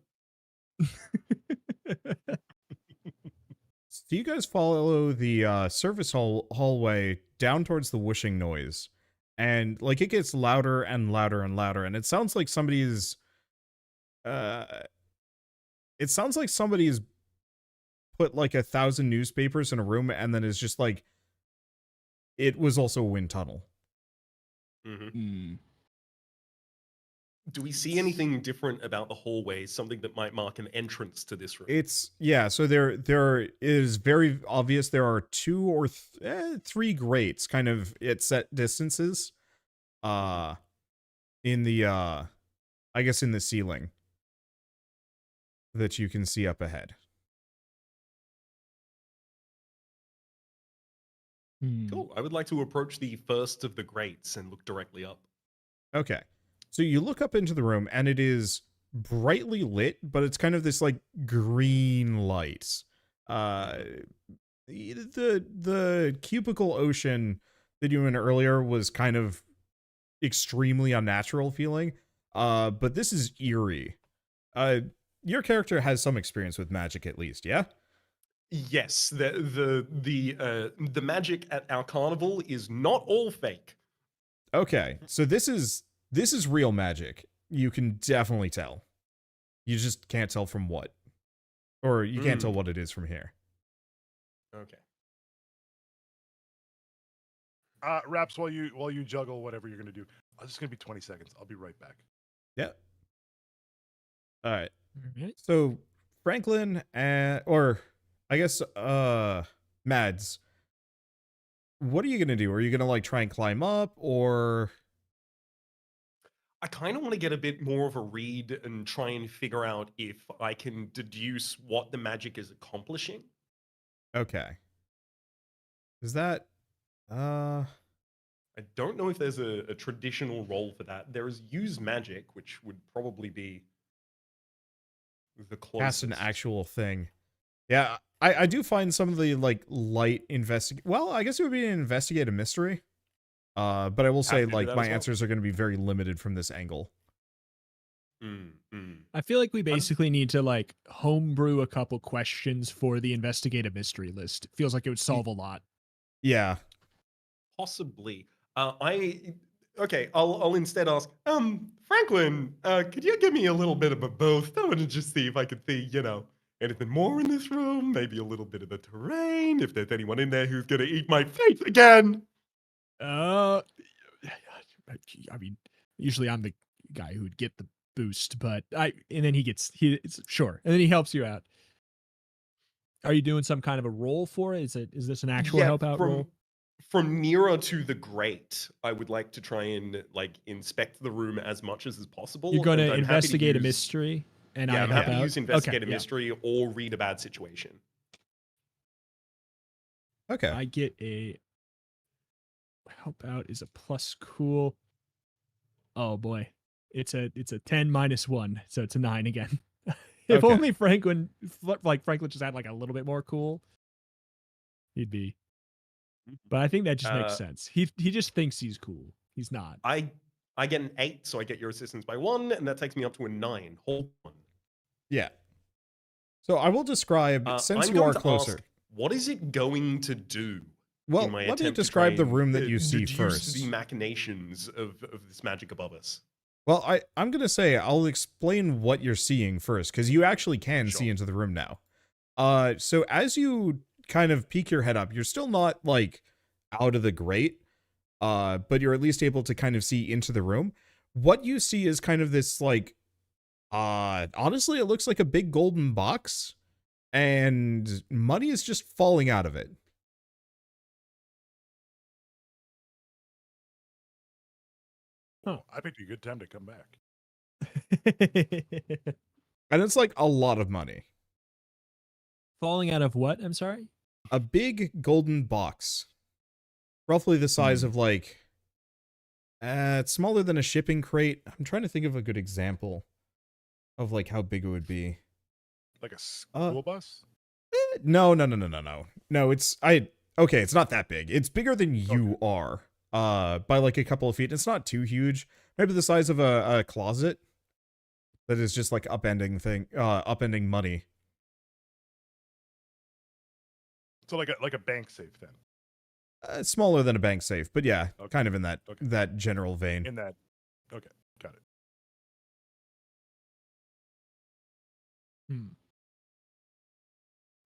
So you guys follow the service hallway down towards the whooshing noise, and like it gets louder and louder and louder, and it sounds like somebody's put like 1,000 newspapers in a room, and then is just like, it was also a wind tunnel. Mm-hmm. Do we see anything different about the hallway? Something that might mark an entrance to this room? So there is very obvious there are 2 or 3 grates kind of at set distances in the I guess in the ceiling that you can see up ahead. Cool. I would like to approach the first of the grates and look directly up. Okay. So you look up into the room, and it is brightly lit, but it's kind of this like green light. The cubicle ocean that you went earlier was kind of extremely unnatural feeling. But this is eerie. Your character has some experience with magic at least, yeah? Yes, the magic at our carnival is not all fake. Okay, so this is real magic. You can definitely tell. You just can't tell from what. Or you can't tell what it is from here. Okay. Raps, while you juggle whatever you're gonna do, it's just gonna be 20 seconds. I'll be right back. Yeah. All right. Alright. So Franklin or I guess Mads, what are you gonna do? Are you gonna like try and climb up, or I kind of want to get a bit more of a read and try and figure out if I can deduce what the magic is accomplishing. okay? Is that I don't know if there's a traditional role for that. There is use magic, which would probably be the closest. cast an actual thing? Yeah, I do find some of the like light investigate. Well, I guess it would be an investigate a mystery. But I will say Happy to do like that my as well. answers are going to be very limited from this angle. I feel like we basically need to like homebrew a couple questions for the investigative mystery list. Feels like it would solve a lot. Yeah. Possibly. I'll instead ask, Franklin, could you give me a little bit of a both? I want to just see if I could see, anything more in this room, maybe a little bit of the terrain, if there's anyone in there who's gonna eat my face again. I mean, usually I'm the guy who would get the boost, but and then it's sure, and then he helps you out. Are you doing some kind of a roll for it? Is this an actual help out roll? From nearer to the grate, I would like to try and like inspect the room as much as is possible. You're going and to I'm happy investigate a use- mystery, and Yeah, I I'm help happy to out. use investigate Okay, a mystery or read a bad situation. Okay. I get a help out is a plus cool. Oh boy, it's a 10 minus 1, so it's a 9 again. If Okay. only Franklin just had like a little bit more cool, he'd be. But I think that just makes sense. He just thinks he's cool. He's not. I get an 8, so I get your assistance by 1, and that takes me up to a 9. Hold on. Yeah. So I will describe, since I'm you going are to closer. ask, what is it going to do? Well, in my let me attempt to describe the try and, room that you see deduce first. the machinations of this magic above us. Well, I'm going to say I'll explain what you're seeing first, because you actually can see into the room now. So as you kind of peek your head up, you're still not like out of the grate, but you're at least able to kind of see into the room. What you see is kind of this like, honestly, it looks like a big golden box, and money is just falling out of it. Huh. I picked a good time to come back. And it's like a lot of money. Falling out of what? I'm sorry? A big golden box. Roughly the size of like, it's smaller than a shipping crate. I'm trying to think of a good example of like how big it would be. Like a school bus? No. No, it's it's not that big. It's bigger than you are. By like a couple of feet. It's not too huge. Maybe the size of a closet. That is just like upending money. So like a bank safe then. It's smaller than a bank safe, but yeah, Okay. kind of in that general vein. In that. Okay, got it.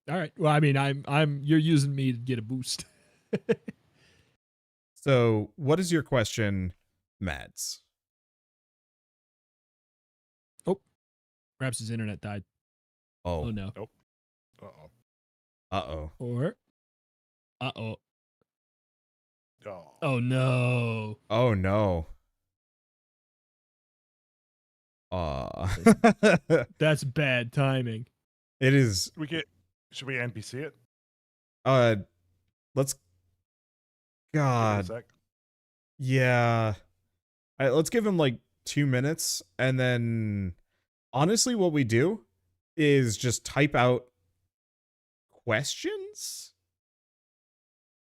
All right. Well, I mean, you're using me to get a boost. So, what is your question, Mads? Perhaps his internet died. Oh. Oh no. Uh-oh. Uh-oh. Or uh-oh. Oh. Oh no. Oh no. That's bad timing. It is. Should we NPC it? Let's. Give it a God. sec. Yeah. All right, let's give him like 2 minutes, and then honestly, what we do is just type out questions.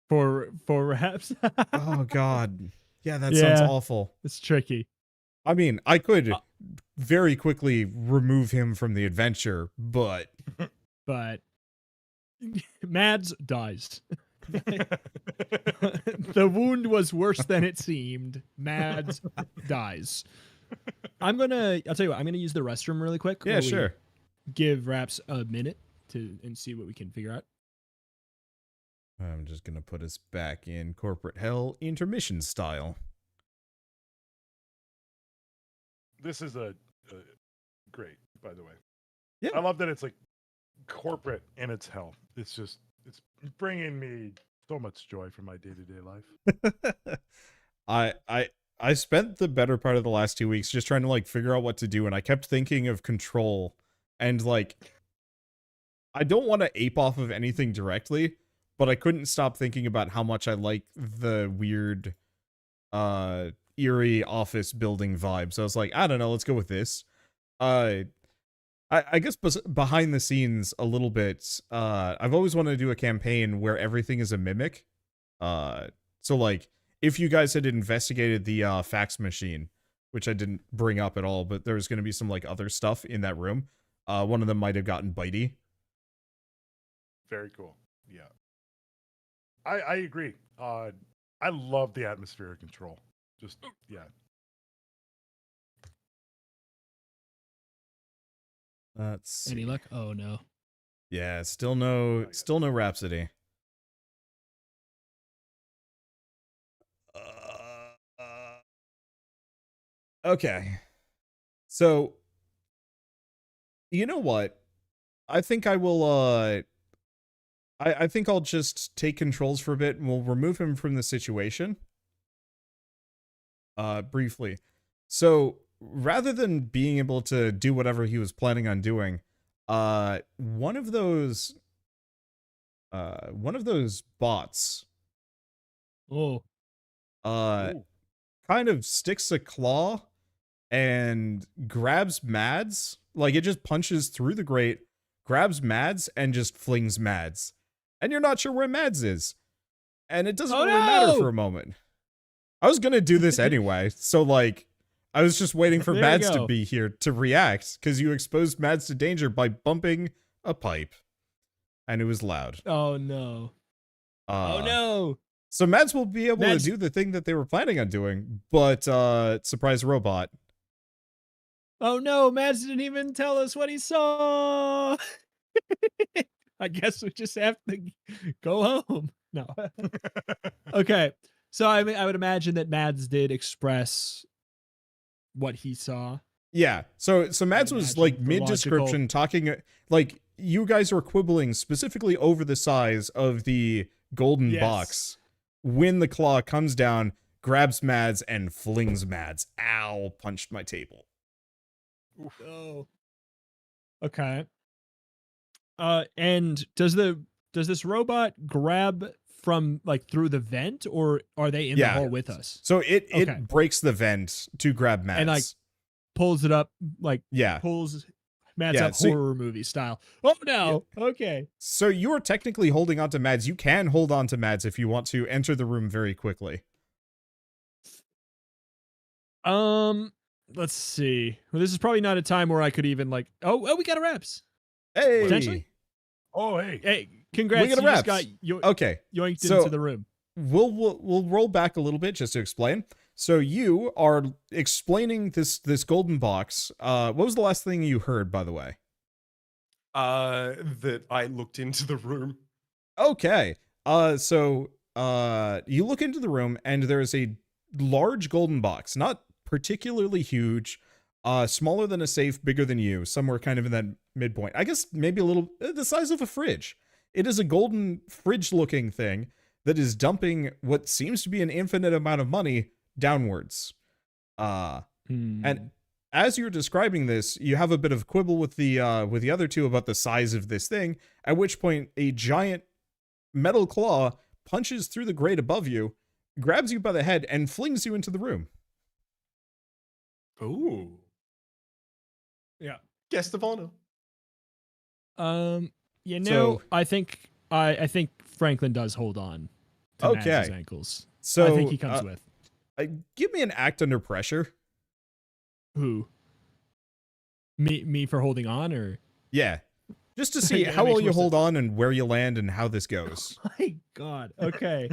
For Raps. Oh God, yeah, that sounds Yeah. awful. It's tricky. I mean, I could very quickly remove him from the adventure, but But Mads dies. The wound was worse than it seemed. Mads dies. I'll tell you what, I'm gonna use the restroom really quick. yeah, while we sure. Give Raps a minute and see what we can figure out. I'm just gonna put us back in corporate hell intermission style. This is a great, by the way. Yeah. I love that it's like corporate and it's hell. It's bringing me so much joy for my day-to-day life. I spent the better part of the last 2 weeks just trying to like figure out what to do, and I kept thinking of Control, and like I don't want to ape off of anything directly, but I couldn't stop thinking about how much I like the weird eerie office building vibe. So I was like, I don't know, let's go with this. I guess behind the scenes a little bit, I've always wanted to do a campaign where everything is a mimic. So like, if you guys had investigated the fax machine, which I didn't bring up at all, but there's going to be some like other stuff in that room. One of them might have gotten bitey. Very cool. Yeah. I agree. I love the atmosphere of Control. Just, yeah. Let's see. Any luck? Oh no. Yeah, still no Rhapsody. Okay. So, you know what? I think I will, I think I'll just take controls for a bit and we'll remove him from the situation. Briefly. So, rather than being able to do whatever he was planning on doing, one of those bots, Oh. Ooh. kind of sticks a claw and grabs Mads. Like, it just punches through the grate, grabs Mads, and just flings Mads. And you're not sure where Mads is. And it doesn't really matter for a moment. I was gonna do this anyway, so like, I was just waiting for There you Mads to go. be here to react, because you exposed Mads to danger by bumping a pipe. And it was loud. Oh no. Oh no. So Mads will be able Mads- to do the thing that they were planning on doing, but surprise robot. Oh no, Mads didn't even tell us what he saw. I guess we just have to go home. No. Okay. So I mean, I would imagine that Mads did express what he saw. Yeah. So Mads was imagine like for mid-description talking, like, you guys were quibbling specifically over the size of the golden Yes. box when the claw comes down, grabs Mads, and flings Mads. Ow, punched my table. Oh. Okay. And does this robot grab from like through the vent, or are they in Yeah. the hall with us? So it Okay. breaks the vent to grab Mads. And, like, Pulls it up, like yeah. pulls Mads Yeah, up so- horror movie style. Oh no. Okay. So you're technically holding on to Mads. You can hold on to Mads if you want to enter the room very quickly. Let's see. Well, this is probably not a time where I could even like. Oh, we got a reps. Hey. Potentially? Oh, hey. Hey, congrats! We got a You just reps. got Okay. yoinked So- into the room. We'll roll back a little bit just to explain. So you are explaining this golden box. What was the last thing you heard, by the way? That I looked into the room. Okay. So you look into the room and there is a large golden box, not particularly huge, smaller than a safe, bigger than you, somewhere kind of in that midpoint. I guess maybe a little the size of a fridge. It is a golden fridge-looking thing that is dumping what seems to be an infinite amount of money downwards. And as you're describing this, you have a bit of quibble with the other two about the size of this thing, at which point a giant metal claw punches through the grate above you, grabs you by the head, and flings you into the room. Ooh. Yeah. Guest of honor. You know, So- I think Franklin does hold on to Okay. Mads' ankles. So I think he comes with give me an act under pressure. who? Me for holding on, or Yeah. Just to see Yeah, how that makes well you more hold on and where you land and how this goes. my God. Okay.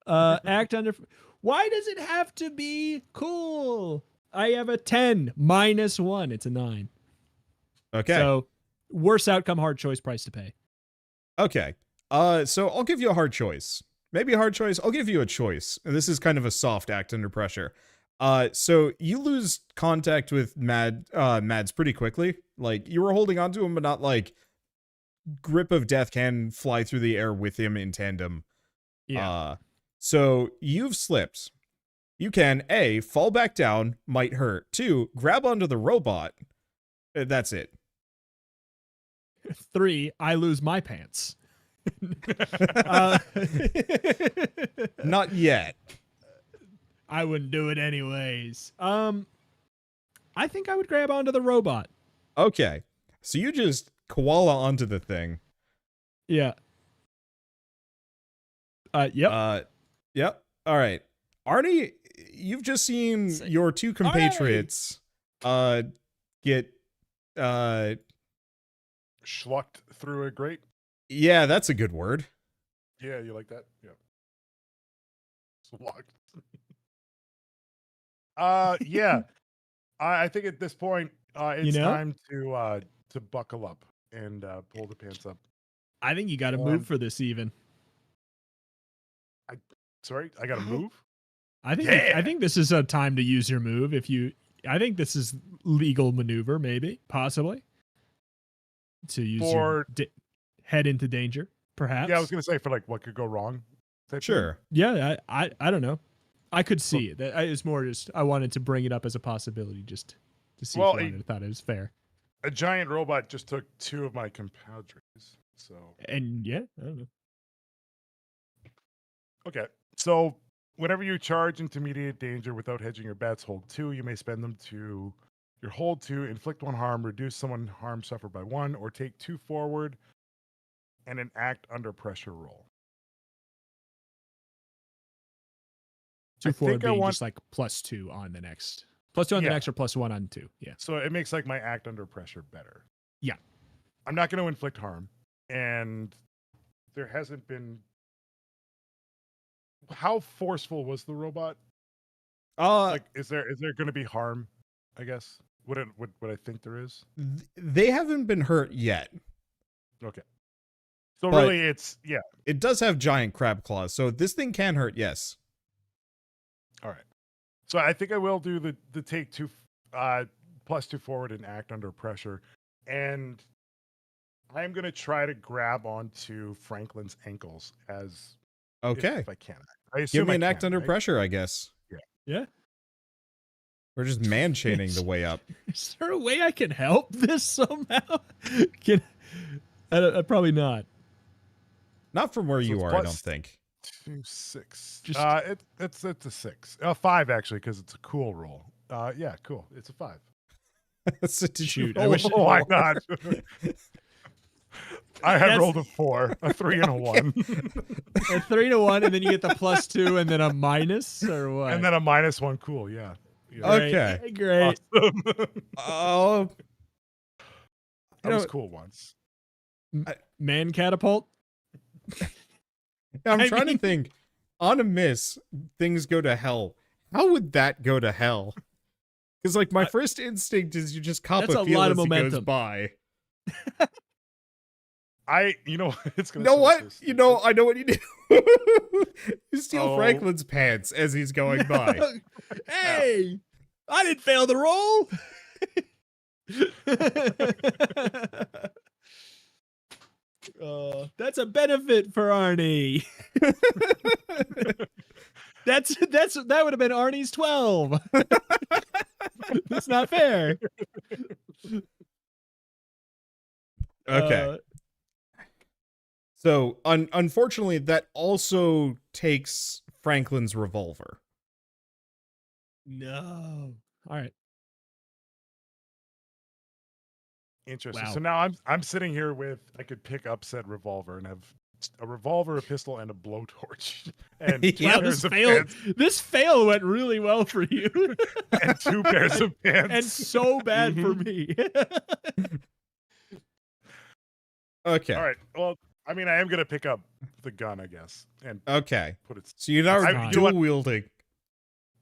Act under. Why does it have to be cool? I have a 10 minus 1. It's a 9. Okay. So worst outcome, hard choice, price to pay. Okay. So I'll give you a hard choice. Maybe a hard choice. I'll give you a choice. This is kind of a soft act under pressure. So you lose contact with Mads pretty quickly. Like, you were holding on to him, but not like grip of death can fly through the air with him in tandem. Yeah. So you've slipped. You can A, fall back down, might hurt. 2, grab onto the robot. That's it. 3, I lose my pants. uh, Not yet. I wouldn't do it anyways. I think I would grab onto the robot. Okay. So you just koala onto the thing. Yeah. Yep. Yep. All right. Arnie, you've just seen your two compatriots get Schlucked through a grate. yeah, that's a good word. Yeah, you like that? Yeah. Schlucked. Yeah. I think at this point, it's time to buckle up and pull the pants up. I think you got to move for this even. Sorry, I got to move. I think Yeah. I think this is a time to use your move. I think this is legal maneuver, maybe, possibly, to use your head into danger, perhaps. Yeah, I was gonna say for like what could go wrong. type thing. Sure. Yeah, I don't know. I could see it. It's more just I wanted to bring it up as a possibility, just to see Well, if I thought it was fair. A giant robot just took 2 of my compadres. So And yeah, I don't know. okay. So whenever you charge into immediate danger without hedging your bets, hold 2. You may spend them to your hold to inflict 1 harm, reduce someone harm suffered by 1, or take 2 forward and an act under pressure roll. 2 I forward think I being want- just like +2 on the next. +2 on the Yeah. next or +1 on 2. Yeah. So it makes like my act under pressure better. Yeah. I'm not going to inflict harm, and there hasn't been. How forceful was the robot? Like, is there going to be harm? I guess. Would I think there is? They haven't been hurt yet. Okay. So But- really, it's yeah. It does have giant crab claws, so this thing can hurt, yes. All right. So I think I will do the take 2 +2 forward and act under pressure, and I'm going to try to grab onto Franklin's ankles as Okay. if I can. I assume Give me I an act can, under right? pressure, I guess. Yeah. We're just man chaining the way up. Is there a way I can help this somehow? Probably not. Not from where So you it's are, I don't plus- think. 2, 6. Just- It's a 6. 5 actually, because it's a cool roll. Yeah, cool. It's a 5. So did you Shoot, I roll wish- a Why four? not? I had That's- rolled a 4, a 3, and a 1, A 3 to 1, and then you get the +2, and then a minus, or what? and then a -1. Cool. Yeah. Yeah. Okay. Great. Awesome. Oh, That was know- cool once. Man catapult. I'm I trying mean- to think. On a miss, things go to hell. How would that go to hell? Because like my first instinct is you just cop That's a a feel lot as of it goes momentum. by. You know, it's You gonna. know sound what? so You know, stupid. I know what you do. You steal Oh. Franklin's pants as he's going by. Hey, I didn't fail the roll. That's a benefit for Arnie. That would have been Arnie's 12. That's not fair. Okay. So, unfortunately, that also takes Franklin's revolver. No. All right. Interesting. Wow. So now I'm sitting here with I could pick up said revolver and have a revolver, a pistol, and a blowtorch, and two Yeah. Wow, pairs this of fail. pants, This fail went really well for you, and two pairs of pants. and so bad for me. Okay. All right. Well, I mean, I am gonna pick up the gun, I guess, and Okay. put it. So you're now That's fine. You know what? dual wielding.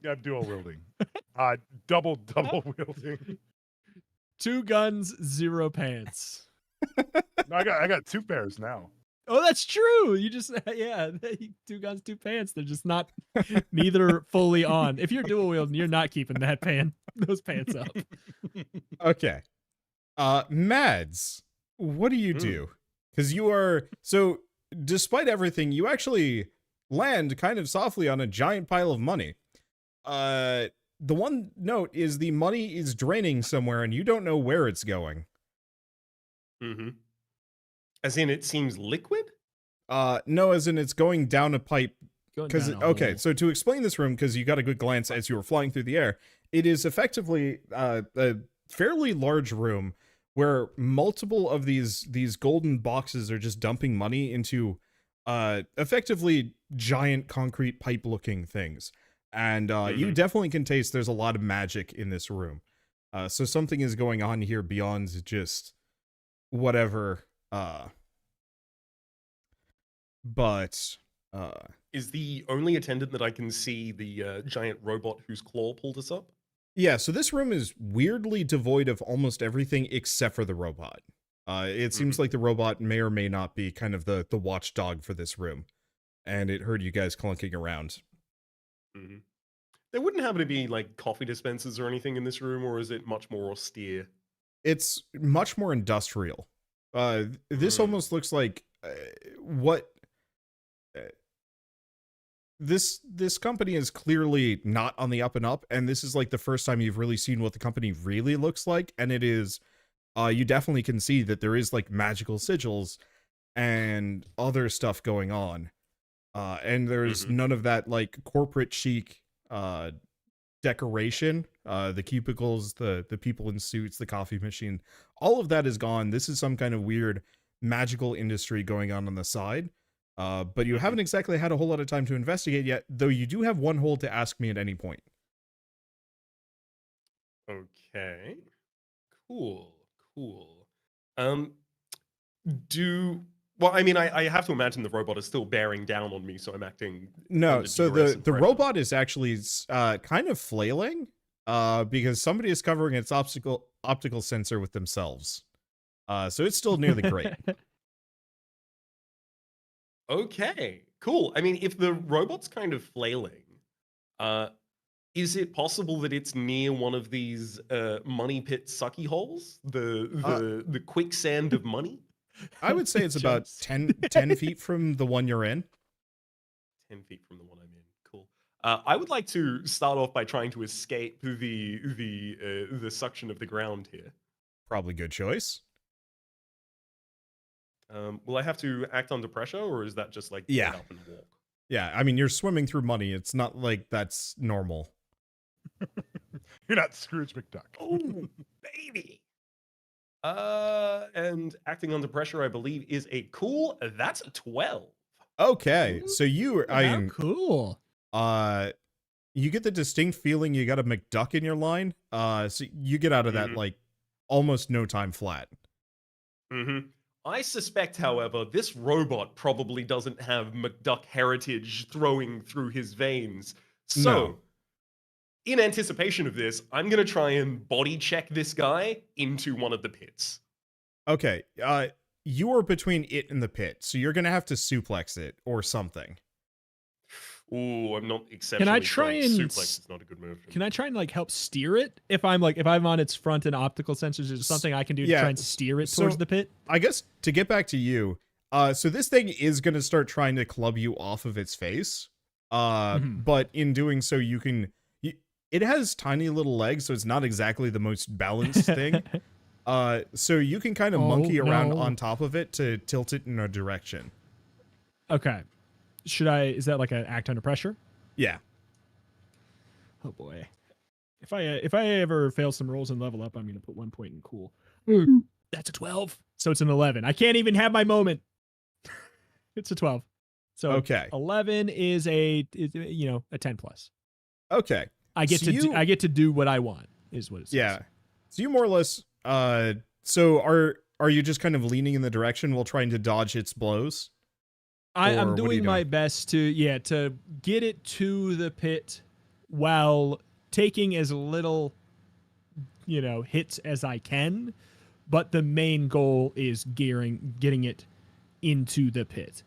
Yeah, I'm dual wielding. Double wielding. 2 guns, 0 pants. No, I got 2 pairs now. Oh, that's true. You just 2 guns, 2 pants. They're just not neither fully on. If you're dual wielding, you're not keeping those pants up. Okay. Mads, what do you do? Because you are so despite everything, you actually land kind of softly on a giant pile of money. The one note is the money is draining somewhere and you don't know where it's going. Mm-hmm. As in, it seems liquid? No, as in it's going down a pipe. Going Because down a okay, hole. so to explain this room, because you got a good glance as you were flying through the air, it is effectively a fairly large room where multiple of these golden boxes are just dumping money into effectively giant concrete pipe looking things. And you definitely can taste there's a lot of magic in this room. So something is going on here beyond just whatever. But Is the only attendant that I can see the giant robot whose claw pulled us up? yeah, so this room is weirdly devoid of almost everything except for the robot. It seems like the robot may or may not be kind of the watchdog for this room. And it heard you guys clunking around. Mm-hmm. There wouldn't happen to be like coffee dispensers or anything in this room, or is it much more austere? It's much more industrial. This almost looks like what... This company is clearly not on the up and up, and this is like the first time you've really seen what the company really looks like, and it is you definitely can see that there is like magical sigils and other stuff going on, and there's none of that like corporate chic decoration, the cubicles, the people in suits, the coffee machine, all of that is gone. This is some kind of weird magical industry going on the side. But you haven't exactly had a whole lot of time to investigate yet, though you do have one hole to ask me at any point. Okay. Cool. Well, I mean, I have to imagine the robot is still bearing down on me, so I'm acting. No, under so duress the and the pressure. robot is actually kind of flailing, because somebody is covering its optical sensor with themselves. So it's still near the grate. Okay, cool. I mean, if the robot's kind of flailing, is it possible that it's near one of these money pit sucky holes? The quicksand of money? I would say it's about 10 feet from the one you're in. 10 feet from the one I'm in. Cool. I would like to start off by trying to escape the suction of the ground here. Probably good choice. Will I have to act under pressure, or is that just like Yeah. get up and walk? Yeah, I mean, you're swimming through money. It's not like that's normal. You're not Scrooge McDuck. Oh, baby. And acting under pressure, I believe, is a cool. That's a 12. Okay, so you, I mean, Cool. you get the distinct feeling you got a McDuck in your line. So you get out of that like almost no time flat. Mm-hmm. I suspect, however, this robot probably doesn't have McDuck heritage throwing through his veins. So, No. in anticipation of this, I'm going to try and body check this guy into one of the pits. Okay, you are between it and the pit, so you're gonna have to suplex it or something. Ooh, I'm not exceptionally try strong. and Suplex is not a good move. Can I try and like help steer it? If I'm on its front and optical sensors, is there something I can do to Yeah, try and steer it so- towards the pit? I guess to get back to you, so this thing is gonna start trying to club you off of its face. But in doing so, it has tiny little legs, so it's not exactly the most balanced thing. So you can kind of monkey around no. on top of it to tilt it in a direction. Okay. Is that like an act under pressure? Yeah. Oh boy. If I ever fail some rolls and level up, I'm gonna put 1 point in cool. That's a 12. So it's an 11. I can't even have my moment. It's a 12. So Okay. 11 is a 10 plus. Okay. I get So I get to do what I want is what it says. Yeah. So you more or less so are you just kind of leaning in the direction while trying to dodge its blows? I'm Or what are you doing my doing? best to get it to the pit while taking as little hits as I can, but the main goal is getting it into the pit.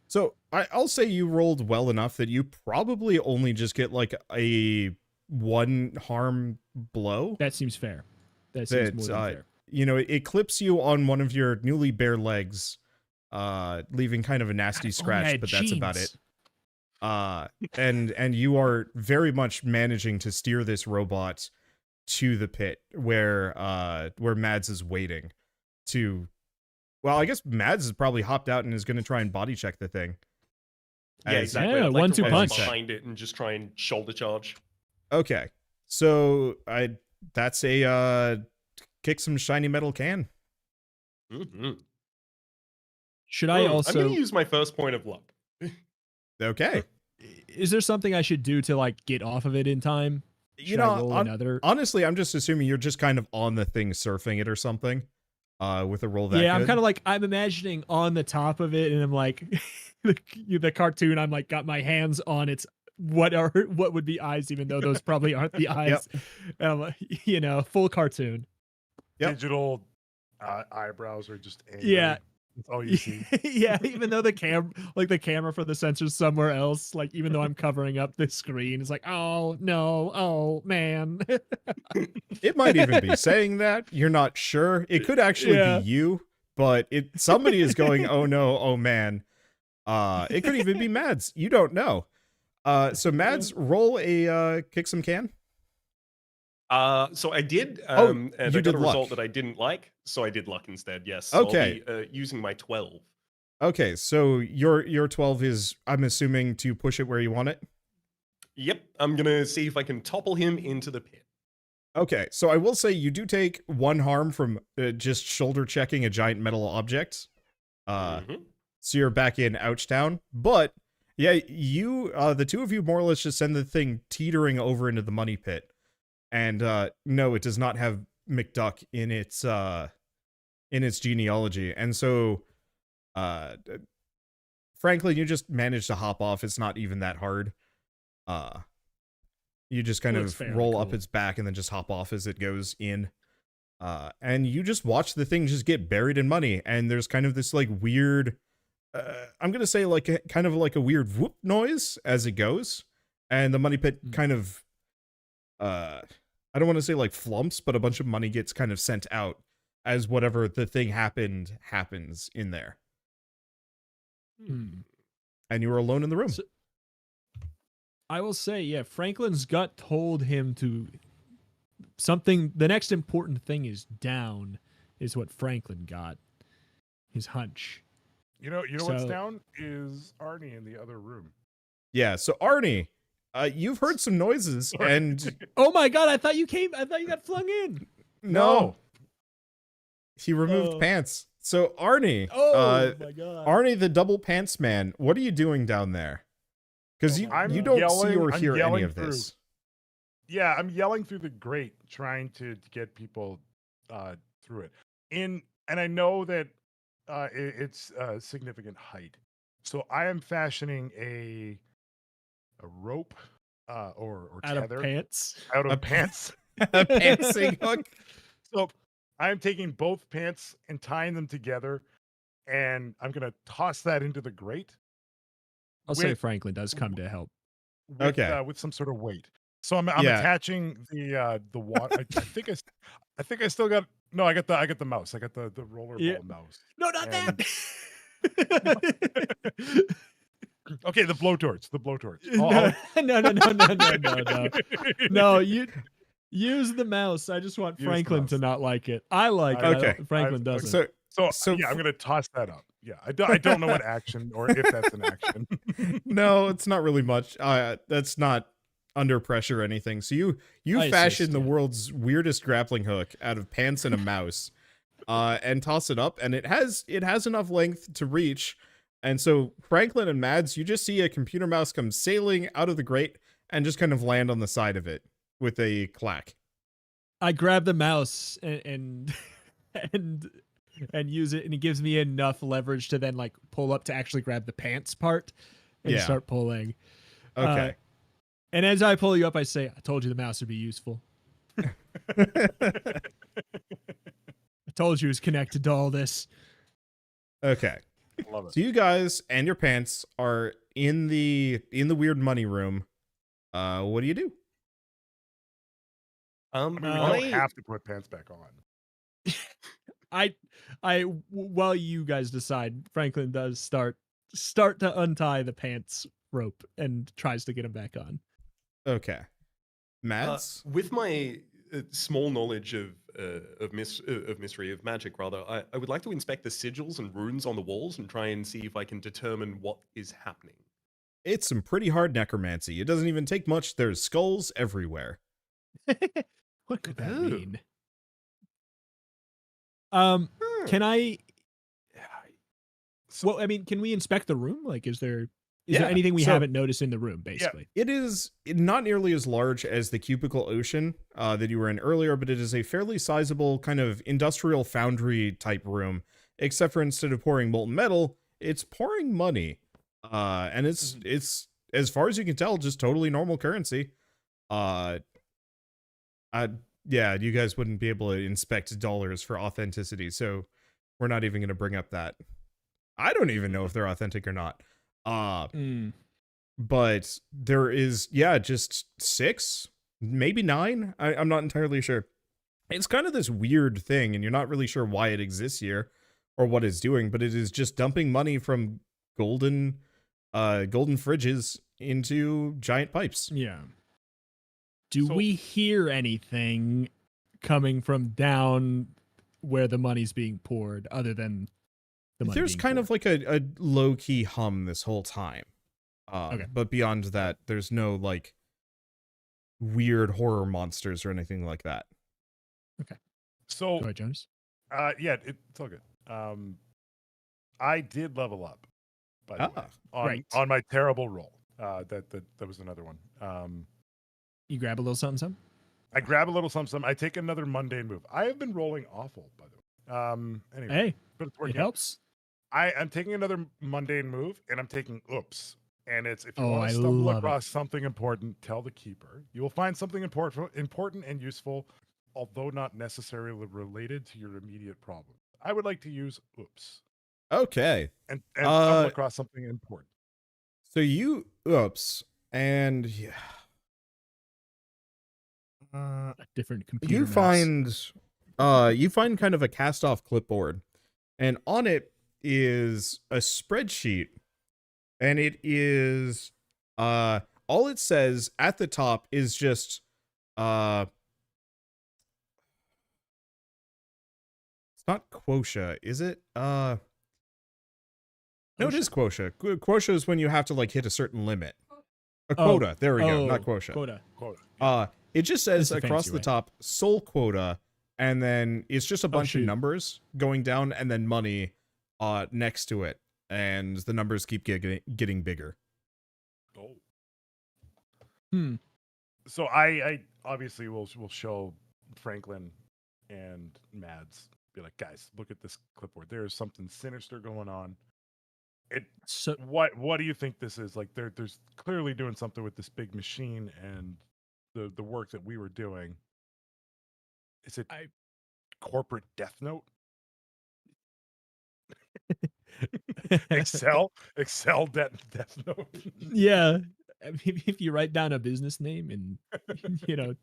So I'll say you rolled well enough that you probably only just get like a 1 harm blow. That seems fair. That seems more than fair. It clips you on one of your newly bare legs, leaving kind of a nasty God, scratch, but that's about it. And you are very much managing to steer this robot to the pit where Mads is waiting to. Well, I guess Mads has probably hopped out and is going to try and body check the thing. Yeah, exactly. Yeah, I'd like 1-2 to punch. run behind it and just try and shoulder charge. Okay, so that's a kick some shiny metal can. Mm-hmm. Should I I'm also? going to use my first point of luck. Okay, Is there something I should do to like get off of it in time? Should I roll another? Honestly, I'm just assuming you're just kind of on the thing surfing it or something. With a roll that I'm good. kind of like I'm imagining on the top of it, and I'm like the cartoon. I'm like got my hands on its what would be eyes, even though those probably aren't the eyes. And I'm like, full cartoon. Yep. Digital eyebrows are just angry. Yeah. That's all you see. Yeah, even though the camera for the sensor's somewhere else, like even though I'm covering up the screen, it's like, oh no, oh man. It might even be saying that. You're not sure. It could actually be you, but somebody is going, oh no, oh man. It could even be Mads. You don't know. So Mads, roll a kick some can. So I did, and I you got did a luck. result that I didn't like, so I did luck instead. Yes. So Okay. I'll be using my 12. Okay, so your 12 is, I'm assuming, to push it where you want it. Yep. I'm gonna see if I can topple him into the pit. Okay, so I will say you do take 1 harm from just shoulder checking a giant metal object. Mhm. So you're back in Ouchtown. But yeah, you the two of you more or less just send the thing teetering over into the money pit. And no, it does not have McDuck in its genealogy. And so Franklin, you just managed to hop off. It's not even that hard. You just kind of roll up its back and then just hop off as it goes in. And you just watch the thing just get buried in money. And there's kind of this like weird, I'm going to say like kind of like a weird whoop noise as it goes. And the money pit kind of, I don't want to say like flumps, but a bunch of money gets kind of sent out as whatever the thing happens in there. And you were alone in the room. So, I will say, Franklin's gut told him to something. The next important thing is down, is what Franklin got. His hunch. You know what's down is Arnie in the other room. Yeah. So Arnie, you've heard some noises, and oh my god, I thought you got flung in. No. He removed pants. So Arnie, my god, Arnie the double pants man, what are you doing down there? Because you don't see or hear any of this. Yeah, I'm yelling through the grate, trying to get people through it. And I know that it's a significant height, so I am fashioning a rope or out tether of pants. out of pants. A pantsing hook. So I'm taking both pants and tying them together, and I'm gonna toss that into the grate. I'll say Franklin does come to help. With some sort of weight. So I'm attaching the water. I think I still got. No, I got the mouse. I got the rollerball mouse. No, not that. Okay, the blowtorch. No. No, you use the mouse. I just want Franklin to not like it. I like it. Okay. Franklin doesn't. So yeah, I'm gonna toss that up. Yeah, I don't know what action or if that's an action. No, it's not really much. That's not under pressure or anything. So you fashion the world's weirdest grappling hook out of pants and a mouse, and toss it up, and it has enough length to reach. And so Franklin and Mads, you just see a computer mouse come sailing out of the grate and just kind of land on the side of it with a clack. I grab the mouse and use it, and it gives me enough leverage to then like pull up to actually grab the pants part and Yeah. start pulling. Okay. And as I pull you up, I say, "I told you the mouse would be useful. I told you it was connected to all this." Okay. Love it. So you guys and your pants are in the weird money room. What do you do? I mean, we don't have to put pants back on. While you guys decide, Franklin does start to untie the pants rope and tries to get him back on. Okay. Mads? With my small knowledge of mystery of magic, rather, I would like to inspect the sigils and runes on the walls and try and see if I can determine what is happening. It's some pretty hard necromancy. It doesn't even take much. There's skulls everywhere. What could that Ooh. mean? Can I? Well, I mean, can we inspect the room? Like, is there Yeah, anything we so- haven't noticed in the room? Basically, It is not nearly as large as the cubicle ocean that you were in earlier, but it is a fairly sizable kind of industrial foundry type room, except for instead of pouring molten metal, it's pouring money. And it's as far as you can tell, just totally normal currency. Yeah, you guys wouldn't be able to inspect dollars for authenticity, so we're not even going to bring up that. I don't even know if they're authentic or not. But there is, just 6, maybe 9. I'm not entirely sure. It's kind of this weird thing, and you're not really sure why it exists here or what it's doing, but it is just dumping money from golden fridges into giant pipes. yeah. Do So- we hear anything coming from down where the money's being poured, other than the money? There's being kind poured? of like a low-key hum this whole time. Okay. But beyond that, there's no like weird horror monsters or anything like that. So, Go ahead, Jonas. yeah, it's all good. I did level up, by the way, Right. on my terrible roll. That was another one. You grab a little something. I grab a little something. I take another mundane move. I have been rolling awful, by the way. Anyway, Hey, but it's it working. out. helps. I'm taking another mundane move, and I'm taking oops. And it's if you Oh, want I to stumble love it. across something important, tell the keeper. You will find something important and useful, although not necessarily related to your immediate problem. I would like to use oops Okay. and stumble across something important. So you oops and yeah. A different computer. You mouse. find kind of a cast off clipboard, and on it is a spreadsheet, and it is all it says at the top is just it's not quota, is it? No, it is quota. Quota is when you have to like hit a certain limit. A quota. There we go. Not quota. Quota. It just says That's the across fancy the way. top soul quota, and then it's just a bunch of shoot. numbers going down, and then money next to it, and the numbers keep getting bigger. Oh. Hmm. So I obviously will show Franklin and Mads, be like, guys, look at this clipboard. There is something sinister going on. So What do you think this is? Like there's clearly doing something with this big machine and the work that we were doing. Is it corporate Death Note? Excel Death Note. yeah, if you write down a business name in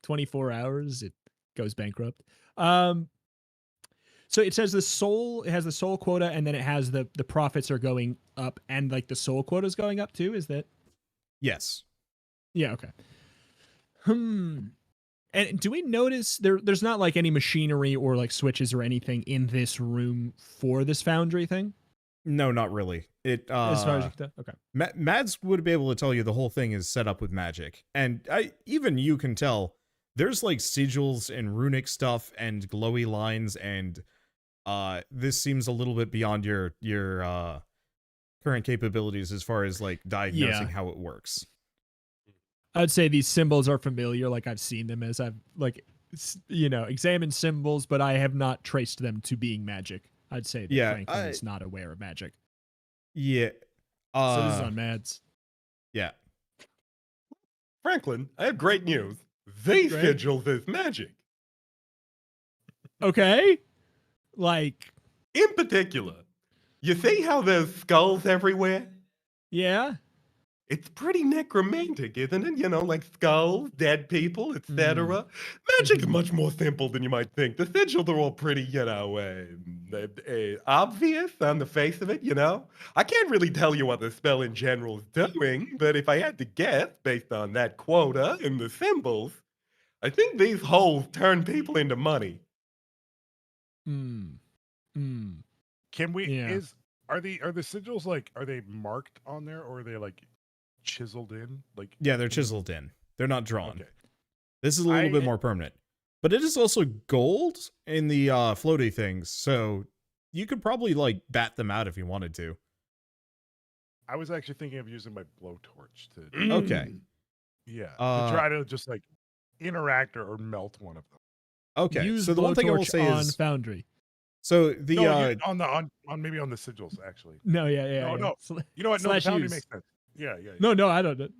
24 hours, it goes bankrupt. So it says it has the soul quota, and then it has the profits are going up, and like the soul quota is going up too. Is that? Yes. Yeah. Okay. And do we notice there's not like any machinery or like switches or anything in this room for this foundry thing? No, not really. It As far as you can tell? Okay. Mads would be able to tell you the whole thing is set up with magic, and even you can tell there's like sigils and runic stuff and glowy lines and this seems a little bit beyond your current capabilities as far as like diagnosing how it works. I'd say these symbols are familiar. Like I've seen them as I've examined symbols, but I have not traced them to being magic. I'd say that Franklin is not aware of magic. Yeah. So this is on Mads. Yeah. Franklin, I have great news. They schedule this magic. Okay. Like, in particular, you see how there's skulls everywhere? Yeah. It's pretty necromantic, isn't it? You know, like skulls, dead people, etc. Magic is much more simple than you might think. The sigils are all pretty, obvious on the face of it, you know? I can't really tell you what the spell in general is doing, but if I had to guess, based on that quota and the symbols, I think these holes turn people into money. Can we are the sigils like, are they marked on there, or are they like chiseled in? Like, yeah, they're chiseled in. They're not drawn. Okay. This is a little bit more permanent. But it is also gold in the floaty things, so you could probably like bat them out if you wanted to. I was actually thinking of using my blowtorch to Okay. Yeah. To try to just like interact or melt one of them. Okay. Use so the one thing I will blowtorch say on is Foundry. So the on maybe on the sigils actually. No, No. You know what? No, Foundry makes sense. Yeah. No, I don't.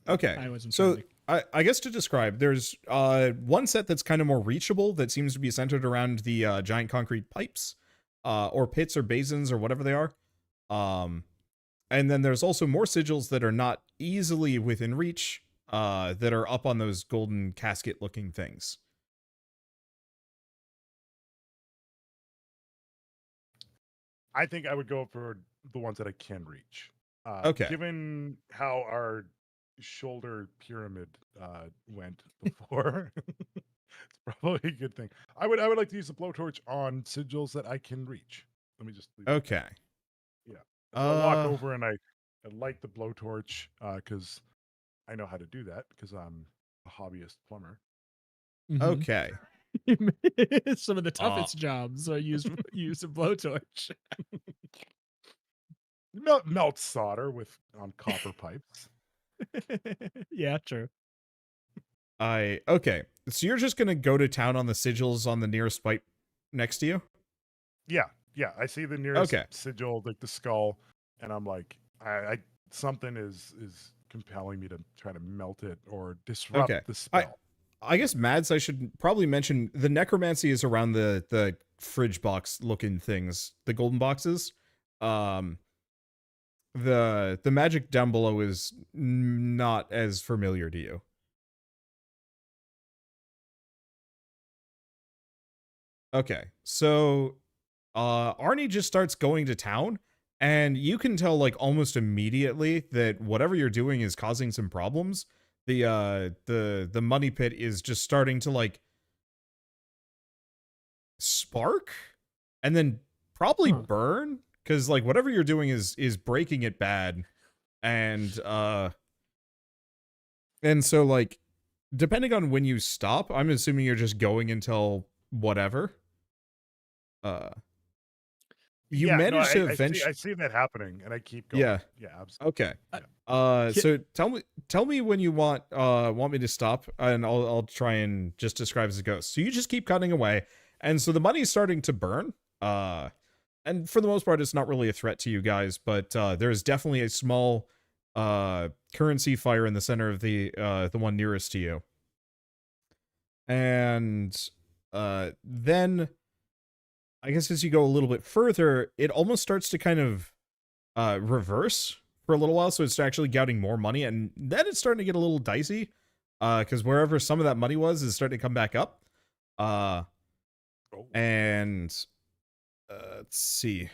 Okay. I wasn't so trying I guess to describe, there's one set that's kind of more reachable that seems to be centered around the giant concrete pipes, or pits or basins or whatever they are. And then there's also more sigils that are not easily within reach, that are up on those golden casket looking things. I think I would go for the ones that I can reach. Okay. Given how our shoulder pyramid went before, it's probably a good thing. I would like to use the blowtorch on sigils that I can reach. Let me just leave Okay. Yeah. So I'll walk over and I light the blowtorch because I know how to do that because I'm a hobbyist plumber. Okay. Some of the toughest jobs are use a blowtorch. Melt solder on copper pipes. Yeah, true. Okay. So you're just gonna go to town on the sigils on the nearest pipe next to you? Yeah. I see the nearest sigil, like the skull, and I'm like, I something is compelling me to try to melt it or disrupt the spell. I guess, Mads, I should probably mention the necromancy is around the fridge box looking things, the golden boxes. The magic down below is not as familiar to you. Okay, so Arnie just starts going to town, and you can tell like almost immediately that whatever you're doing is causing some problems. The money pit is just starting to like spark and then probably burn, because like whatever you're doing is breaking it bad. And so like depending on when you stop, I'm assuming you're just going until whatever. You manage to eventually. I see that happening, and I keep going. Yeah, absolutely. Okay. So tell me when you want me to stop, and I'll try and just describe as it goes. So you just keep cutting away, and so the money's starting to burn. And for the most part, it's not really a threat to you guys, but there is definitely a small currency fire in the center of the one nearest to you. And then I guess as you go a little bit further, it almost starts to kind of reverse for a little while, so it's actually gouting more money, and then it's starting to get a little dicey, because wherever some of that money was is starting to come back up. And let's see.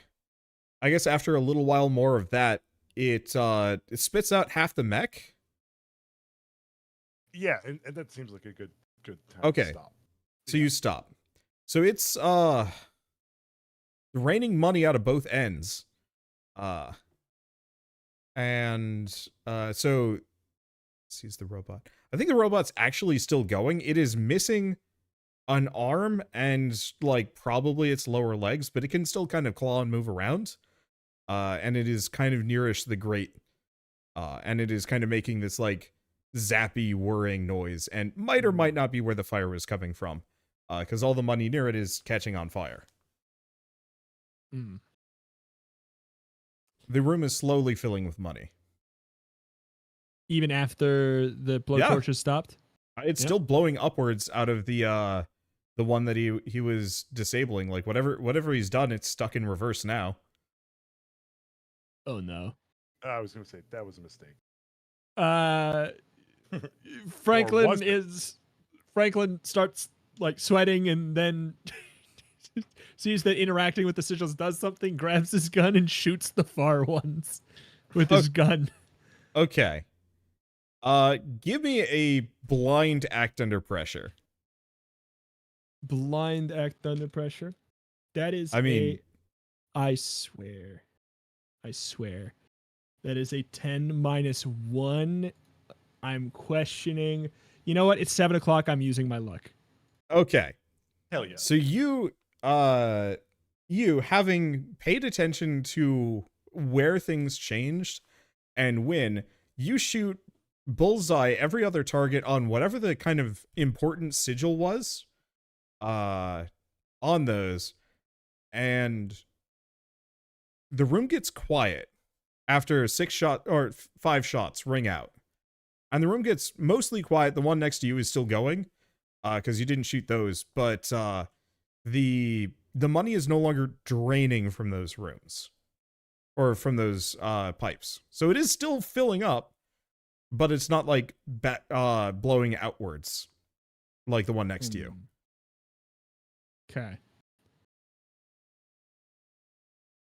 I guess after a little while more of that, it spits out half the mech. Yeah, and that seems like a good time to stop. So you stop. So it's raining money out of both ends. And so let's use the robot. I think the robot's actually still going. It is missing an arm and like probably its lower legs, but it can still kind of claw and move around. And it is kind of nearish the grate. And it is kind of making this like zappy whirring noise, and might or might not be where the fire was coming from. Because all the money near it is catching on fire. Mm. The room is slowly filling with money. Even after the blowtorch has stopped? It's still blowing upwards out of the one that he was disabling. Like whatever he's done, it's stuck in reverse now. Oh no. I was going to say that was a mistake. Franklin starts like sweating and then sees that interacting with the sigils does something, grabs his gun and shoots the far ones with his gun. Okay. Give me a blind act under pressure. Blind act under pressure. That is I swear. That is a 10 minus 1. I'm questioning. You know what? It's 7 o'clock. I'm using my luck. Okay. Hell yeah. So you having paid attention to where things changed and when, you shoot bullseye every other target on whatever the kind of important sigil was on those, and the room gets quiet after 5 shots ring out, and the room gets mostly quiet. The one next to you is still going because you didn't shoot those, but the money is no longer draining from those rooms or from those pipes, so it is still filling up, but it's not like blowing outwards like the one next to you. Okay.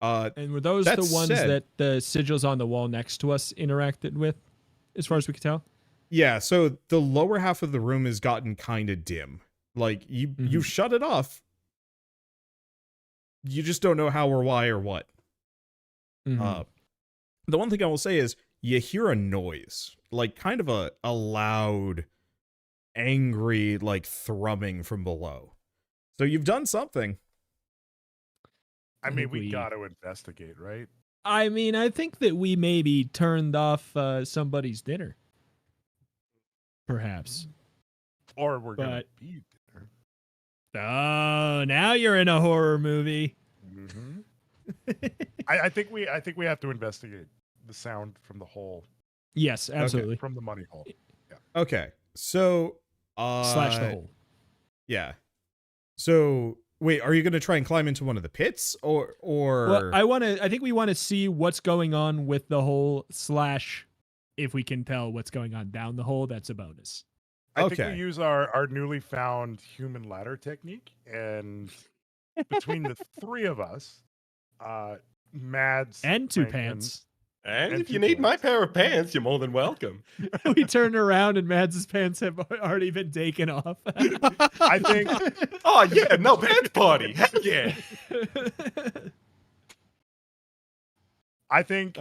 And were those the ones that the sigils on the wall next to us interacted with, as far as we could tell? Yeah, so the lower half of the room has gotten kind of dim. Like, you shut it off. You just don't know how or why or what. The one thing I will say is, you hear a noise. Like, kind of a loud, angry, like, thrumming from below. So you've done something. I mean, we got to investigate, right? I mean, I think that we maybe turned off somebody's dinner. Perhaps. Or we're going to be dinner. Oh, now you're in a horror movie. I think we have to investigate the sound from the hole. Yes, absolutely. Okay, from the money hole. Yeah. Okay. So slash the hole. Yeah. So wait, are you going to try and climb into one of the pits or Well, I think we want to see what's going on with the hole slash if we can tell what's going on down the hole, that's a bonus. I think we use our newly found human ladder technique, and between the three of us, Mads and Two Franklin, Pants. And if you need my pair of pants, you're more than welcome. We turn around and Mads' pants have already been taken off. I think. Oh yeah, no pants party. Heck yeah. I think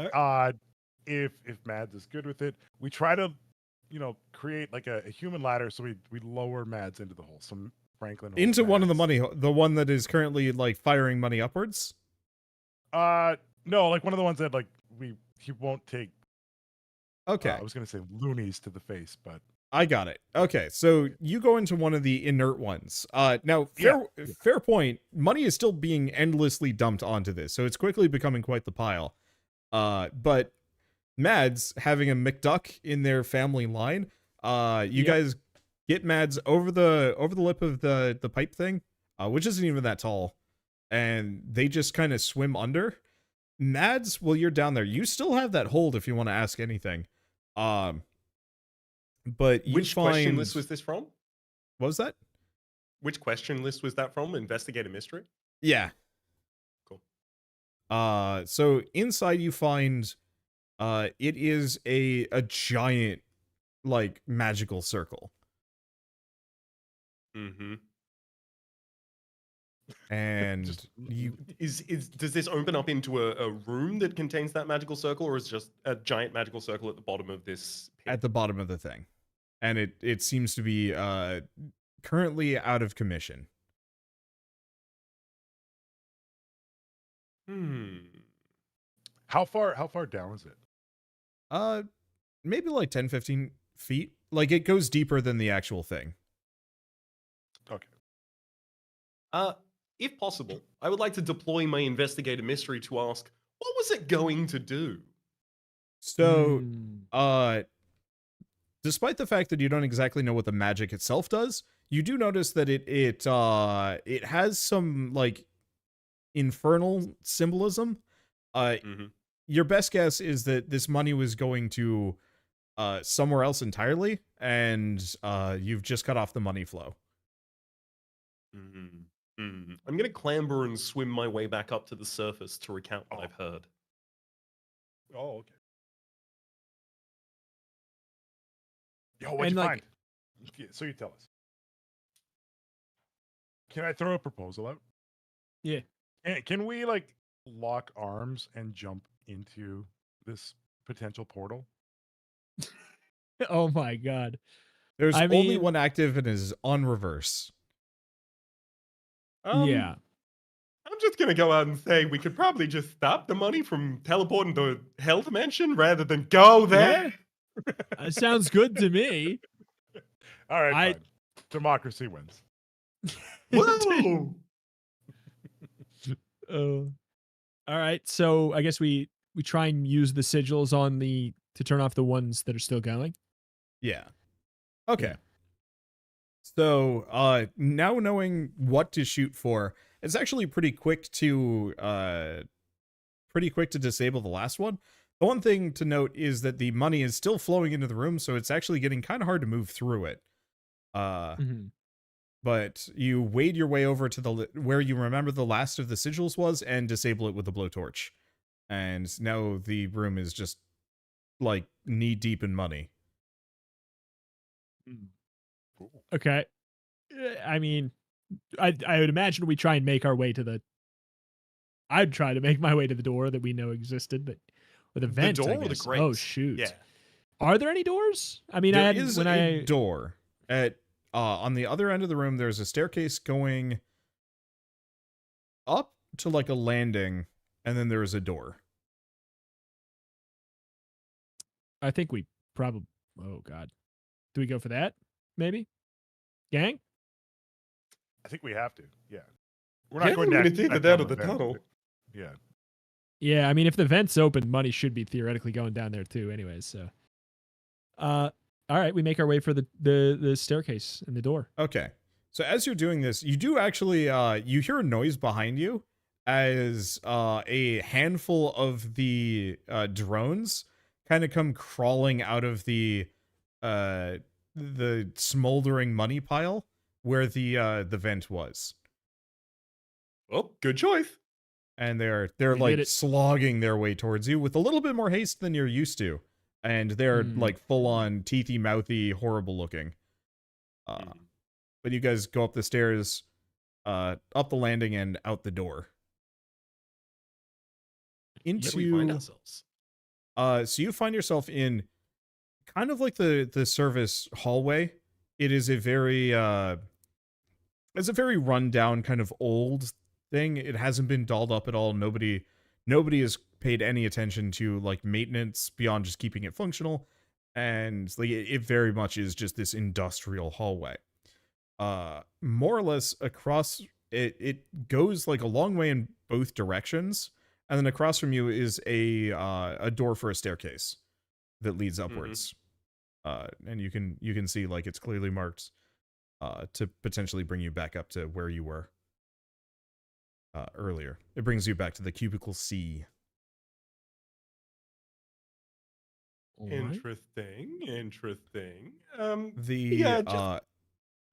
if Mads is good with it, we try to, create like a human ladder, so we lower Mads into the hole. So Franklin into one of the Mads. money, the one that is currently like firing money upwards. No, like one of the ones that like he won't take. Okay. I was gonna say loonies to the face, but I got it. Okay, so you go into one of the inert ones. Now, fair point. Money is still being endlessly dumped onto this, so it's quickly becoming quite the pile. But Mads, having a McDuck in their family line, you guys get Mads over the lip of the pipe thing, which isn't even that tall, and they just kind of swim under. Mads, while you're down there, you still have that hold if you want to ask anything. But you Which question list was this from? What was that? Which question list was that from? Investigate a mystery? Yeah. Cool. So inside you find it is a giant like magical circle. Mm-hmm. And does this open up into a room that contains that magical circle, or is it just a giant magical circle at the bottom of this pit? At the bottom of the thing. And it seems to be currently out of commission. How far down is it? Maybe like 10, 15 feet. Like, it goes deeper than the actual thing. Okay. If possible, I would like to deploy my investigator mystery to ask, what was it going to do? So, despite the fact that you don't exactly know what the magic itself does, you do notice that it has some like infernal symbolism. Your best guess is that this money was going to somewhere else entirely, and you've just cut off the money flow. I'm going to clamber and swim my way back up to the surface to recount what I've heard. Oh, okay. Yo, what'd And, you like- find? Yeah, so you tell us. Can I throw a proposal out? Yeah. Can we like lock arms and jump into this potential portal? Oh my god. There's I only mean- one active and is on reverse. Yeah. I'm just going to go out and say we could probably just stop the money from teleporting to Hell Dimension rather than go there. That sounds good to me. All right, I- fine. Democracy wins. Whoa! All right. So I guess we try and use the sigils to turn off the ones that are still going. Yeah. Okay. Yeah. So, now knowing what to shoot for, it's actually pretty quick to disable the last one. The one thing to note is that the money is still flowing into the room, so it's actually getting kind of hard to move through it. But you wade your way over to where you remember the last of the sigils was and disable it with the blowtorch. And now the room is just like knee deep in money. Okay. I mean, I would imagine we try and make our way to the. I'd try to make my way to the door that we know existed, but with a vent. door I or the guess. grate? Oh shoot! Yeah. Are there any doors? I mean, There is a door. door at on the other end of the room. There's a staircase going up to like a landing, and then there is a door. I think we probably. Oh god, do we go for that? Maybe, gang. I think we have to. Yeah. We're Yeah, not going I'm gonna down. take not it down out of the vent. tunnel. Yeah. Yeah, I mean, if the vent's open, money should be theoretically going down there too. Anyways, so. All right, we make our way for the staircase and the door. Okay. So as you're doing this, you do actually you hear a noise behind you as a handful of the drones kind of come crawling out of the smoldering money pile where the vent was. Oh, good choice. And they're We did like it. slogging their way towards you with a little bit more haste than you're used to. And they're like full on teethy, mouthy, horrible looking. But you guys go up the stairs, up the landing and out the door. Where do we find Into ourselves? so you find yourself in kind of like the service hallway. It is a very rundown kind of old thing. It hasn't been dolled up at all. Nobody has paid any attention to like maintenance beyond just keeping it functional, and like it very much is just this industrial hallway. More or less across it goes like a long way in both directions, and then across from you is a door for a staircase that leads upwards. And you can see like it's clearly marked to potentially bring you back up to where you were earlier. It brings you back to the cubicle C. Interesting.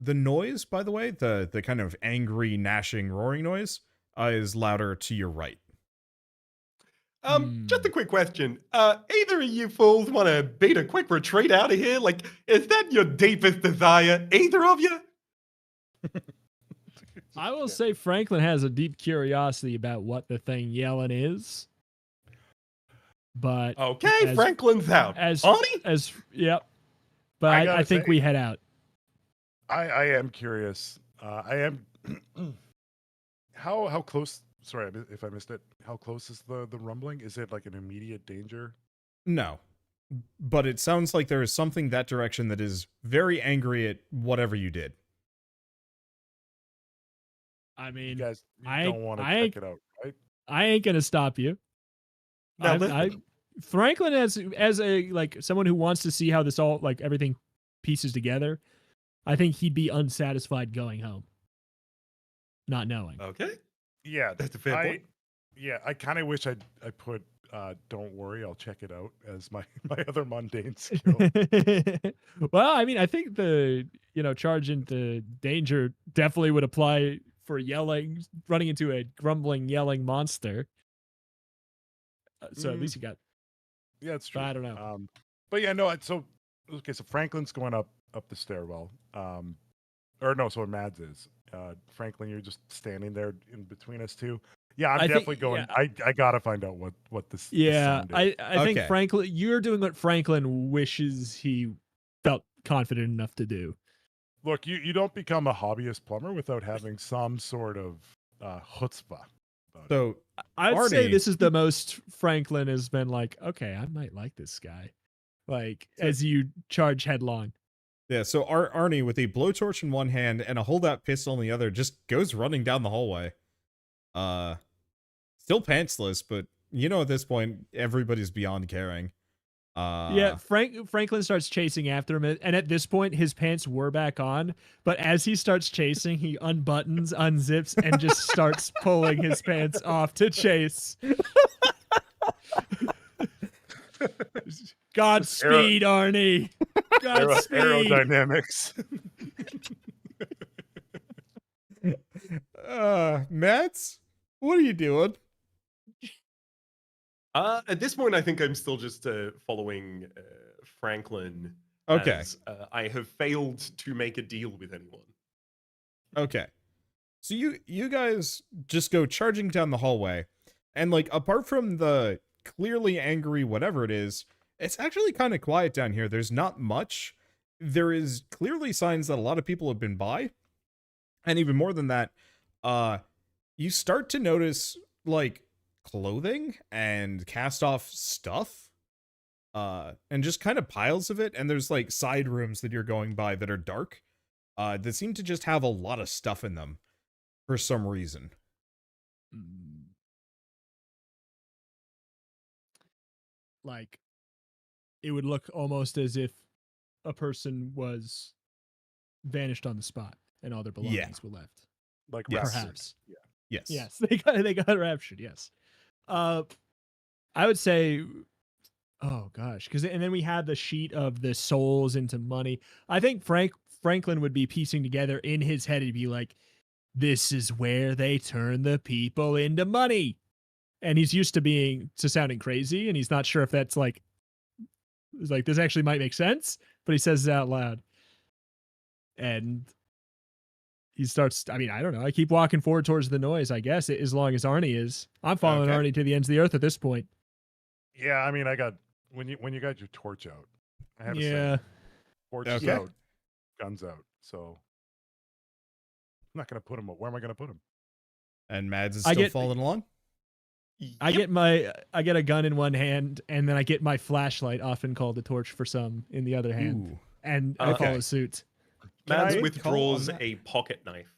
The noise, by the way, the kind of angry, gnashing, roaring noise, is louder to your right. Just a quick question. Either of you fools want to beat a quick retreat out of here? Like, is that your deepest desire? Either of you? I will say Franklin has a deep curiosity about what the thing yelling is. But Okay, Franklin's out. as Arnie? yep. But I think say- we head out. I am curious. I am. How close? Sorry if I missed it. How close is the rumbling? Is it like an immediate danger? No. But it sounds like there is something that direction that is very angry at whatever you did. I You mean, guys, you I- don't want to I- check it out, right? I ain't gonna stop you. Now, Franklin as a like someone who wants to see how this all like everything pieces together, I think he'd be unsatisfied going home, not knowing. okay. Yeah, That's a fair point. Yeah, I kind of wish I put "Don't worry, I'll check it out" as my other mundane skill. Well, I mean, I think the charge into danger definitely would apply for yelling, running into a grumbling, yelling monster. So at least you got. Yeah, it's true. I don't know. But yeah, no. So Franklin's going up the stairwell. Or no, so Mads is. Franklin, you're just standing there in between us two. Yeah, I'm definitely going. Yeah. I gotta find out what this. Yeah, this sound is. I think Okay. Franklin, you're doing what Franklin wishes he felt confident enough to do. Look, you don't become a hobbyist plumber without having some sort of chutzpah. So, I'd say Arnie- this is the most Franklin has been like, okay, I might like this guy. Like, as you charge headlong. yeah, so Arnie, with a blowtorch in one hand and a holdout pistol in the other, just goes running down the hallway. Still pantsless, but at this point, everybody's beyond caring. Yeah, Franklin starts chasing after him, and at this point, his pants were back on. But as he starts chasing, he unbuttons, unzips, and just starts pulling his pants off to chase. Godspeed, Arnie. Godspeed. Aerodynamics. Mats, what are you doing? At this point, I think I'm still just following Franklin. Okay. As, I have failed to make a deal with anyone. Okay. So you guys just go charging down the hallway, and like apart from the clearly angry whatever it is, it's actually kind of quiet down here. There's not much. There is clearly signs that a lot of people have been by. And even more than that, you start to notice like clothing and cast off stuff. And just kind of piles of it, and there's like side rooms that you're going by that are dark. That seem to just have a lot of stuff in them for some reason. Like, it would look almost as if a person was vanished on the spot and all their belongings were left. Like Yes. Perhaps. Yeah. Yes. Yes, they got raptured. Yes. I would say, oh gosh, and then we had the sheet of the souls into money. I think Franklin would be piecing together in his head. He'd be like, "This is where they turn the people into money," and he's used to sounding crazy, and he's not sure if that's like this actually might make sense, but he says it out loud, and he starts, I mean, I don't know. I keep walking forward towards the noise, I guess, as long as Arnie is. I'm following Okay. Arnie to the ends of the earth at this point. Yeah, I mean, I got when you got your torch out, I had to Yeah. say, torch is Okay. out, guns out. So I'm not gonna put them. Where am I gonna put them? And Mads is I still get- following along. I get a gun in one hand, and then I get my flashlight, often called a torch for some, in the other hand, Ooh. and I Okay. follow suit. Mads I withdraws call on that? a pocket knife.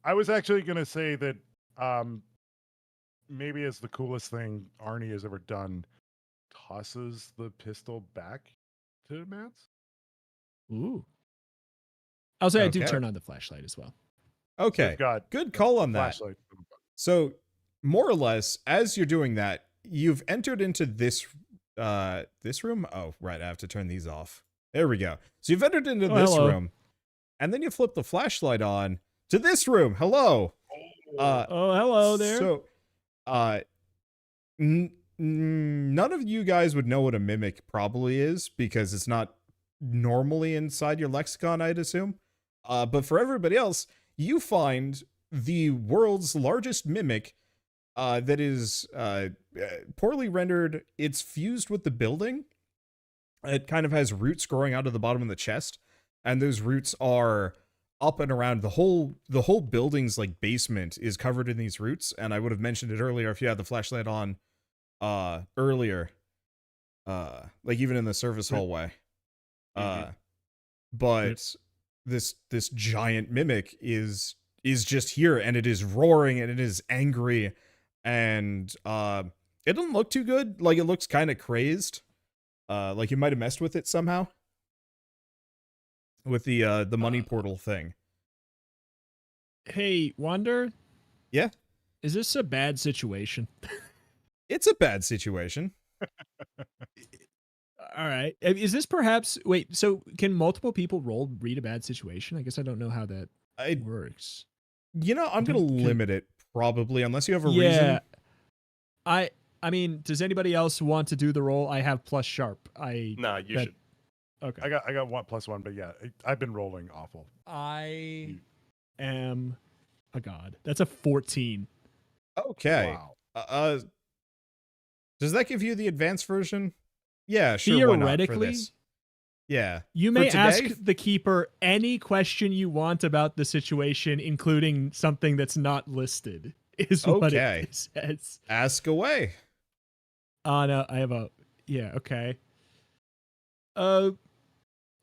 I was actually gonna say that maybe as the coolest thing Arnie has ever done, tosses the pistol back to Mads. Ooh. I'll say I do Okay. turn on the flashlight as well. So Okay. we've got Good call on that. flashlight. So, more or less, as you're doing that, you've entered into this room. Oh, right, I have to turn these off. There we go. So you've entered into this hello. room, and then you flip the flashlight on to this room. Hello. Oh, hello there. So, none of you guys would know what a mimic probably is because it's not normally inside your lexicon, I'd assume. But for everybody else, you find the world's largest mimic that is poorly rendered. It's fused with the building. It kind of has roots growing out of the bottom of the chest, and those roots are up and around the whole building's like basement is covered in these roots, and I would have mentioned it earlier if you had the flashlight on earlier. Like even in the service hallway. But this giant mimic is just here, and it is roaring and it is angry, and it doesn't look too good. Like it looks kind of crazed. Like you might have messed with it somehow. With the money portal thing. Hey, Wander? Yeah? Is this a bad situation? It's a bad situation. All right. Is this perhaps... Wait, so can multiple people read a bad situation? I guess I don't know how that works. You know, I'm going to limit it, probably, unless you have a reason. Yeah. I mean, does anybody else want to do the roll? I have plus sharp. Nah, you should. Okay. I got 1+1, but yeah, I've been rolling awful. I am a god. That's a 14. Okay. Wow. Does that give you the advanced version? Yeah, sure. Why not for this? Yeah. You may ask the keeper any question you want about the situation, including something that's not listed, is what it says. Ask away. No, I have a... Yeah, okay.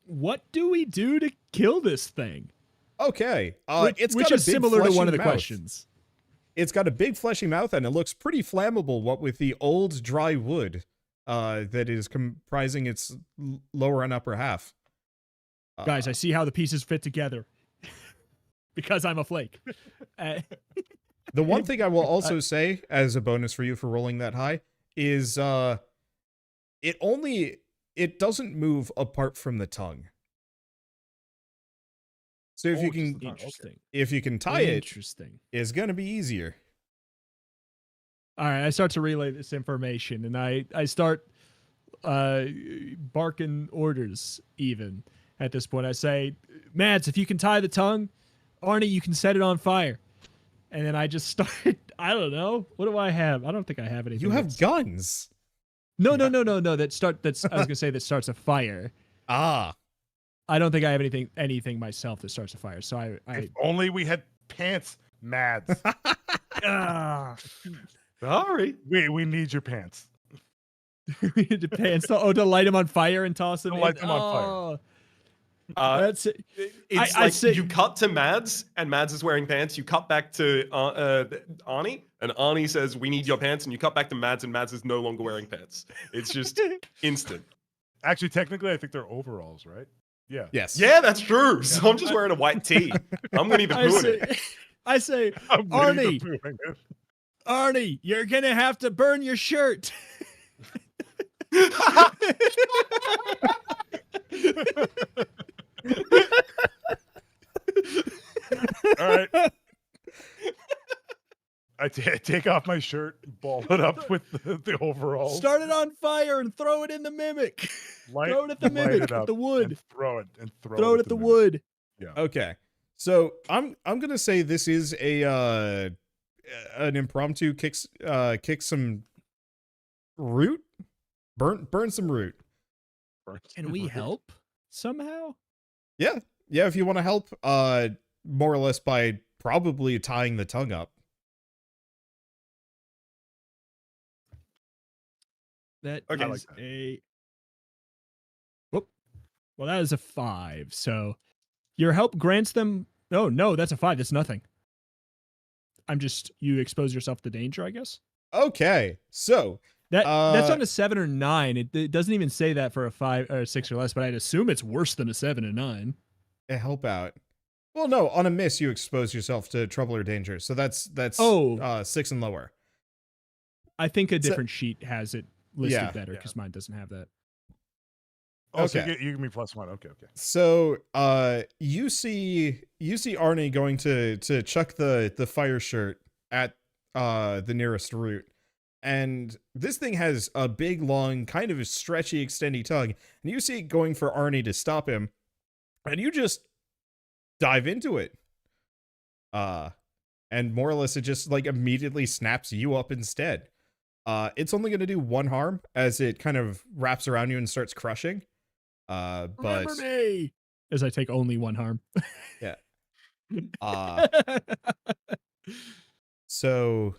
What do we do to kill this thing? Okay. Which is similar to one of the questions. It's got a big fleshy mouth, and it looks pretty flammable, what with the old dry wood that is comprising its lower and upper half. Guys, I see how the pieces fit together. Because I'm a flake. The one thing I will also say, as a bonus for you for rolling that high, is it doesn't move apart from the tongue. So if you can tie it, it's going to be easier. All right, I start to relay this information, and I start barking orders even at this point. I say, Mads, if you can tie the tongue, Arnie, you can set it on fire. And then I just start, I don't know. What do I have? I don't think I have anything. You have guns. No. I was going to say that starts a fire. Ah. I don't think I have anything myself that starts a fire. So I if only we had pants, Mads. Sorry. We need your pants. We need the pants to light them on fire and toss them in. Light them on fire. That's it. It's like you cut to Mads, and Mads is wearing pants. You cut back to Arnie, and Arnie says, "We need your pants." And you cut back to Mads, and Mads is no longer wearing pants. It's just instant. Actually, technically, I think they're overalls, right? Yeah. Yes. Yeah, that's true. So I'm just wearing a white tee. I'm Winnie the Pooh in it. I say, Arnie, you're gonna have to burn your shirt. All right. I take off my shirt, ball it up with the overalls. Start it on fire and throw it in the mimic. Throw it at the mimic with the wood. Throw it at the wood. Yeah. Okay. So I'm gonna say this is an impromptu kick some root, burn some root. Can we help somehow? Yeah. If you want to help, more or less by probably tying the tongue up. That okay. is a. Whoop. Well, that is a 5. So your help grants them. Oh, no, that's a 5. That's nothing. You expose yourself to danger, I guess. Okay. So that's on a 7 or 9. It doesn't even say that for a 5 or 6 or less, but I'd assume it's worse than a 7 and 9. Help out. Well, no, on a miss, you expose yourself to trouble or danger. So that's 6 and lower. I think a different sheet has it listed better because mine doesn't have that. Oh, okay. So you give me +1. Okay. So you see Arnie going to chuck the fire shirt at the nearest root. And this thing has a big, long, kind of a stretchy, extendy tongue. And you see it going for Arnie to stop him. And you just dive into it. And more or less it just like immediately snaps you up instead. It's only going to do 1 harm as it kind of wraps around you and starts crushing. But remember me! As I take only 1 harm. Yeah. Uh so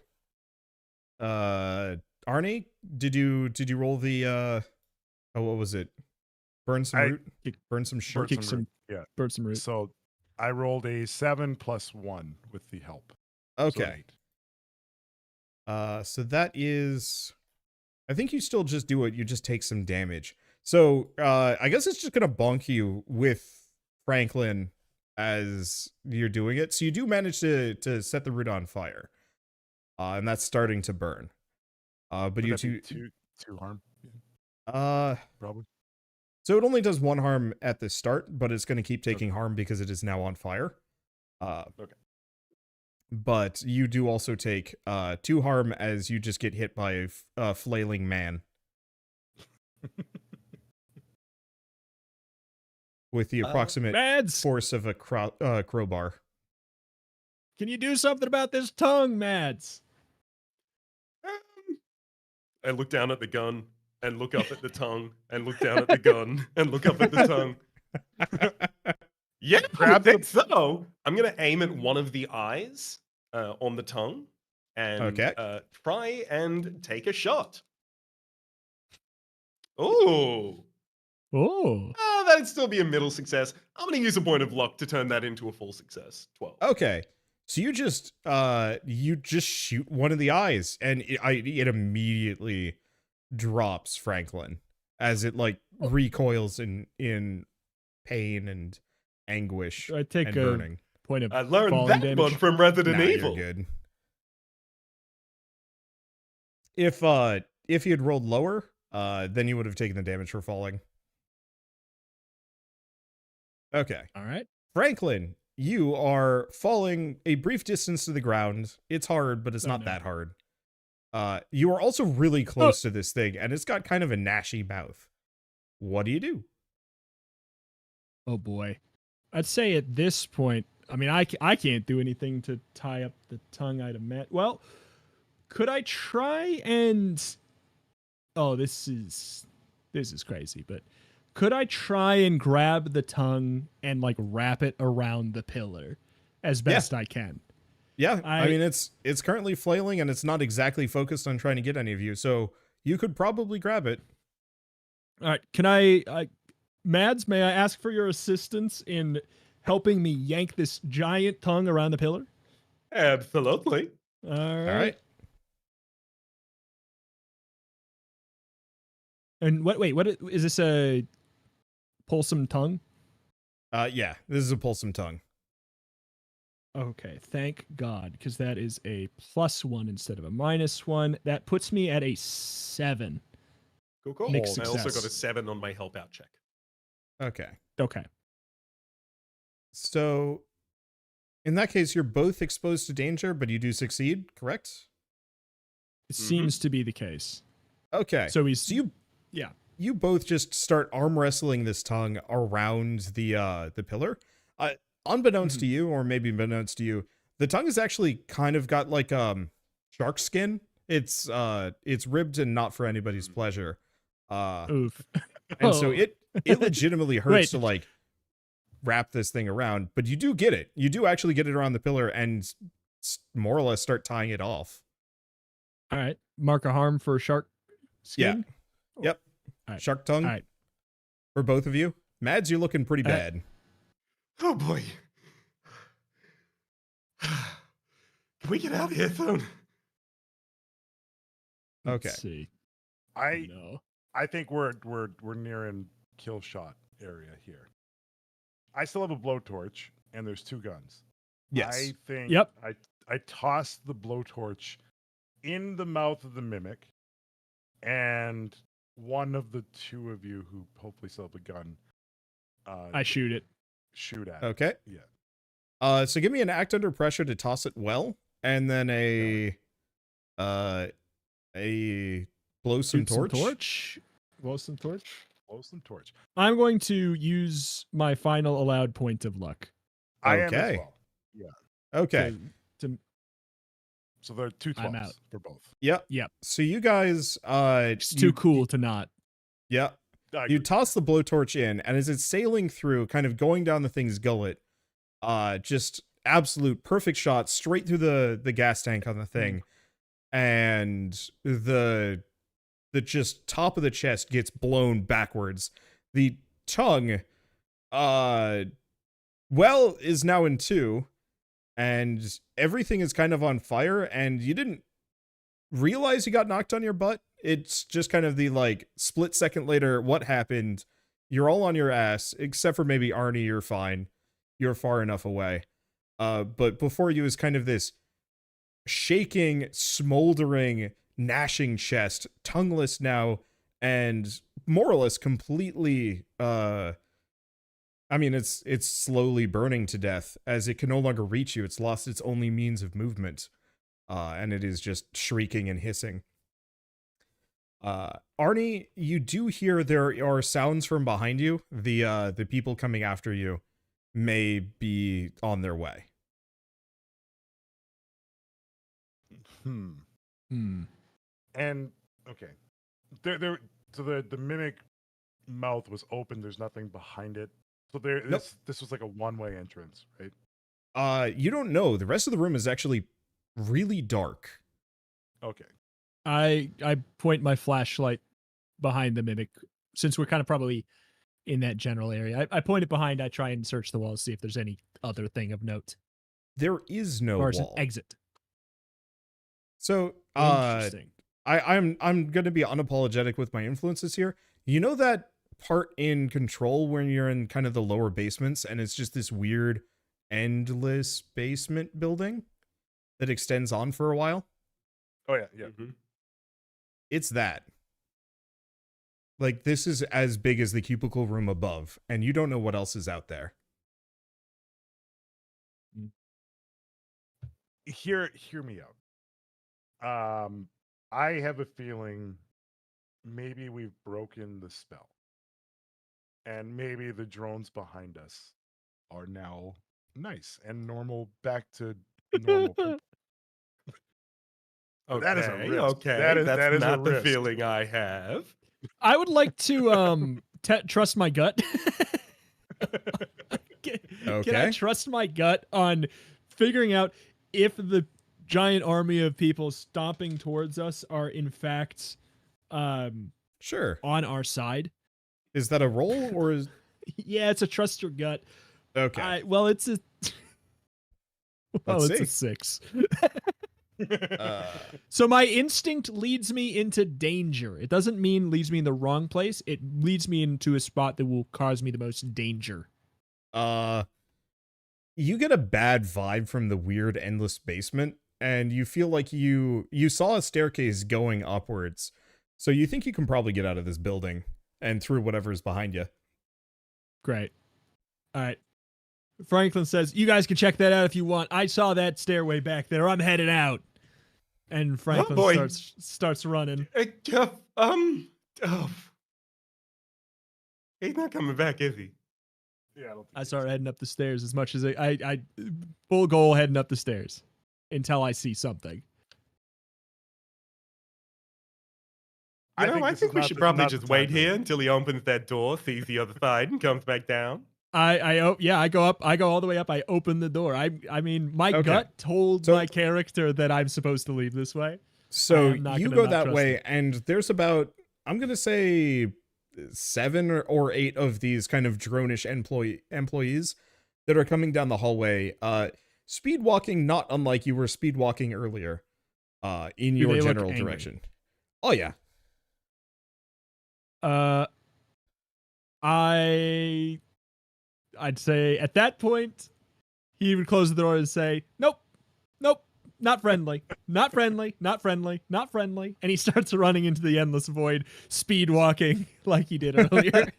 Arnie, did you roll the what was it? Burn some I- root? Burn some shirt? Kick some some root, yeah. burn some root. So I rolled a 7 + 1 with the help. So Okay. 8. So that is, I think you still just do it, you just take some damage. So I guess it's just gonna bonk you with Franklin as you're doing it. So you do manage to set the root on fire. And that's starting to burn. But Would you that be two two harm, probably. so it only does 1 harm at the start, but it's gonna keep taking harm because it is now on fire. Okay. But you do also take 2 harm as you just get hit by a flailing man. With the approximate Mads, force of a crowbar. can you do something about this tongue, Mads? I look down at the gun and look up at the tongue and look down at the gun and look up at the tongue. Yeah, Grab the- think so. I'm gonna aim at one of the eyes on the tongue and try and take a shot. Oh, Oh, that'd still be a middle success. I'm gonna use a point of luck to turn that into a full success. 12. Okay. So you just shoot one of the eyes, and it immediately drops Franklin as it like recoils in pain and anguish I take and a burning. point of I learned falling that damage. one from Resident Nah, Evil. you're good. If you had rolled lower, then you would have taken the damage for falling. Okay. All right. Franklin, you are falling a brief distance to the ground. It's hard, but it's Oh, not no. that hard. You are also really close to this thing, and it's got kind of a gnashy mouth. What do you do? Oh boy. I'd say at this point, I mean, I can't do anything to tie up the tongue, I'd imagine. Well, could I try and... Oh, this is crazy, but could I try and grab the tongue and like wrap it around the pillar as best I can? Yeah, I mean, it's currently flailing, and it's not exactly focused on trying to get any of you, so you could probably grab it. All right, can I Mads, may I ask for your assistance in helping me yank this giant tongue around the pillar? Absolutely. All right. All right. And what is this, a pulsum tongue? Yeah, this is a pulsum tongue. Okay, thank God, because that is a +1 instead of a -1. That puts me at a 7. Cool. Mixed I also got success. a 7 on my help out check. Okay. Okay. So, in that case, you're both exposed to danger, but you do succeed, correct? It seems to be the case. Okay. So You both just start arm wrestling this tongue around the pillar. Unbeknownst to you, or maybe unbeknownst to you, the tongue has actually kind of got like shark skin. It's ribbed and not for anybody's pleasure. Oof. And so Oh. it legitimately hurts to like wrap this thing around, but you do get it. You do actually get it around the pillar and more or less start tying it off. All right. Mark a harm for shark skin? Yep. All right. Shark tongue. All right. For both of you. Mads, you're looking pretty bad. Oh boy. Can we get out of here, Thone? Okay. Let's see. I No. I think we're nearing kill shot area here. I still have a blowtorch, and there's 2 guns. Yes. I think Yep. I tossed the blowtorch in the mouth of the mimic, and one of the 2 of you who hopefully still have a gun, I shoot it. shoot at it. Okay. Yeah. So give me an act under pressure to toss it well, and then a blow some Shoot torch. Blow some torch. Blow some torch. I'm going to use my final allowed point of luck. I am Okay. as well. Okay. To So there are 2 I'm 12s out. for both. Yep. Yep. So you guys, it's too cool to not. Yeah. I You agree. toss the blowtorch in, and as it's sailing through, kind of going down the thing's gullet, just absolute perfect shot straight through the gas tank on the thing, and the just top of the chest gets blown backwards. The tongue, is now in two, and everything is kind of on fire, and you didn't realize you got knocked on your butt. It's just kind of the, like, split second later, what happened? You're all on your ass, except for maybe Arnie, you're fine. You're far enough away. But before you is kind of this shaking, smoldering, gnashing chest, tongueless now, and more or less completely, it's slowly burning to death as it can no longer reach you. It's lost its only means of movement, and it is just shrieking and hissing. Arnie, you do hear there are sounds from behind you. The people coming after you may be on their way. And okay, so the mimic mouth was open. There's nothing behind it. So this was like a one-way entrance, right? You don't know. The rest of the room is actually really dark. Okay. I point my flashlight behind the mimic, since we're kind of probably in that general area. I point it behind. I try and search the walls, see if there's any other thing of note. There is no or is wall. An exit. So, Interesting. I'm gonna be unapologetic with my influences here. You know that part in Control when you're in kind of the lower basements and it's just this weird, endless basement building that extends on for a while? Oh yeah, yeah. Mm-hmm. It's that. Like, this is as big as the cubicle room above, and you don't know what else is out there. Hear me out. I have a feeling maybe we've broken the spell. And maybe the drones behind us are now nice and normal, back to normal people. Okay, That is a risk. okay. That's That's a not the risk. feeling I have. I would like to trust my gut. Can I trust my gut on figuring out if the giant army of people stomping towards us are in fact Sure. on our side? Is that a roll or is... Yeah, it's a trust your gut. Okay. It's a... Let's it's see. a 6. So my instinct leads me into danger. It doesn't mean leads me in the wrong place. It leads me into a spot that will cause me the most danger. You get a bad vibe from the weird endless basement, and you feel like you saw a staircase going upwards. So you think you can probably get out of this building and through whatever's behind you. Great. All right. Franklin says, you guys can check that out if you want. I saw that stairway back there. I'm headed out. And Franklin starts running. He's not coming back, is he? Yeah, I don't think I start heading up the stairs as much as I full goal heading up the stairs until I see something. I think we should probably just wait here until he opens that door, sees the other side, and comes back down. I go up. I go all the way up. I open the door. I mean, my gut told my character that I'm supposed to leave this way. So you go that way, and there's about, I'm going to say 7 or 8 of these kind of drone-ish employees that are coming down the hallway, speed walking, not unlike you were speed walking earlier, in your general direction. Oh yeah. I'd say at that point, he would close the door and say, nope, not friendly, not friendly, not friendly, not friendly. And he starts running into the endless void, speed walking like he did earlier.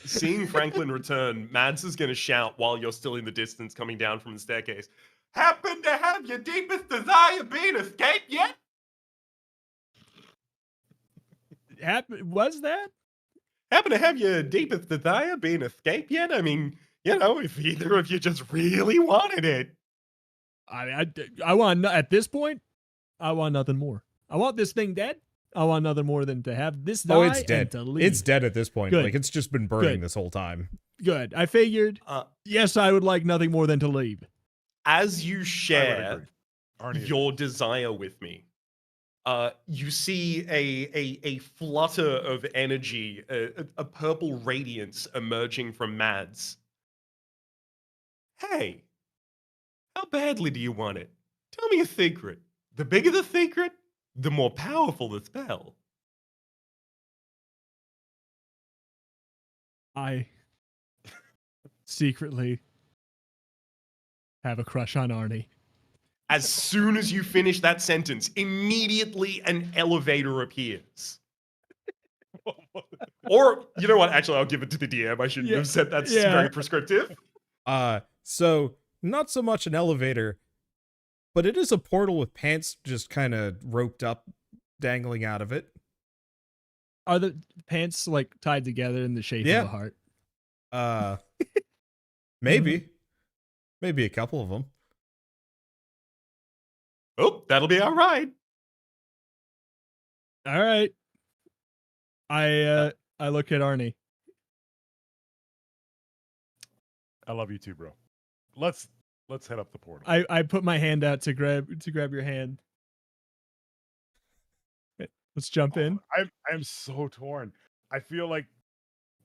Seeing Franklin return, Mads is going to shout while you're still in the distance coming down from the staircase. Happen to have your deepest desire been escaped yet? Was that? Happen to have your deepest desire been escaped yet? I mean, if either of you just really wanted it. I want, at this point, I want nothing more. I want this thing dead. I want nothing more than to have this die. Oh, it's dead. And to leave. It's dead at this point. Good. Like, it's just been burning Good. this whole time. Good. I figured, yes, I would like nothing more than to leave. As you I would share agree. Arnie your desire with me, you see a flutter of energy, a purple radiance emerging from Mads. Hey, how badly do you want it? Tell me a secret. The bigger the secret, the more powerful the spell. I secretly have a crush on Arnie. As soon as you finish that sentence, immediately an elevator appears. Or, you know what? Actually, I'll give it to the DM. I shouldn't have said that's very prescriptive. So not so much an elevator, but it is a portal with pants just kind of roped up, dangling out of it. Are the pants like tied together in the shape Yeah. of a heart? Maybe a couple of them. Oh, that'll be all right. All right. I look at Arnie. I love you too, bro. Let's head up the portal. I put my hand out to grab your hand. Let's jump in. I'm so torn. I feel like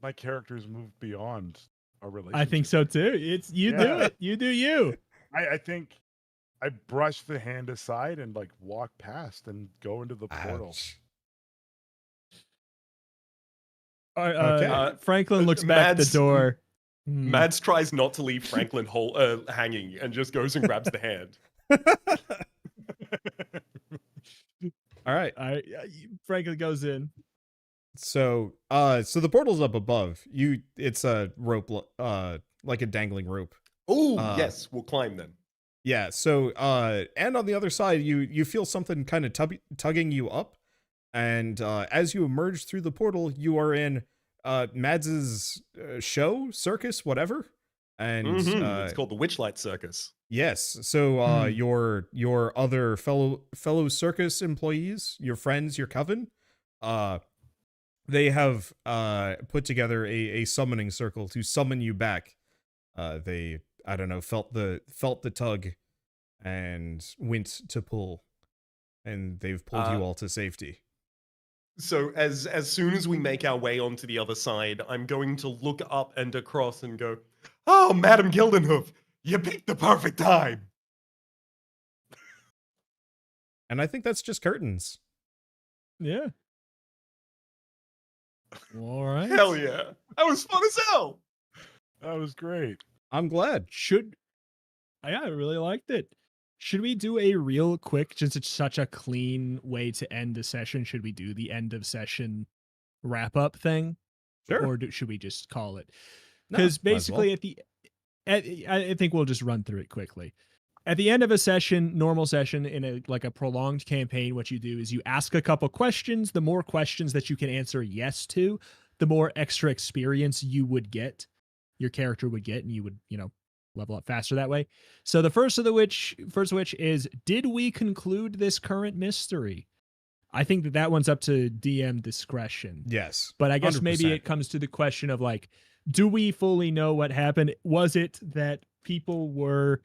my character's moved beyond a relationship. I think so too. It's you do Yeah. it. You do you. I think I brush the hand aside and like walk past and go into the portal. Ouch. Okay. Franklin looks back at the door. Mads tries not to leave Franklin hanging and just goes and grabs the hand. All right. Franklin goes in. So the portal's up above. It's a rope, like a dangling rope. Oh, yes, we'll climb then. Yeah. So, and on the other side, you feel something kind of tugging you up, and as you emerge through the portal, you are in Mads's show, circus, whatever. And it's called the Witchlight Circus. Yes. So your other fellow circus employees, your friends, your coven, they have put together a summoning circle to summon you back. They, I don't know, felt the tug and went to pull, and they've pulled you all to safety. So as soon as we make our way onto the other side, I'm going to look up and across and go, "Oh, Madam Gildenhoof, you picked the perfect time." And I think that's just curtains. Yeah. All right. Hell yeah. That was fun as hell. That was great. I'm glad. I really liked it. Should we do a real quick, since it's such a clean way to end the session, should we do the end of session wrap up thing? Sure. Or should we just call it? No, Because might as well. basically I think we'll just run through it quickly. At the end of a session, normal session in a prolonged campaign, what you do is you ask a couple questions. The more questions that you can answer yes to, the more extra experience you would get, your character would get, and you would, level up faster that way. So the first of which is, did we conclude this current mystery? I think that one's up to DM discretion. Yes. But I guess maybe 100%. it comes to the question of do we fully know what happened? Was it that people were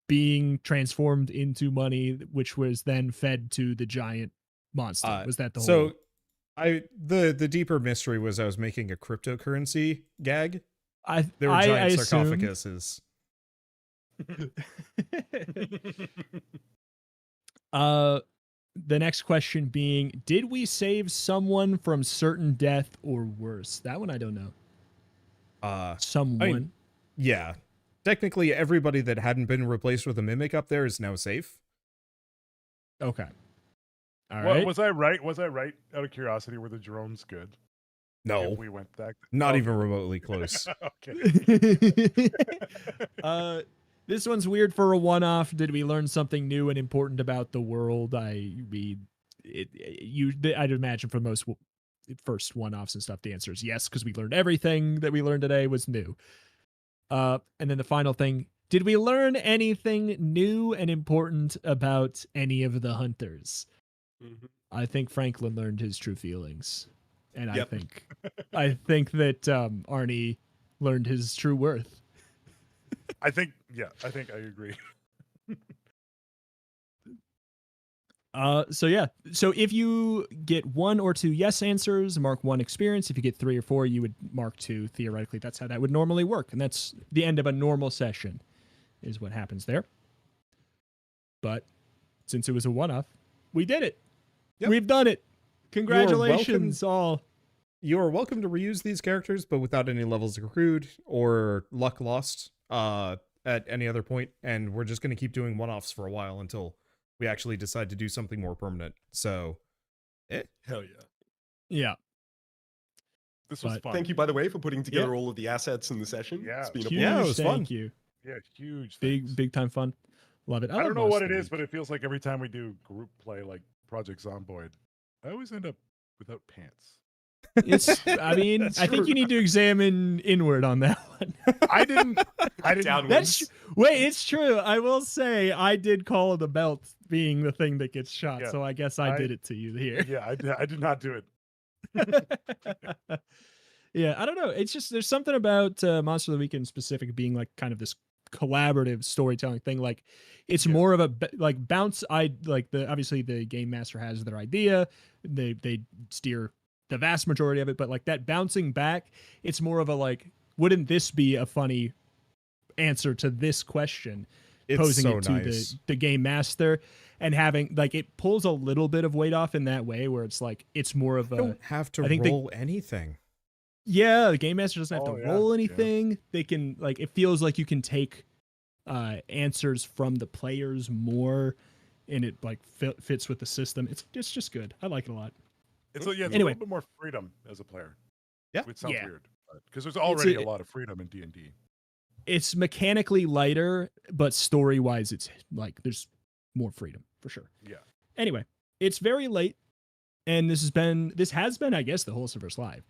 being transformed into money, which was then fed to the giant monster? Was that the whole? So the deeper mystery was I was making a cryptocurrency gag. There were I giant assumed- sarcophaguses. The next question being, did we save someone from certain death or worse? That one I don't know. Someone. Yeah. Technically, everybody that hadn't been replaced with a mimic up there is now safe. Okay. All right. Was I right? Was I right? Out of curiosity, were the drones good? No, If we went back. not Okay. even remotely close. Okay. This one's weird for a one-off. Did we learn something new and important about the world? I'd imagine for most first one-offs and stuff, the answer is yes, because we learned everything that we learned today was new. And then the final thing, did we learn anything new and important about any of the hunters? Mm-hmm. I think Franklin learned his true feelings. And Yep. I think that Arnie learned his true worth. I think I agree. So if you get 1 or 2 yes answers, mark 1 experience. If you get 3 or 4, you would mark 2. Theoretically, that's how that would normally work, and that's the end of a normal session, is what happens there. But since it was a one-off, we did it. Yep. We've done it. Congratulations, all. You are welcome to reuse these characters, but without any levels accrued or luck lost at any other point. And we're just going to keep doing one-offs for a while until we actually decide to do something more permanent. So, Hell yeah. Yeah. This was But- fun. Thank you, by the way, for putting together all of the assets in the session. Yeah. It's been a Huge Yeah, it was fun. thank you. Yeah, huge. thanks. Big time fun. Love it. I don't love know what Monster it is, Week. but it feels like every time we do group play like Project Zomboid, I always end up without pants. It's. I mean, That's I think true. you need to examine inward on that one. I didn't. Downwards. That's wait. It's true. I will say I did call the belt being the thing that gets shot, Yeah. so I guess I did it to you here. Yeah, I did not do it. Yeah, I don't know. It's just there's something about Monster of the Week in specific being like kind of this collaborative storytelling thing. Like it's Yeah. more of a like bounce. I like the obviously the game master has their idea. They steer the vast majority of it, but like that bouncing back, it's more of a like, wouldn't this be a funny answer to this question? it's Posing so it to nice. the game master and having like it pulls a little bit of weight off in that way where it's like it's more of I a don't have to I think they- roll anything. yeah, the game master doesn't have Oh, to yeah, roll yeah. anything. They can like it feels like you can take answers from the players more and it like fits with the system. It's just good. I like it a lot. It's Anyway. a little bit more freedom as a player. Yeah. Which sounds Yeah. weird, because there's already a- a lot of freedom in D&D. It's mechanically lighter, but story-wise it's like there's more freedom for sure. Yeah. Anyway, it's very late and this has been I guess the whole Wholesomeness Live.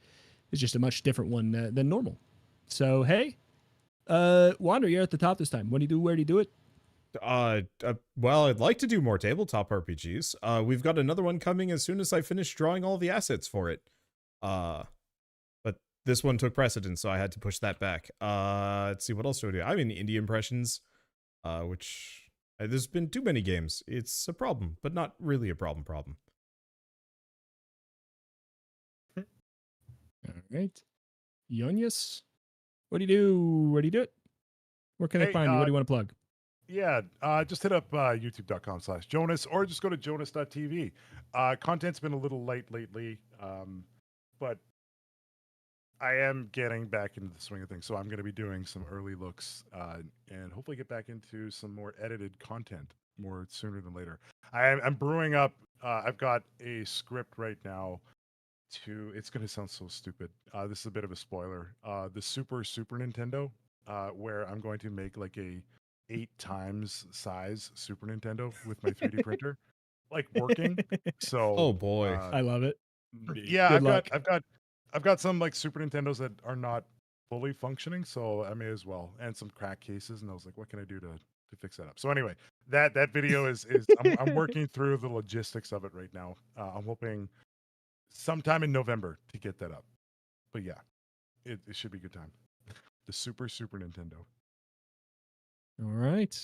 It's just a much different one than normal. So, hey, Wander, you're at the top this time. What do you do? Where do you do it? Well, I'd like to do more tabletop RPGs. We've got another one coming as soon as I finish drawing all the assets for it. But this one took precedence, so I had to push that back. Let's see, what else do I do? I'm in indie impressions, which there's been too many games. It's a problem, but not really a problem. All right. Yonius, what do you do? Where do you do it? Where can I Hey, find you? What do you want to plug? Yeah, just hit up youtube.com/Jonas or just go to jonas.tv. Content's been a little light lately, but I am getting back into the swing of things. So I'm going to be doing some early looks and hopefully get back into some more edited content more sooner than later. I'm brewing up. I've got a script right now it's going to sound so stupid. This is a bit of a spoiler. The Super Nintendo, where I'm going to make like a 8 times size Super Nintendo with my 3D printer, like working. So, Oh boy. I love it. yeah, Good luck. I've got some like Super Nintendos that are not fully functioning, so I may as well, and some crack cases. And I was like, what can I do to fix that up? So anyway, that video is I'm working through the logistics of it right now. I'm hoping sometime in November to get that up. But yeah, it should be a good time. The Super Nintendo. All right.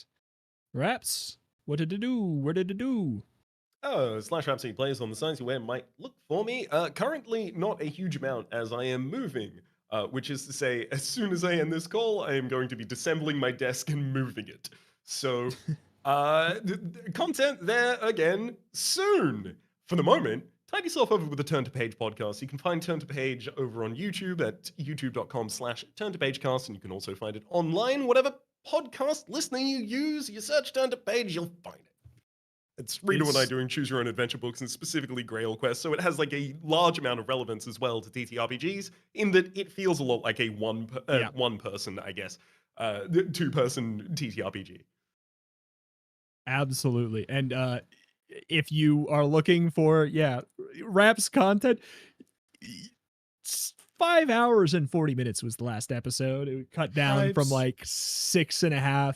Raps, what did it do? Where did it do? Oh, Slash Rhapsody plays on the sites where might look for me. Currently, not a huge amount as I am moving, which is to say, as soon as I end this call, I am going to be disassembling my desk and moving it. So, content there again soon. For the moment, tide yourself over with the Turn to Page podcast. You can find Turn to Page over on YouTube at youtube.com/turntopagecast, and you can also find it online, whatever podcast listener you use. You search Turn to Page, you'll find it. It's Rita and I doing Choose Your Own Adventure books and specifically Grail Quest, so it has like a large amount of relevance as well to TTRPGs in that it feels a lot like a one person, I guess, 2-person TTRPG. Absolutely. And if you are looking for, Raps content, 5 hours and 40 minutes was the last episode. It cut down from like 6.5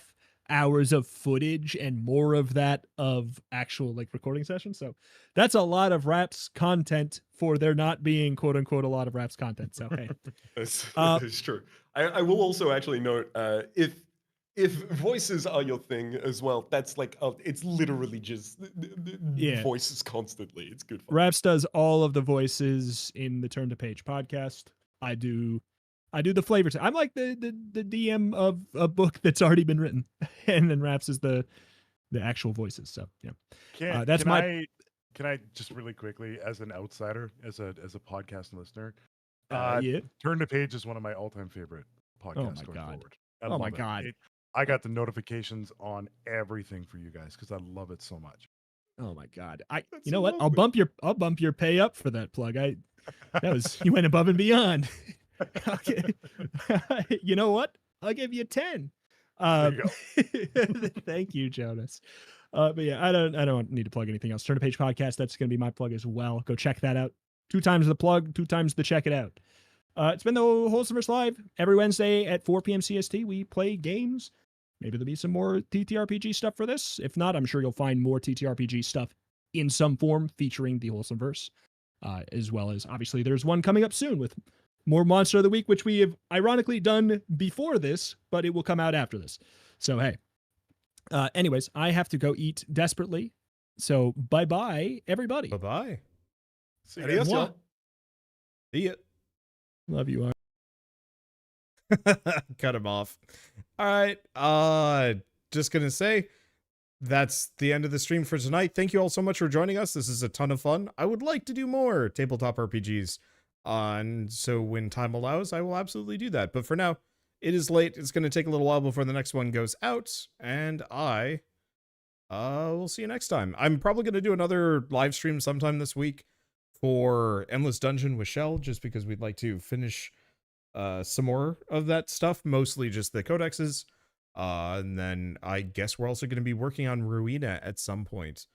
hours of footage and more of that of actual like recording sessions. So that's a lot of Raps content for there not being quote unquote a lot of Raps content. So hey, That is true. I will also actually note if if voices are your thing as well, that's like it's literally just Yeah. voices constantly. It's good fun. Raps does all of the voices in the Turn to Page podcast. I do the flavors. I'm like the DM of a book that's already been written, and then Raps is the actual voices. So yeah, that's Can I just really quickly, as an outsider, as a podcast listener, yeah. Turn the Page is one of my all-time favorite podcasts my going God. forward. I Oh my love it. God. I got the notifications on everything for you guys because I love it so much. Oh my God. That's You know what? I'll lovely. bump your pay up for that plug. You went above and beyond. Okay. You know what? I'll give you 10. There you Thank you, Jonas. But yeah, I don't need to plug anything else. Turn to Page podcast. That's going to be my plug as well. Go check that out. 2 times the plug, 2 times the check it out. It's been the Wholesomer's Live every Wednesday at 4 p.m. CST. We play games. Maybe there'll be some more TTRPG stuff for this. If not, I'm sure you'll find more TTRPG stuff in some form featuring the Wholesome Verse, as well as obviously there's one coming up soon with more Monster of the Week, which we have ironically done before this, but it will come out after this. So hey, anyways, I have to go eat desperately. So bye-bye, everybody. Bye-bye. See Adios, you. y'all. See ya. Love you. Cut him off. All right. Just gonna say that's the end of the stream for tonight. Thank you all so much for joining us. This is a ton of fun. I would like to do more tabletop RPGs. And so when time allows, I will absolutely do that. But for now, it is late. It's going to take a little while before the next one goes out. And I will see you next time. I'm probably going to do another live stream sometime this week for Endless Dungeon with Shell, just because we'd like to finish some more of that stuff, mostly just the codexes. And then I guess we're also going to be working on Ruina at some point.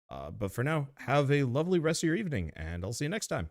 But for now, have a lovely rest of your evening, and I'll see you next time.